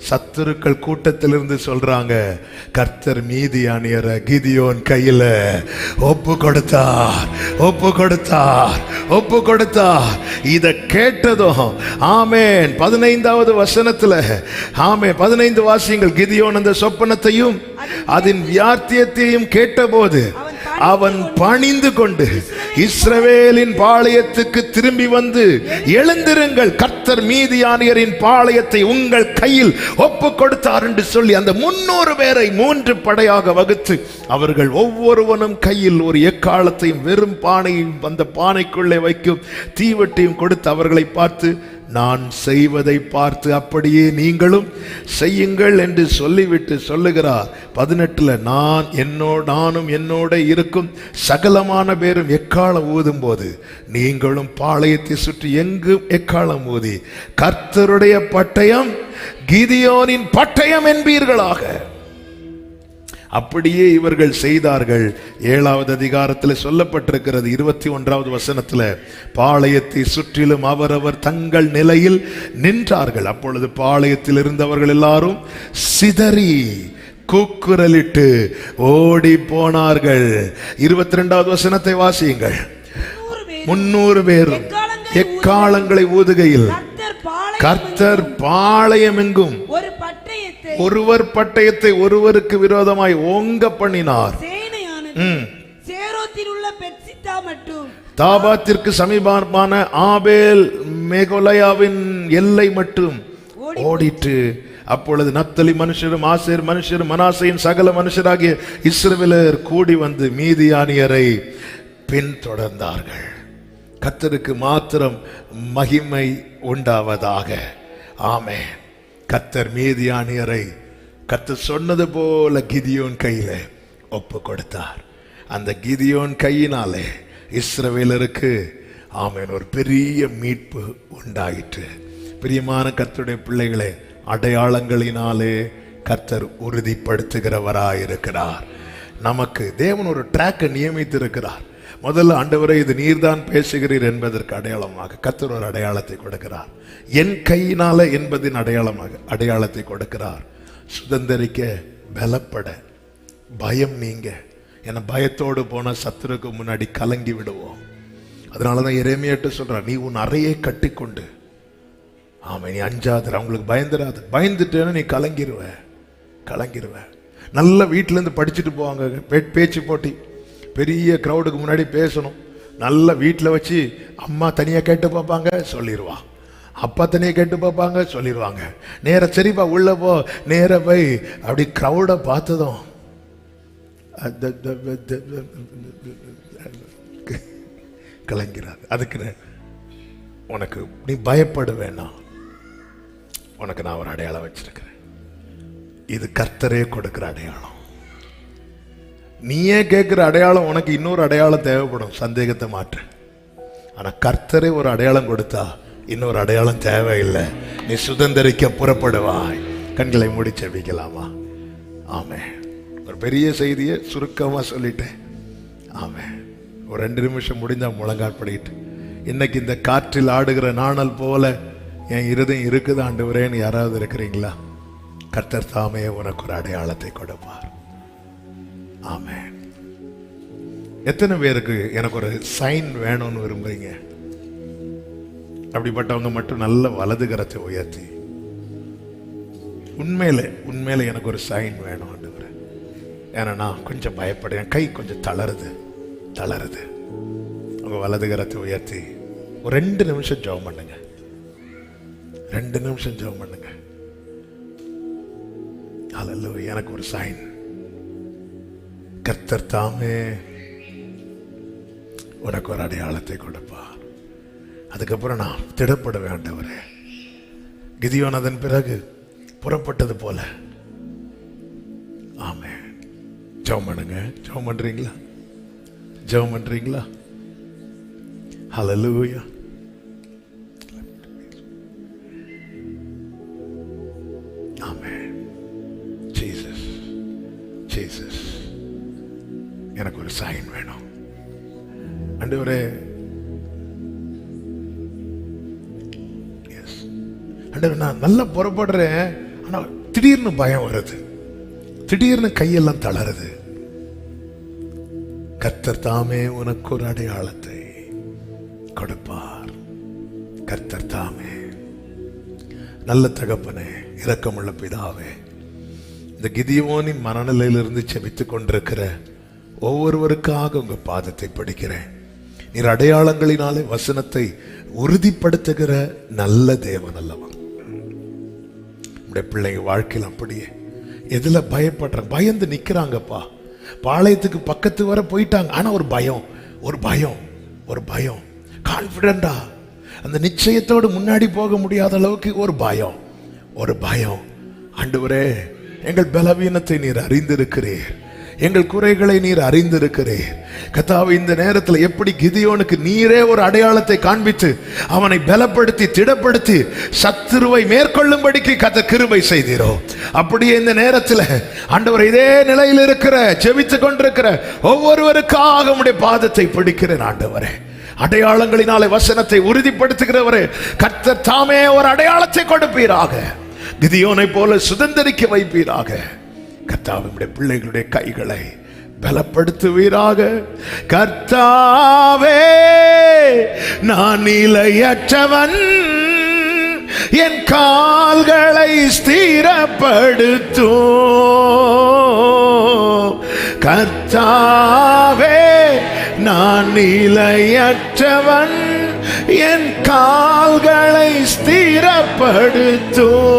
சத்துருக்கள் கூட்டத்திலிருந்து சொல்றாங்க, கர்த்தர் மீதியானியரை கிதியோன் கையில ஒப்பு கொடுத்தார், ஒப்பு கொடுத்தார், ஒப்பு கொடுத்தார். இத கேட்டதும் ஆமென் 15வது வசனத்துல ஆமென் 15 வாசியங்கள். கிதியோன் அந்த சொப்பனத்தையும் அதன் வியார்த்தியத்தையும் கேட்டபோது அவன் பணிந்து கொண்டு இஸ்ரவேலின் பாளையத்துக்கு திரும்பி வந்து, எழுந்திருங்கள், கர்த்தர் மீதியானியரின் பாளையத்தை உங்கள் கையில் ஒப்பு கொடுத்தார் என்று சொல்லி அந்த 300 பேரை 3 படையாக வகுத்து அவர்கள் ஒவ்வொருவனும் கையில் ஒரு எக்காலத்தையும் வெறும் பானையும் அந்த பானைக்குள்ளே வைக்கும் தீவெட்டியும் கொடுத்து அவர்களை பார்த்து, நான் செய்வதை பார்த்து அப்படியே நீங்களும் செய்யுங்கள் என்று சொல்லிவிட்டு சொல்லுகிறார். 18 நானும் என்னோட இருக்கும் சகலமான பேரும் எக்காலம் ஊதும் போது நீங்களும் பாளையத்தை சுற்றி எங்கும் எக்காலம் ஊதி கர்த்தருடைய பட்டயம் கிதியோனின் பட்டயம் என்பீர்களாக. அப்படியே இவர்கள் செய்தார்கள். 7வது அதிகாரத்தில் சொல்லப்பட்டிருக்கிறது 21வது வசனத்தில், பாளையத்தை சுற்றிலும் அவரவர் தங்கள் நிலையில் நின்றார்கள். அப்பொழுது பாளையத்தில் இருந்தவர்கள் எல்லாரும் சிதறி கூக்குரலிட்டு ஓடி போனார்கள். 22வது வசனத்தை வாசியுங்கள். 300 பேரும் எக்காலங்களை ஊதுகையில் கர்த்தர் பாளையம் எங்கும் ஒருவர் பட்டயத்தை ஒருவருக்கு விரோதமாய் ஓங்க பண்ணினார். தாபாத்திற்கு சமீபமான ஆபேல் மேகோலயாவின் எல்லை மட்டும் ஓடிட்டு, அப்பொழுது நப்தலி மனுஷரும் ஆசேர் மனுஷரும் மனாசையின் சகல மனுஷராகிய இஸ்ரவேலர் கூடி வந்து மீதியானியரை பின்தொடர்ந்தார்கள். கர்த்தருக்கு மாத்திரம் மகிமை உண்டாவதாக. ஆமென். கர்த்தர் மீதியானியரை கர்த்தர் சொன்னது போல கிதியோன் கையில ஒப்பு கொடுத்தார். அந்த கிதியோன் கையினாலே இஸ்ரவேலருக்கு ஆமென் ஒரு பெரிய மீட்பு உண்டாயிற்று. பிரியமான கர்த்தருடைய பிள்ளைகளே, அடையாளங்களினாலே கர்த்தர் உறுதிப்படுத்துகிறவராயிருக்கிறார். நமக்கு தேவன் ஒரு ட்ராக்கை நியமித்திருக்கிறார். முதல்ல, ஆண்டவரே இது நீர்தான் பேசுகிறீர் என்பதற்கு அடையாளமாக கர்த்தர் ஒரு அடையாளத்தை கொடுக்கிறார். என் கையினால என்பதின் அடையாளத்தை கொடுக்கிறார். சுதந்திரிக்க, பலப்பட, பயம் நீங்க. என பயத்தோடு போன சத்துருக்கு முன்னாடி கலங்கி விடுவோம். அதனாலதான் எரேமியாட்ட சொல்றார், நீ உன் அறையை கட்டி கொண்டு ஆமா நீ அஞ்சாத, அவங்களுக்கு பயந்துடாது. பயந்துட்டேன்னா நீ கலங்கிருவ. நல்ல வீட்டுல இருந்து படிச்சுட்டு போவாங்க, பேச்சு போட்டி, பெரிய கிரௌடுக்கு முன்னாடி பேசணும். நல்ல வீட்டில் வச்சு அம்மா தனியாக கேட்டு பார்ப்பாங்க, சொல்லிடுவா. அப்பா தனியாக கேட்டு பார்ப்பாங்க, சொல்லிடுவாங்க. நேர சரிப்பா உள்ள போ, நேர போய் அப்படி கிரௌடை பார்த்ததும் கலங்கிறார். அதுக்கு உனக்கு நீ பயப்பட வேணாம், உனக்கு நான் ஒரு அடையாளம் வச்சிருக்கிறேன். இது கர்த்தரே கொடுக்கிற அடையாளம். நீயே கேட்கிற அடையாளம் உனக்கு இன்னொரு அடையாளம் தேவைப்படும், சந்தேகத்தை மாற்று. ஆனா கர்த்தரே ஒரு அடையாளம் கொடுத்தா இன்னொரு அடையாளம் தேவையில்லை. நீ சுதந்திரிக்க புறப்படுவாய். கண்களை மூடி செபிக்கலாமா? ஆமென். ஒரு பெரிய செய்தியை சுருக்கமா சொல்லிட்டேன். ஆமென். ஒரு 2 நிமிஷம் முடிந்தா முழங்கால் படிக்கிட்டு, இன்னைக்கு இந்த காற்றில் ஆடுகிற நாணல் போல என் இருதயம் இருக்குது ஆண்டவரேன்னு யாராவது இருக்கிறீங்களா? கர்த்தர் தாமே உனக்கு ஒரு அடையாளத்தை கொடுப்பார். ஆமென். எத்தனை பேருக்கு எனக்கு ஒரு சைன் வேணும்னு விரும்புறீங்க? அப்படிப்பட்டவங்க மட்டும் நல்ல வலது கரத்தை உயர்த்தி, உண்மையில எனக்கு ஒரு சைன் வேணும் ஆண்டவரே. ஏன்னா நான் கொஞ்சம் பயப்படுறேன், கை கொஞ்சம் தளருது. உங்க வலது கரத்தை உயர்த்தி ஒரு 2 நிமிஷம் ஜெபம் பண்ணுங்க. 2 நிமிஷம் ஜெபம் பண்ணுங்க. ஹல்லேலூயா. எனக்கு ஒரு சைன். கர்த்தர் தாமே உனக்கு ஒரு அடையாளத்தை கொடுப்பார். அதுக்கப்புறம் நான் திடப்பட வேண்டவரே. கிதியோன் அதன் பிறகு புறப்பட்டது போல. ஆமென். ஜெபம் பண்ணுங்க. ஜெபம் பண்றீங்களா? ஹல்லேலூயா. ஆமென். ஜீசஸ் எனக்கு ஒரு சைன் வேணும் ஆண்டவரே. ஆண்டவரே, நான் நல்லா புறப்படுறேன், ஆனா திடீர்னு பயம் வருது, திடீர்னு கையெல்லாம் தளருது. கர்த்தர் தாமே உனக்கு ஒரு அடையாளத்தை கொடுப்பார். கர்த்தர் தாமே. நல்ல தகப்பனே, இரக்கமுள்ள பிதாவே, இந்த கிதியோனின் மனநிலையிலிருந்து செபித்துக் கொண்டிருக்கிற ஒவ்வொருவருக்காக உங்க பாதத்தை படிக்கிறேன். நீர் அடையாளங்களினாலே வசனத்தை உறுதிப்படுத்துகிற நல்ல தேவன் அல்லவா? நம்முடைய பிள்ளைங்க வாழ்க்கையில் அப்படியே எதுல பயப்படுறாங்க, பயந்து நிக்கிறாங்கப்பா. பாளையத்துக்கு பக்கத்து வர போயிட்டாங்க, ஆனா ஒரு பயம், ஒரு பயம், ஒரு பயம். கான்பிடண்டா அந்த நிச்சயத்தோடு முன்னாடி போக முடியாத அளவுக்கு ஒரு பயம், ஒரு பயம். ஆண்டவரே, எங்கள் பலவீனத்தை நீர் அறிந்திருக்கிறீர், எங்கள் குறைகளை நீர் அறிந்திருக்கிறீர். கர்த்தாவே, இந்த நேரத்தில் எப்படி கிதியோனுக்கு நீரே ஒரு அடையாளத்தை காண்பித்து அவனை பலப்படுத்தி திடப்படுத்தி சத்துருவை மேற்கொள்ளும்படிக்கு கர்த்தர் கிருபை செய்தீரோ, அப்படியே இந்த நேரத்தில் ஆண்டவர் இதே நிலையில் இருக்கிற ஜெபித்துக் கொண்டிருக்கிற ஒவ்வொருவருக்காக உம்முடைய பாதத்தை பிடிக்கிறேன். ஆண்டவரே, அடையாளங்களினாலே வசனத்தை உறுதிப்படுத்துகிறவரே, கர்த்தர் தாமே ஒரு அடையாளத்தை கொடுப்பீராக. கிதியோனை போல சுதந்திரிக்க வைப்பீராக. கர்த்தாவே, பிள்ளைகளுடைய கைகளை பலப்படுத்துவீராக. கர்த்தாவே, நான் நிலையற்றவன், என் கால்களை ஸ்திரப்படுத்தும். கர்த்தாவே, நான் நிலையற்றவன், என் கால்களை ஸ்திரப்படுத்தும்.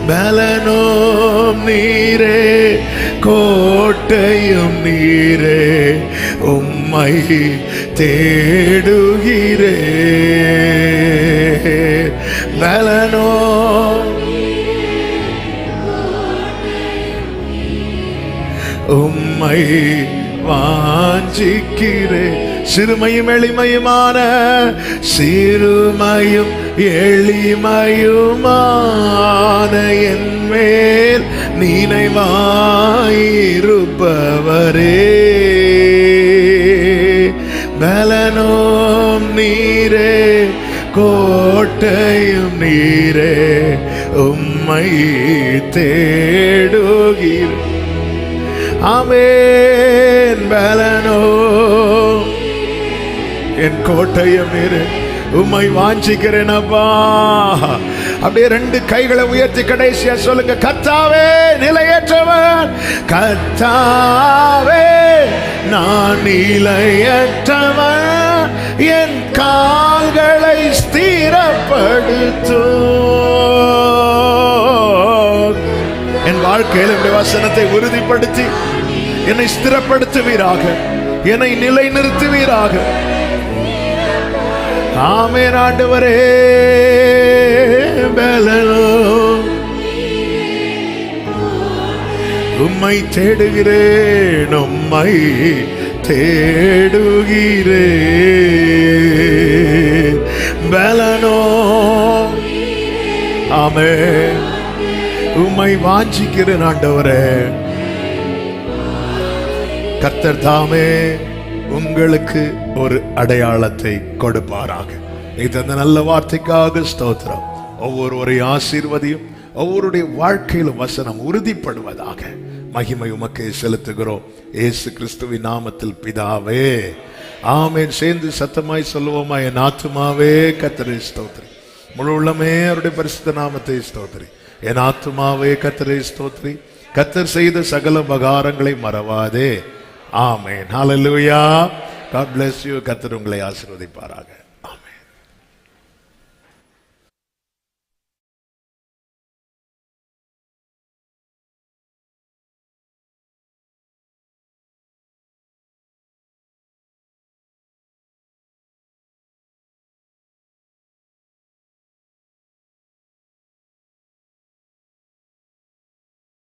பலனும் நீரே, கோட்டையும் நீரே, உம்மை தேடுகிறே. பலனோ உம்மை வாஞ்சிக்கிறே. சிறுமையும் எளிமையுமான, சிறுமையும் எளிமையுமான என் மேல் நினைவாயிருப்பவரே. பலனும் நீரே, கோட்டையும் நீரே, உம்மை தேடுகிறேன். ஆமென். பலனோ என் கோட்டையும் நீரே, உம்மை வாஞ்சிக்கிறேன் அப்பா. அப்படியே ரெண்டு கைகளை உயர்த்தி கடைசியா சொல்லுங்க, கர்த்தாவே நிலையற்றவன், கர்த்தாவே நான் நிலையற்றவன், என் கால்களை ஸ்திரப்படுத்தும். என் வாழ்க்கையில் இந்த வசனத்தை உறுதிப்படுத்தி என்னை ஸ்திரப்படுத்துவீராக, என்னை நிலைநிறுத்துவீராக. ஆமென் ஆண்டவரே. பலனோ உம்மை தேடுகிறேன், உம்மை தேடுகிறேன். பலனோ ஆமென், உம்மை வாஞ்சிக்கிறேன் ஆண்டவரே. கர்த்தர் தாமே உங்களுக்கு ஒரு அடையாளத்தை கொடுப்பாராக. இந்த நல்ல வார்த்தைக்காக ஸ்தோத்திரம். ஒவ்வொருவரையும் ஆசீர்வதியும், ஒவ்வொருடைய வாழ்க்கையிலும் வசனம் உறுதிப்படுவதாக. மகிமை உமக்கே செலுத்துகிறோம், இயேசு கிறிஸ்துவின் நாமத்தில் பிதாவே, ஆமென். சேர்ந்து சத்தமாய் சொல்லுவோமா, என் ஆத்துமாவே கர்த்தரை ஸ்தோத்திரி, முழு உள்ளமே அவருடைய பரிசுத்த நாமத்தை ஸ்தோத்திரி. என் ஆத்துமாவே கர்த்தரை ஸ்தோத்திரி, கர்த்தர் செய்த சகல உபகாரங்களை மறவாதே. ஆமென். ஹல்லேலூயா. God bless you. கர்த்தர் உங்களை ஆசீர்வதிப்பாராக.